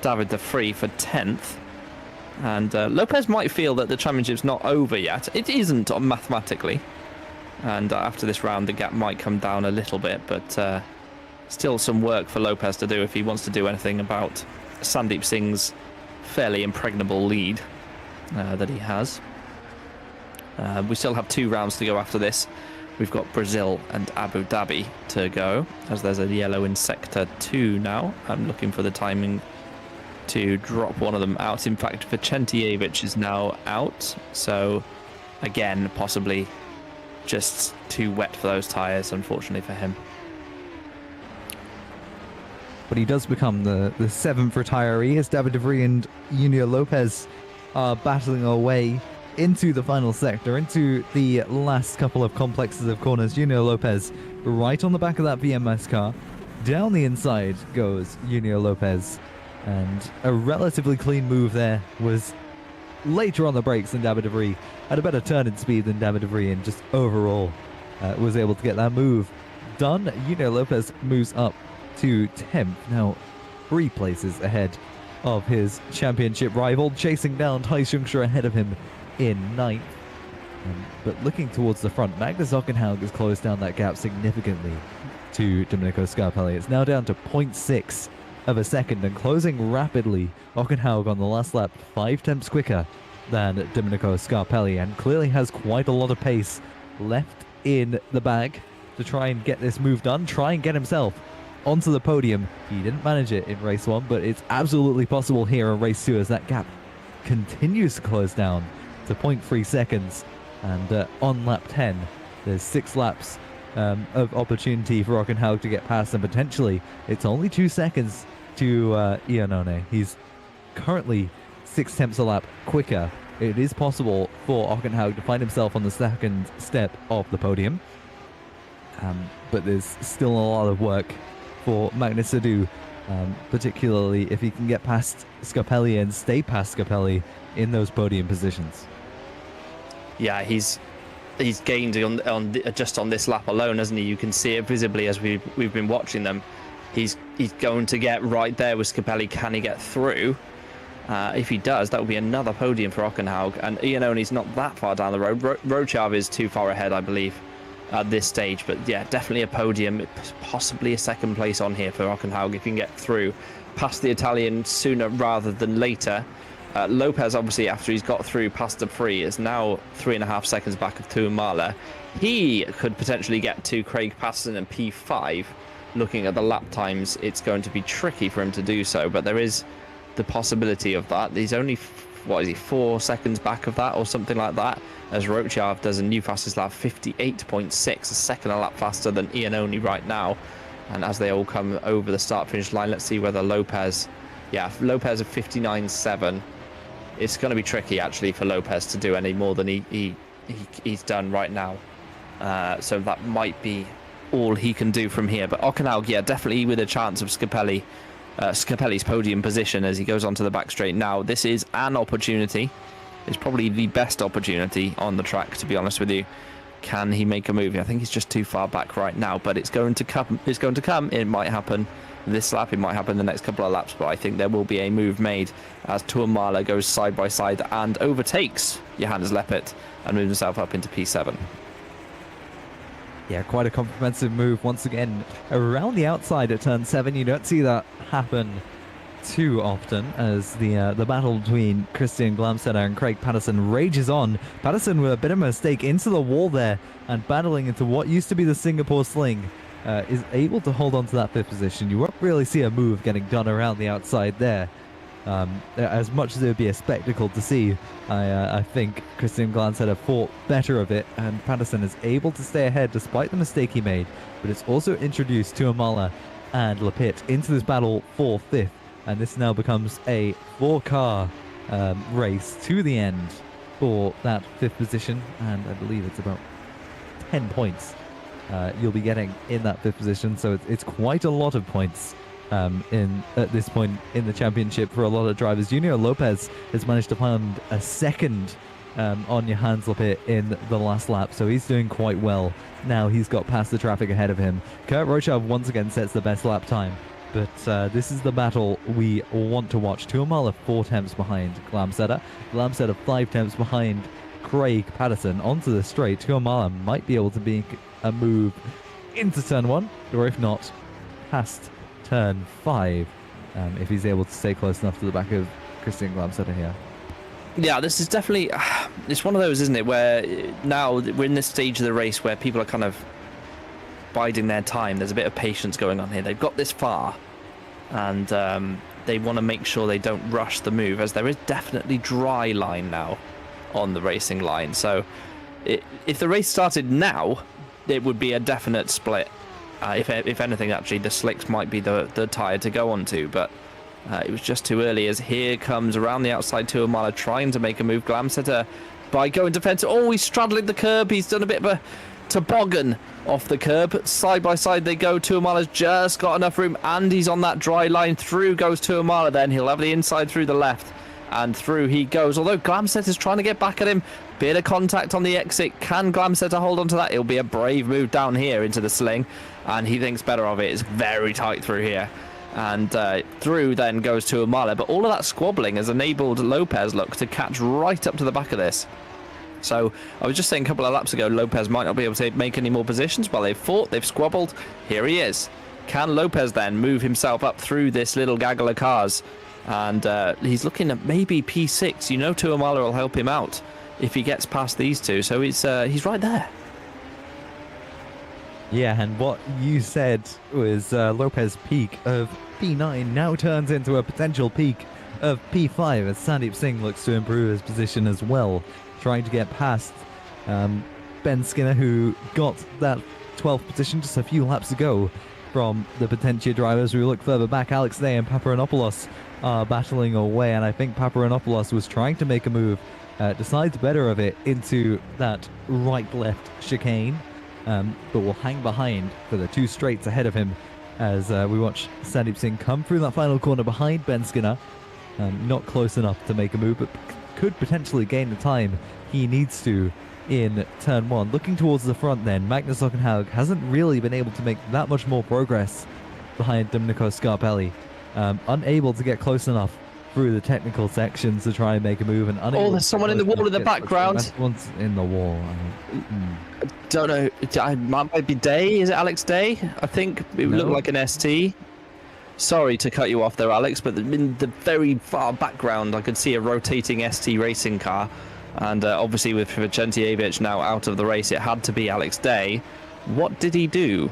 Speaker 1: David de Vries for 10th. And Lopez might feel that the championship's not over yet. It isn't mathematically. And after this round, the gap might come down a little bit, but still some work for Lopez to do if he wants to do anything about Sandeep Singh's fairly impregnable lead that he has. We still have 2 rounds to go after this. We've got Brazil and Abu Dhabi to go, as there's a yellow in Sector 2 now. I'm looking for the timing to drop one of them out. In fact, Vicentijevic is now out, so again, possibly just too wet for those tyres, unfortunately for him.
Speaker 2: But he does become the 7th retiree as David de Vries and Junior Lopez are battling away into the final sector, into the last couple of complexes of corners. Junior Lopez right on the back of that VMS car. Down the inside goes Junior Lopez, and a relatively clean move there. Was later on the brakes than David de Vries, had a better turning speed than David de Vries, and just overall was able to get that move done. Junior Lopez moves up to 10th, now 3 places ahead of his championship rival, chasing down Thijs Jungstra ahead of him in 9th. But looking towards the front, Magnus Ockenhaug has closed down that gap significantly to Domenico Scarpelli. It's now down to 0.6 of a second and closing rapidly. Ockenhaug on the last lap 5 tenths quicker than Domenico Scarpelli, and clearly has quite a lot of pace left in the bag to try and get this move done, try and get himself onto the podium. He didn't manage it in race 1, but it's absolutely possible here in race 2 as that gap continues to close down to 0.3 seconds. And on lap 10, there's 6 laps of opportunity for Ockenhaug to get past, and potentially it's only 2 seconds to Iannone. He's currently 6 tenths a lap quicker it is possible for Ockenhaug to find himself on the second step of the podium. But there's still a lot of work for Magnus to do, particularly if he can get past Scapelli and stay past Scapelli in those podium positions.
Speaker 1: Yeah, he's gained on just on this lap alone, hasn't he? You can see it visibly as we've been watching them. He's going to get right there with Scapelli. Can he get through? If he does, that will be another podium for Ockenhaug. And Iannoni's not that far down the road. Rochav is too far ahead, I believe, at this stage. But yeah, definitely a podium, possibly a second place on here for Ockenhaug if he can get through past the Italian sooner rather than later. Lopez, obviously, after he's got through past the Prix, is now 3.5 seconds back of Tuamala. He could potentially get to Craig Patterson and P5. Looking at the lap times, it's going to be tricky for him to do so, but there is the possibility of that. He's only, 4 seconds back of that or something like that, as Rochav does a new fastest lap, 58.6, a second a lap faster than Iannoni right now. And as they all come over the start-finish line, let's see whether Lopez, Lopez at 59.7. It's going to be tricky, actually, for Lopez to do any more than he's done right now. So that might be all he can do from here. But Ockenhaug, definitely with a chance of Scapelli's podium position as he goes onto the back straight now. This is an opportunity. It's probably the best opportunity on the track, to be honest with you. Can he make a move? I think he's just too far back right now, but it's going to come. It might happen this lap. It might happen the next couple of laps, but I think there will be a move made as Tuamala goes side by side and overtakes Johannes Leppert and moves himself up into P7.
Speaker 2: Yeah, quite a comprehensive move once again around the outside at turn 7. You don't see that happen too often as the battle between Christian Glamstetter and Craig Patterson rages on. Patterson with a bit of a mistake into the wall there and battling into what used to be the Singapore sling is able to hold on to that 5th position. You won't really see a move getting done around the outside there. As much as it would be a spectacle to see, I think Christian Glamstetter fought better of it, and Patterson is able to stay ahead despite the mistake he made. But it's also introduced Tuamala and Leppert into this battle for 5th, and this now becomes a 4-car race to the end for that 5th position, and I believe it's about 10 points you'll be getting in that 5th position, so it's quite a lot of points at this point in the championship for a lot of drivers. Junior Lopez has managed to find a second on Johannes Leppert in the last lap, so he's doing quite well. Now he's got past the traffic ahead of him. Kurt Rochav once again sets the best lap time, but this is the battle we want to watch. Tuamala 4 tenths behind Glamstetter. Glamstetter 5 tenths behind Craig Patterson. Onto the straight, Tuamala might be able to make a move into turn 1, or if not, past turn 5, if he's able to stay close enough to the back of Christian Glamstetter here.
Speaker 1: Yeah, this is definitely, it's one of those, isn't it, where now we're in this stage of the race where people are kind of biding their time. There's a bit of patience going on here. They've got this far, and they want to make sure they don't rush the move, as there is definitely dry line now on the racing line. So if the race started now, it would be a definite split. If anything, actually, the slicks might be the tyre to go onto, but it was just too early, as here comes around the outside Tuamala trying to make a move. Glamstetter by going defensive. Oh, he's straddling the curb. He's done a bit of a toboggan off the curb. Side by side they go. Tuamala's just got enough room, and he's on that dry line. Through goes Tuamala then. He'll have the inside through the left, and through he goes. Although Glamstetter's trying to get back at him. Bit of contact on the exit. Can Glamstetter hold on to that? It'll be a brave move down here into the sling, and he thinks better of it. It's very tight through here. And through then goes Tuamala. But all of that squabbling has enabled Lopez, look, to catch right up to the back of this. So I was just saying a couple of laps ago, Lopez might not be able to make any more positions. Well, they've fought, they've squabbled. Here he is. Can Lopez then move himself up through this little gaggle of cars? And he's looking at maybe P6. You know, Tuamala will help him out if he gets past these two. So he's right there.
Speaker 2: Yeah, and what you said was Lopez peak of P9 now turns into a potential peak of P5 as Sandeep Singh looks to improve his position as well, trying to get past Ben Skinner, who got that 12th position just a few laps ago from the Potentia drivers. We look further back, Alex Day and Paparanopoulos are battling away, and I think Paparanopoulos was trying to make a move decides better of it into that right-left chicane, but will hang behind for the 2 straights ahead of him as we watch Sandeep Singh come through that final corner behind Ben Skinner. Not close enough to make a move, but could potentially gain the time he needs to in turn 1. Looking towards the front then, Magnus Ockenhaug hasn't really been able to make that much more progress behind Domenico Scarpelli. Unable to get close enough through the technical sections to try and make a move, and unable
Speaker 1: there's someone in the wall in the background.
Speaker 2: One's in the wall.
Speaker 1: I don't know. It might be Day. Is it Alex Day? I think it looked like an ST. Sorry to cut you off there, Alex, but in the very far background, I could see a rotating ST racing car. And obviously with Vicentijevic now out of the race, it had to be Alex Day. What did he do?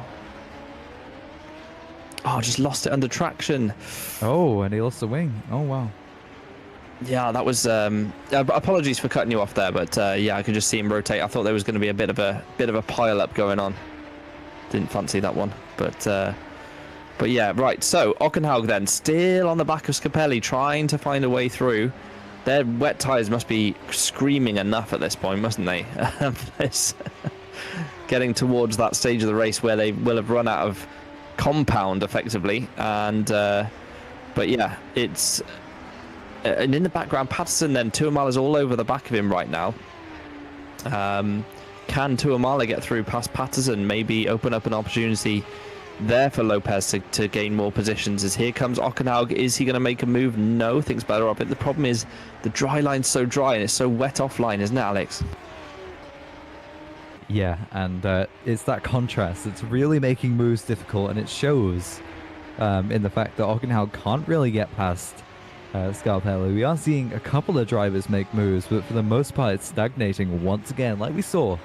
Speaker 1: Oh, just lost it under traction.
Speaker 2: Oh, and he lost the wing. Oh, wow.
Speaker 1: Yeah, that was... apologies for cutting you off there, but yeah, I could just see him rotate. I thought there was going to be a bit of a pile-up going on. Didn't fancy that one, but yeah, right. So Ockenhaug then still on the back of Scarpelli, trying to find a way through. Their wet tyres must be screaming enough at this point, mustn't they? Getting towards that stage of the race where they will have run out of compound effectively, and but yeah, it's and in the background, Patterson then Tuamala is all over the back of him right now. Can Tuamala get through past Patterson? Maybe open up an opportunity there for Lopez to gain more positions. As here comes Ockenhaug. Is he going to make a move? No, thinks better of it. The problem is the dry line's so dry and it's so wet offline, isn't it, Alex?
Speaker 2: Yeah, and it's that contrast. It's really making moves difficult, and it shows in the fact that Ockenhaug can't really get past Scarpelli. We are seeing a couple of drivers make moves, but for the most part it's stagnating once again, like we saw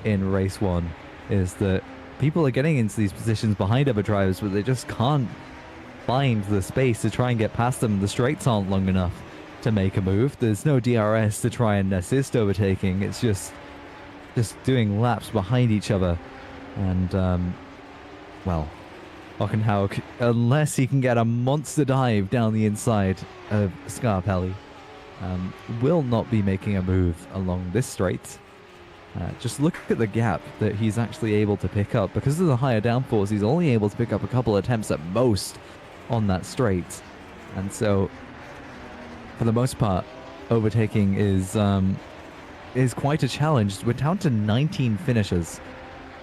Speaker 2: in race 1, is that people are getting into these positions behind other drivers, but they just can't find the space to try and get past them. The straights aren't long enough to make a move. There's no DRS to try and assist overtaking. It's just doing laps behind each other. And, well, Ockenhaug, unless he can get a monster dive down the inside of Scarpelli, will not be making a move along this straight. Just look at the gap that he's actually able to pick up. Because of the higher downforce, he's only able to pick up a couple of attempts at most on that straight. And so, for the most part, overtaking is quite a challenge. We're down to 19 finishes.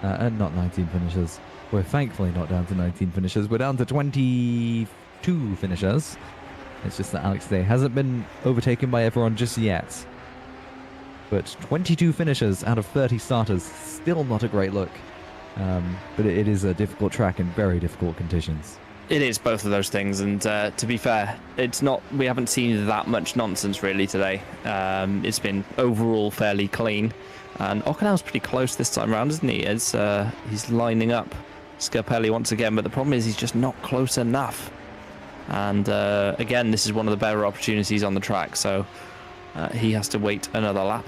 Speaker 2: Not 19 finishes. We're thankfully not down to 19 finishes. We're down to 22 finishes. It's just that Alex Day hasn't been overtaken by everyone just yet. But 22 finishes out of 30 starters, still not a great look. But it is a difficult track in very difficult conditions.
Speaker 1: It is both of those things, and to be fair, it's not. We haven't seen that much nonsense really today. It's been overall fairly clean, and Ockenhaug's pretty close this time around, isn't he? As he's lining up Scarpelli once again, but the problem is he's just not close enough. And again, this is one of the better opportunities on the track, so he has to wait another lap.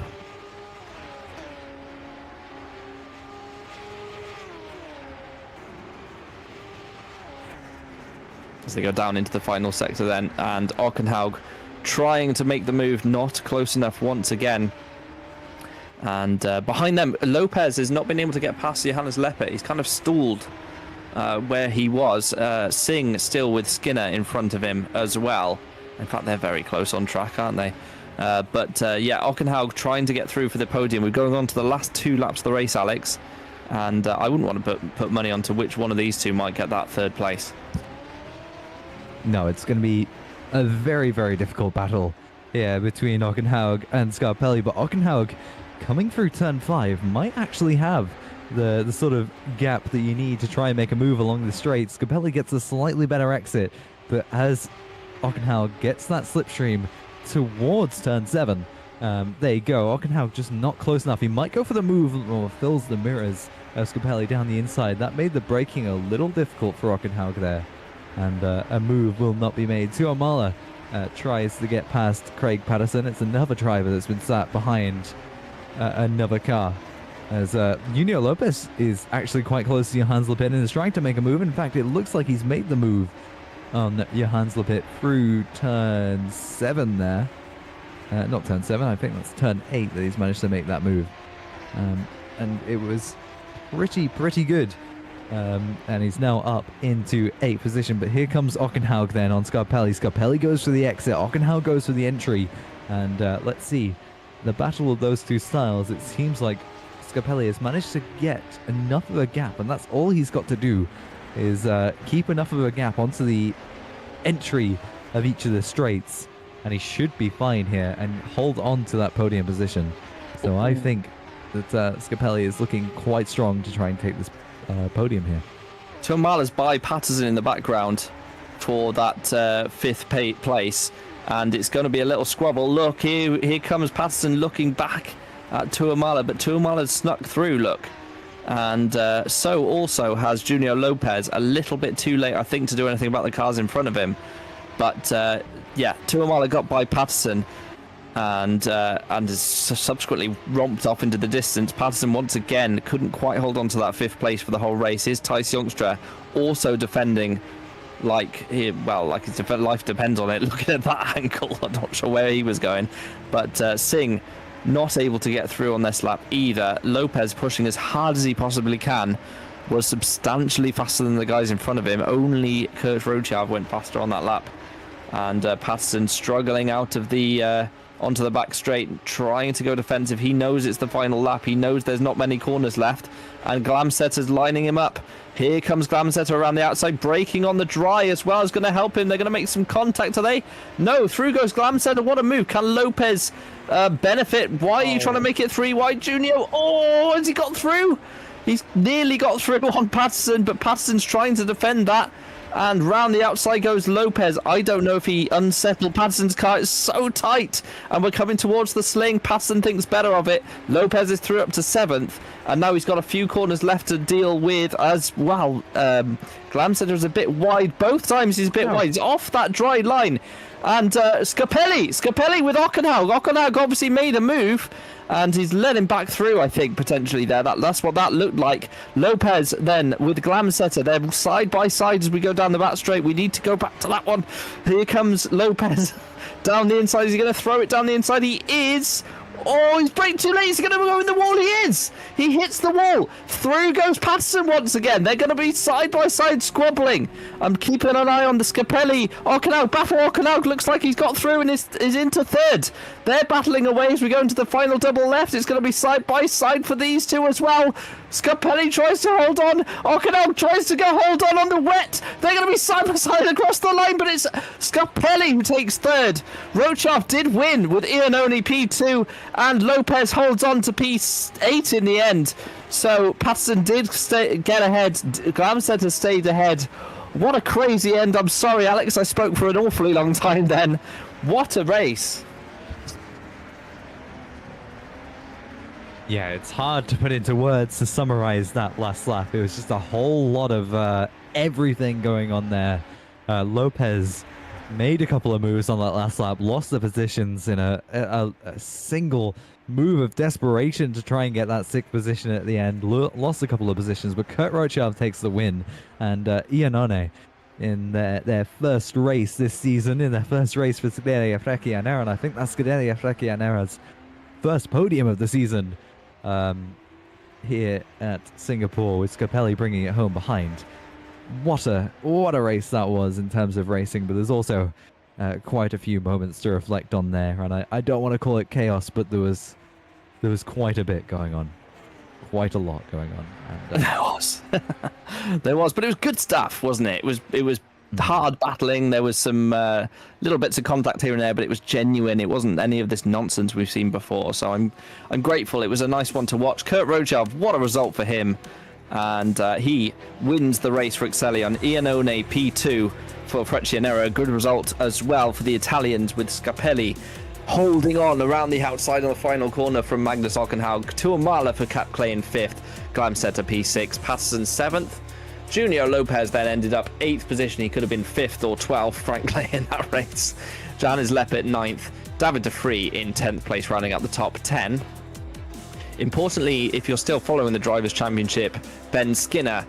Speaker 1: As they go down into the final sector then, and Ockenhaug trying to make the move, not close enough once again. And behind them, Lopez has not been able to get past Johannes Leppert. He's kind of stalled where he was. Singh still with Skinner in front of him as well. In fact, they're very close on track, aren't they? But yeah, Ockenhaug trying to get through for the podium. We're going on to the last 2 laps of the race, Alex. And I wouldn't want to put money onto which one of these two might get that 3rd place.
Speaker 2: No, it's going to be a very, very difficult battle here between Ockenhaug and Scarpelli. But Ockenhaug, coming through turn 5, might actually have the sort of gap that you need to try and make a move along the straight. Scarpelli gets a slightly better exit, but as Ockenhaug gets that slipstream towards turn 7, there you go. Ockenhaug just not close enough. He might go for the move or fills the mirrors of Scarpelli down the inside. That made the braking a little difficult for Ockenhaug there. And a move will not be made. Tuamala tries to get past Craig Patterson. It's another driver that's been sat behind another car. As Junio Lopez is actually quite close to Johannes Leppert and is trying to make a move. In fact, it looks like he's made the move on Johannes Leppert through turn 7 there. not turn 7, I think that's turn 8 that he's managed to make that move. And it was pretty good. And he's now up into 8th position. But here comes Ockenhaug then on Scarpelli. Scarpelli goes for the exit. Ockenhaug goes for the entry. And let's see. The battle of those two styles, it seems like Scarpelli has managed to get enough of a gap. And that's all he's got to do is keep enough of a gap onto the entry of each of the straights. And he should be fine here and hold on to that podium position. So I think that Scarpelli is looking quite strong to try and take this podium here.
Speaker 1: Tuamala's by Patterson in the background for that 5th place, and it's going to be a little squabble. Look, here comes Patterson looking back at Tuamala, but Tuamala's snuck through, look. And so also has Junior Lopez, a little bit too late, I think, to do anything about the cars in front of him. But yeah, Tuamala got by Patterson and is subsequently romped off into the distance. Patterson once again couldn't quite hold on to that 5th place for the whole race. Here's Thijs Youngstra also defending like his life depends on it. Looking at that angle, I'm not sure where he was going. But Singh not able to get through on this lap either. Lopez pushing as hard as he possibly can, was substantially faster than the guys in front of him. Only Kurt Rochav went faster on that lap. And Patterson struggling out of the onto the back straight, trying to go defensive. He knows it's the final lap. He knows there's not many corners left. And Glamsetter's lining him up. Here comes Glamsetter around the outside, braking on the dry as well. Is going to help him. They're going to make some contact, are they? No, through goes Glamsetter. What a move. Can Lopez benefit? Why are you trying to make it 3 wide, Junior? Oh, has he got through? He's nearly got through on Patterson, but Patterson's trying to defend that. And round the outside goes Lopez. I don't know if he unsettled Patterson's car. It's so tight. And we're coming towards the sling. Patterson thinks better of it. Lopez is through up to 7th. And now he's got a few corners left to deal with as well. Glamsetter is a bit wide. Both times he's a bit wide. He's off that dry line. And Scarpelli with Ockenhaug. Ockenhaug obviously made a move. And he's let him back through, I think, potentially there. That's what that looked like. Lopez then with Glamsetter. They're side by side as we go down the back straight. We need to go back to that one. Here comes Lopez down the inside. Is he going to throw it down the inside? He is. Oh, he's braked too late. He's going to go in the wall. He is. He hits the wall. Through goes Patterson once again. They're going to be side by side squabbling. I'm keeping an eye on the Scarpelli. Ockenhaug, battle Ockenhaug. Looks like he's got through and is into 3rd. They're battling away as we go into the final double left. It's going to be side by side for these two as well. Scarpelli tries to hold on. Ockenhaug tries to go hold on the wet. They're going to be side by side across the line, but it's Scarpelli who takes 3rd. Rochav did win with Iannone P2, and Lopez holds on to P8 in the end. So Patterson did get ahead. Glamsetter stayed ahead. What a crazy end. I'm sorry, Alex, I spoke for an awfully long time then. What a race.
Speaker 2: Yeah, it's hard to put into words to summarize that last lap. It was just a whole lot of everything going on there. Lopez made a couple of moves on that last lap, lost the positions in a single move of desperation to try and get that 6th position at the end. Lost a couple of positions, but Kurt Rochav takes the win. And Iannone, in their first race this season, in their first race for Scuderia Freccianera, and I think that's Scuderia Freccianera's first podium of the season. Here at Singapore, with Scarpelli bringing it home behind. What a race that was in terms of racing, but there's also quite a few moments to reflect on there, and I don't want to call it chaos, but there was quite a bit going on, quite a lot going on. And,
Speaker 1: there was, but it was good stuff, wasn't it? It was hard battling. There was some little bits of contact here and there, but it was genuine. It wasn't any of this nonsense we've seen before. So I'm grateful. It was a nice one to watch. Kurt Rochav, what a result for him, and he wins the race for Excellion. Iannone P2 for Freccianera. A good result as well for the Italians, with Scarpelli holding on around the outside on the final corner from Magnus Ockenhaug. Tuamala for Cap Clay in 5th. Glamsetter P6. Patterson 7th. Junior Lopez then ended up 8th position. He could have been 5th or 12th, frankly, in that race. Janis Leppert 9th. David de Vries in 10th place, rounding up the top 10. Importantly, if you're still following the Drivers' Championship, Ben Skinner,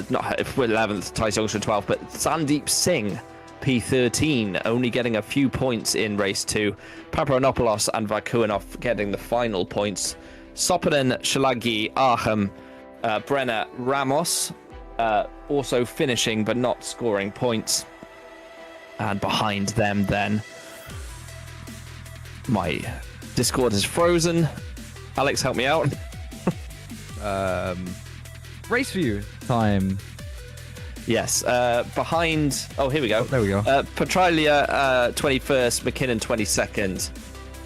Speaker 1: not 11th, Thijs Youngstra 12th, but Sandeep Singh P13 only getting a few points in race 2. Paparanopoulos and Vakuanov getting the final points. Sopanen, Shalagi, Arham, Brenner, Ramos also finishing but not scoring points. And behind them then, my Discord is frozen. Alex, help me out.
Speaker 2: Race view time.
Speaker 1: Yes, behind... Oh, here we go.
Speaker 2: Oh, there we go.
Speaker 1: Petralia, 21st, McKinnon, 22nd.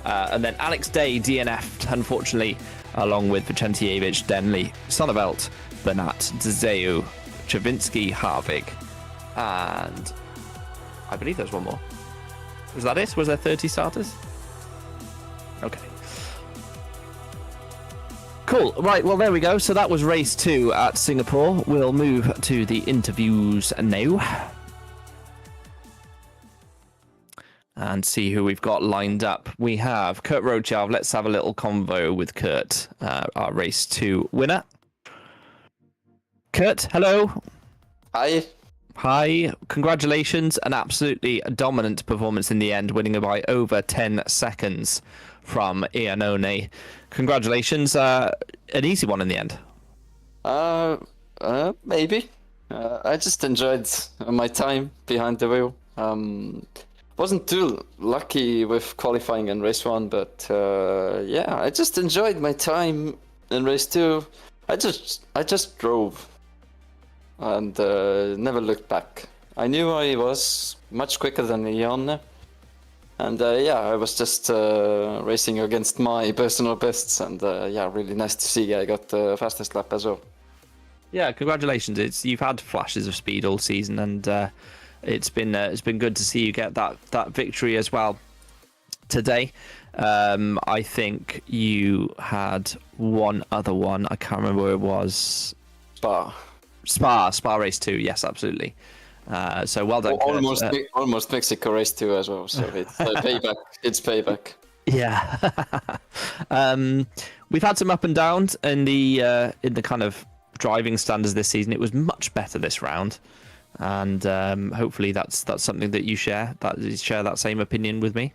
Speaker 1: And then Alex Day, DNF'd, unfortunately, along with Vicentievich, Denley, Sonneveld, Bernat, Dzeu, Chavinsky, Harvig. And I believe there's one more. Was that it? Was there 30 starters? Okay. Cool. Right, well, there we go. So that was race 2 at Singapore. We'll move to the interviews now and see who we've got lined up. We have Kurt Rochav. Let's have a little convo with Kurt, our race 2 winner. Kurt, hello.
Speaker 3: Hi.
Speaker 1: Hi. Congratulations. An absolutely dominant performance in the end, winning by over 10 seconds from Iannone. Congratulations. An easy one in the end.
Speaker 3: Maybe. I just enjoyed my time behind the wheel. Wasn't too lucky with qualifying in race 1, but yeah, I just enjoyed my time in race 2. I just drove and never looked back. I knew I was much quicker than Ianne. And yeah, I was just racing against my personal bests, and yeah, really nice to see I got the fastest lap as well.
Speaker 1: Yeah, congratulations! You've had flashes of speed all season, and it's been good to see you get that victory as well today. I think you had one other one. I can't remember where it was. Spa race 2. Yes, absolutely. So well done.
Speaker 3: Almost Mexico race 2 as well. So it's payback. It's payback.
Speaker 1: Yeah. We've had some up and downs in the kind of driving standards this season. It was much better this round, and hopefully that's something that you share. That you share that same opinion with me.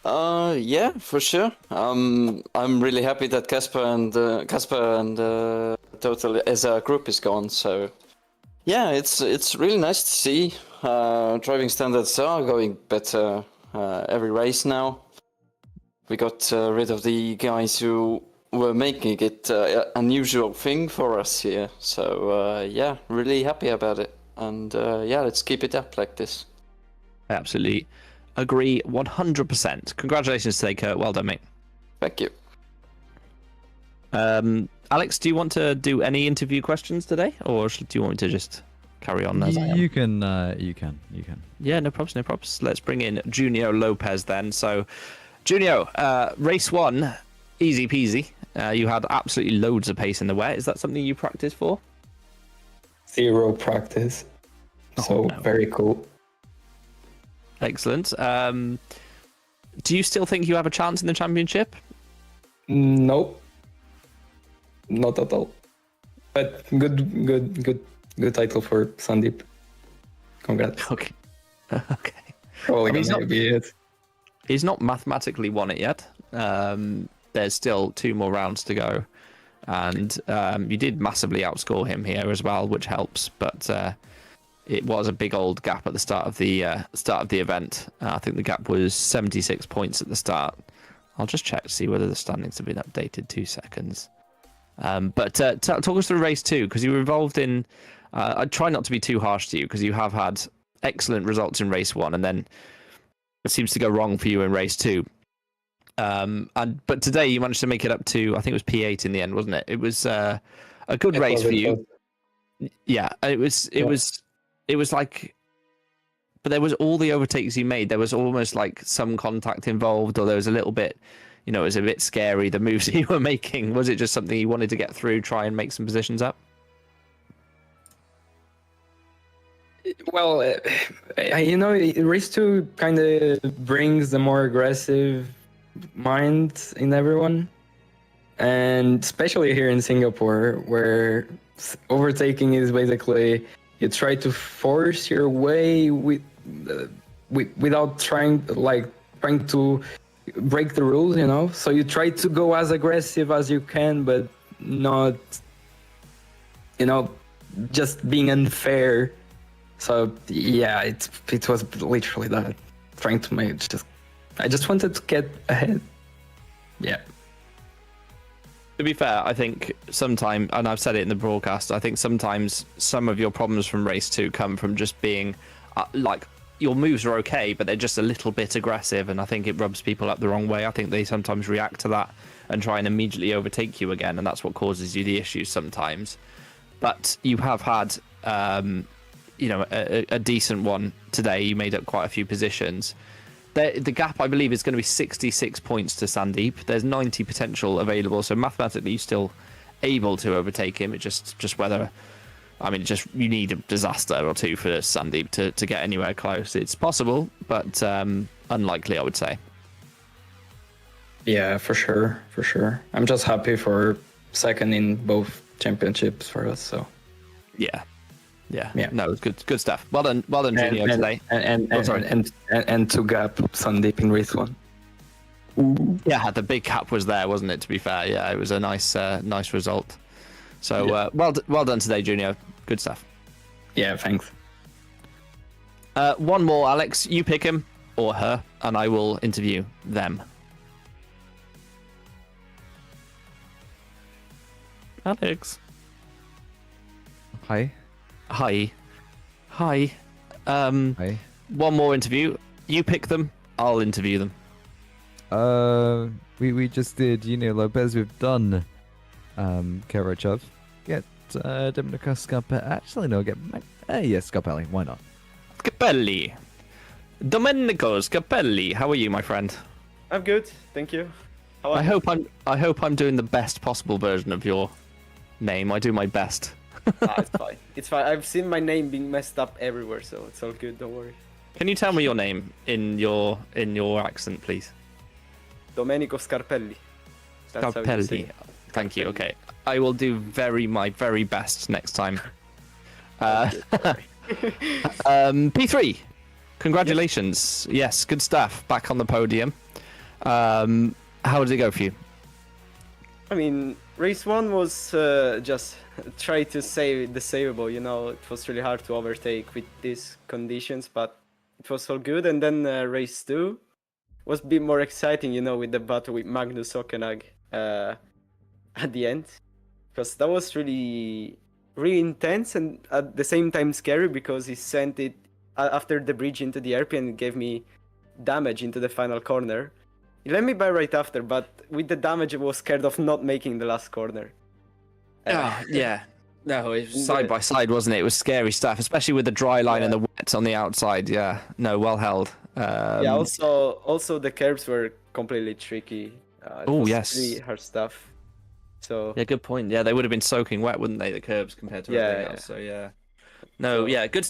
Speaker 3: Yeah, for sure. I'm really happy that Casper and Total as a group is gone. So. Yeah, it's really nice to see. Driving standards are going better every race now. We got rid of the guys who were making it an unusual thing for us here. So yeah, really happy about it. And yeah, let's keep it up like this.
Speaker 1: I absolutely agree 100%. Congratulations today, Kurt. Well done, mate.
Speaker 3: Thank you.
Speaker 1: Alex, do you want to do any interview questions today, or do you want me to just carry on as I am?
Speaker 2: You can.
Speaker 1: Yeah, no problems. Let's bring in Junio Lopez then. So, Junio, race 1, easy peasy. You had absolutely loads of pace in the wet. Is that something you practiced for?
Speaker 4: 0 practice. So
Speaker 1: no.
Speaker 4: Very cool.
Speaker 1: Excellent. Do you still think you have a chance in the championship?
Speaker 4: Nope. Not at all. But good title for Sandeep. Congrats.
Speaker 1: Okay.
Speaker 4: Probably gonna be it.
Speaker 1: He's not mathematically won it yet. There's still 2 more rounds to go, and you did massively outscore him here as well, which helps. But it was a big old gap at the start of the event. I think the gap was 76 points at the start. I'll just check to see whether the standings have been updated. 2 seconds. But talk us through race 2, because you were involved in. I try not to be too harsh to you, because you have had excellent results in race 1, and then it seems to go wrong for you in race 2. But today you managed to make it up to, I think it was P8 in the end, wasn't it? It was a good race for you. Yeah, it was like, but there was all the overtakes you made. There was almost like some contact involved, or there was a little bit. It was a bit scary, the moves you were making. Was it just something you wanted to get through, try and make some positions up?
Speaker 4: Well, race 2 kind of brings the more aggressive mind in everyone. And especially here in Singapore, where overtaking is basically you try to force your way without trying to break the rules, you know. So you try to go as aggressive as you can, but not, you know, just being unfair. So yeah, it was literally that, trying to make I just wanted to get ahead. Yeah.
Speaker 1: To be fair, I think sometimes, and I've said it in the broadcast, I think sometimes some of your problems from race 2 come from just being like, your moves are okay, but they're just a little bit aggressive, and I think it rubs people up the wrong way. I think they sometimes react to that and try and immediately overtake you again, and that's what causes you the issues sometimes. But you have had, you know, a decent one today. You made up quite a few positions. The gap, I believe, is going to be 66 points to Sandeep. There's 90 potential available, so mathematically you're still able to overtake him. It's just whether, I mean, just you need a disaster or two for Sandeep to get anywhere close. It's possible, but unlikely, I would say.
Speaker 4: Yeah, for sure. I'm just happy for second in both championships for us. So
Speaker 1: yeah. No, it's good stuff. Well done, Junior, today.
Speaker 4: And to gap Sandeep in race 1.
Speaker 1: Yeah, the big gap was there, wasn't it? To be fair, yeah, it was a nice result. So
Speaker 4: Yeah.
Speaker 1: well done today, Junior. Good stuff.
Speaker 4: Yeah, thanks.
Speaker 1: One more, Alex. You pick him or her, and I will interview them. Alex.
Speaker 2: Hi.
Speaker 1: Hi.
Speaker 2: Hi.
Speaker 1: One more interview. You pick them. I'll interview them.
Speaker 2: We just did, you know, Lopez. We've done Karachev. Get Domenico Scarpelli. Actually, no, get yes, Scarpelli. Why not?
Speaker 1: Capelli. Domenico Capelli. How are you, my friend?
Speaker 5: I'm good, thank you. How are
Speaker 1: I
Speaker 5: you?
Speaker 1: hope I'm doing the best possible version of your name. I do my best.
Speaker 5: It's fine. It's fine. I've seen my name being messed up everywhere, so it's all good. Don't worry.
Speaker 1: Can you tell me your name in your accent, please?
Speaker 5: Domenico Scarpelli. That's how you say
Speaker 1: Scarpelli.
Speaker 5: it.
Speaker 1: Thank you. Okay, I will do my very best next time. P3. Congratulations. Yes, good stuff. Back on the podium. How did it go for you?
Speaker 5: I mean, race 1 was just try to save the savable. You know, it was really hard to overtake with these conditions, but it was all good. And then race 2 was a bit more exciting, you know, with the battle with Magnus Okenag at the end, because that was really intense and at the same time scary, because he sent it after the bridge into the airplane and gave me damage into the final corner. He let me by right after, but with the damage I was scared of not making the last corner.
Speaker 1: Yeah. No, it was side by side, wasn't it? It was scary stuff, especially with the dry line and the wet on the outside. Yeah, no, well held.
Speaker 5: Yeah, also the curbs were completely tricky.
Speaker 1: Oh, yes.
Speaker 5: Really hard stuff. So
Speaker 1: Yeah, good point. Yeah, they would have been soaking wet, wouldn't they, the curbs compared to everything else? So yeah. No, yeah, good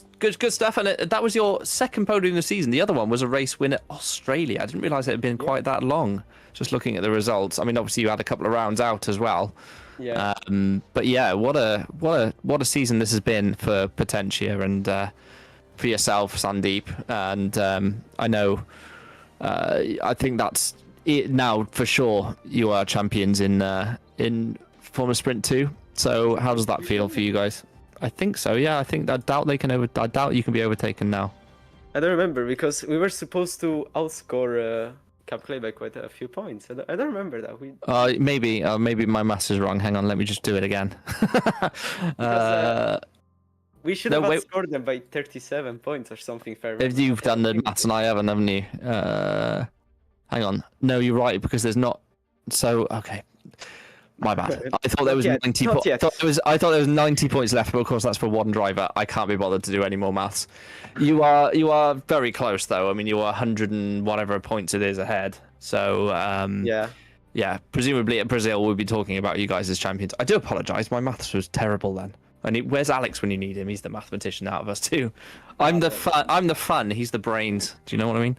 Speaker 1: stuff. And that was your second podium of the season. The other one was a race win at Australia. I didn't realise it had been quite that long. Just looking at the results. I mean, obviously you had a couple of rounds out as well.
Speaker 5: yeah.
Speaker 1: But yeah, what a season this has been for Potentia and for yourself, Sandeep. And I know, I think that's it now for sure. You are champions in Formula Sprint 2. So how does that feel for you guys? I think so. Yeah, I doubt you can be overtaken now.
Speaker 5: I don't remember, because we were supposed to outscore Cap Clay by quite a few points. I don't remember that.
Speaker 1: Maybe my maths is wrong. Hang on, let me just do it again.
Speaker 5: We should have outscored them by 37 points or something. If I remember.
Speaker 1: If you've done the maths and I haven't you? Hang on. No, you're right, because there's not. So okay. My bad. I thought there was 90 points. I thought there was 90 points left, but of course that's for one driver. I can't be bothered to do any more maths. You are very close though. I mean, you are 100 and whatever points it is ahead. So yeah. Presumably at Brazil we'll be talking about you guys as champions. I do apologise. My maths was terrible then. Where's Alex when you need him? He's the mathematician out of us too. I'm the fun. He's the brains. Do you know what I mean?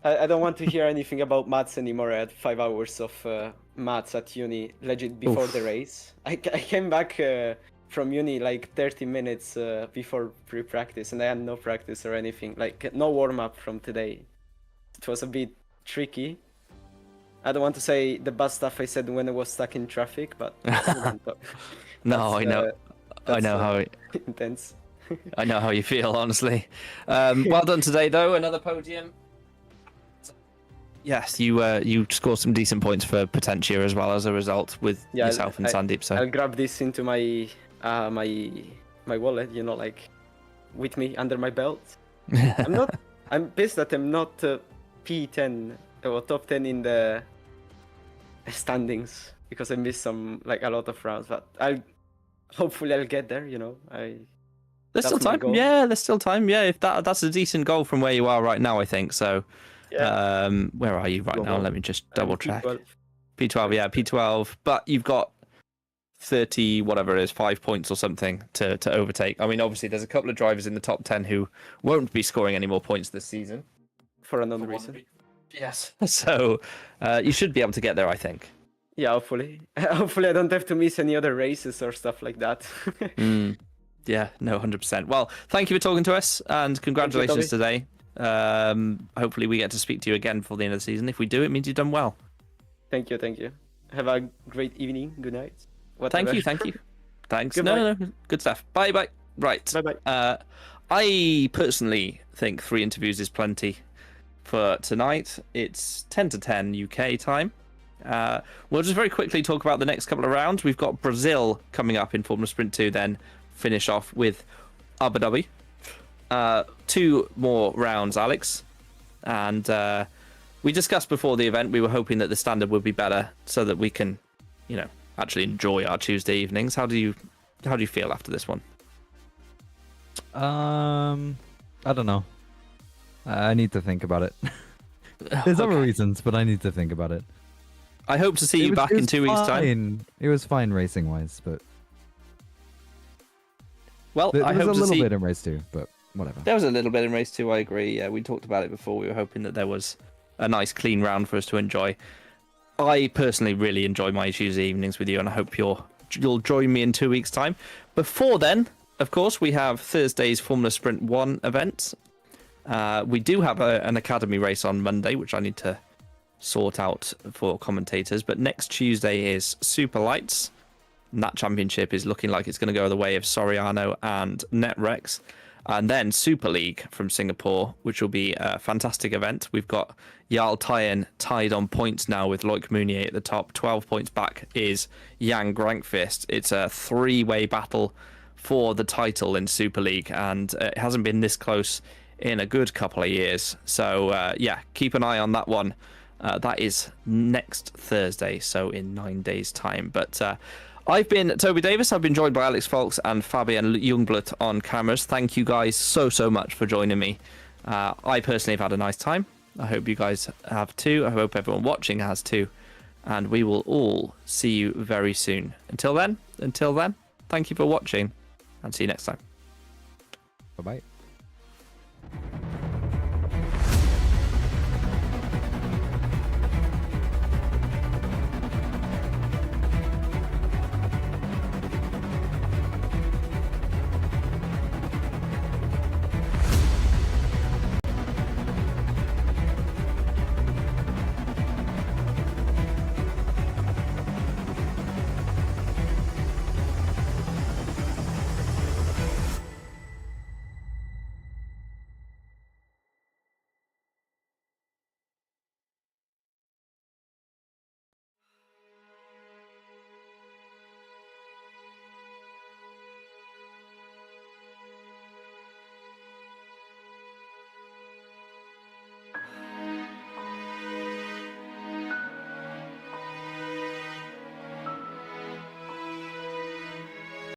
Speaker 5: I don't want to hear anything about maths anymore. I had 5 hours of maths at uni, legit before the race. I came back from uni like 30 minutes before pre-practice, and I had no practice or anything, like no warm-up from today. It was a bit tricky. I don't want to say the bad stuff I said when I was stuck in traffic, but
Speaker 1: No, I know. I know how
Speaker 5: intense.
Speaker 1: I know how you feel, honestly. Well done today, though. Another podium. Yes, you scored some decent points for Potentia as well as a result with yourself and Sandeep. So
Speaker 5: I'll grab this into my my wallet, you know, like with me under my belt. I'm pissed that I'm not P10 or top 10 in the standings because I missed a lot of rounds, but hopefully I'll get there, you know.
Speaker 1: There's still time.
Speaker 5: Goal.
Speaker 1: Yeah, there's still time. Yeah, if that's a decent goal from where you are right now, I think so.
Speaker 5: Yeah.
Speaker 1: Where are you right now? Let me just double check.
Speaker 5: P12.
Speaker 1: P12, yeah, P12. But you've got 30, whatever it is, 5 points or something to overtake. I mean, obviously, there's a couple of drivers in the top 10 who won't be scoring any more points this season.
Speaker 5: For another reason.
Speaker 1: Yes. So you should be able to get there, I think.
Speaker 5: Yeah, hopefully. Hopefully I don't have to miss any other races or stuff like that.
Speaker 1: Yeah, no, 100%. Well, thank you for talking to us, and congratulations today. Hopefully we get to speak to you again before the end of the season. If we do, it means you've done well.
Speaker 5: Thank you. Have a great evening. Good night. Whatever.
Speaker 1: Thank you. Thanks.
Speaker 5: Goodbye.
Speaker 1: No. Good stuff. Bye. Right.
Speaker 5: Bye.
Speaker 1: I personally think 3 interviews is plenty for tonight. It's 10 to 10 UK time. We'll just very quickly talk about the next couple of rounds. We've got Brazil coming up in Formula Sprint 2, then finish off with Abu Dhabi. 2 more rounds, Alex. And we discussed before the event, we were hoping that the standard would be better so that we can, actually enjoy our Tuesday evenings. How do you feel after this one?
Speaker 2: I don't know. I need to think about it. There's other reasons, but I need to think about it.
Speaker 1: I hope to see you back in 2 weeks' time.
Speaker 2: It was fine racing wise, but
Speaker 1: well,
Speaker 2: there
Speaker 1: I
Speaker 2: was
Speaker 1: hope
Speaker 2: a
Speaker 1: to see.
Speaker 2: little bit in race 2, but whatever.
Speaker 1: There was a little bit in race 2. I agree. Yeah, we talked about it before. We were hoping that there was a nice, clean round for us to enjoy. I personally really enjoy my Tuesday evenings with you, and I hope you'll join me in 2 weeks' time. Before then, of course, we have Thursday's Formula Sprint 1 event. We do have an academy race on Monday, which I need to sort out for commentators. But next Tuesday is Super Lights. And that championship is looking like it's going to go the way of Soriano and Netrex. And then Super League from Singapore, which will be a fantastic event. We've got Jarl Tyen tied on points now with Loic Mounier at the top. 12 points back is Jan Grankvist. It's a 3-way battle for the title in Super League, and it hasn't been this close in a good couple of years. So, keep an eye on that one. That is next Thursday, so in 9 days' time. But I've been Toby Davis. I've been joined by Alex Foulkes and Fabian Jungbluth on cameras. Thank you guys so much for joining me. I personally have had a nice time. I hope you guys have too. I hope everyone watching has too. And we will all see you very soon. Until then, thank you for watching, and see you next time.
Speaker 2: Bye-bye.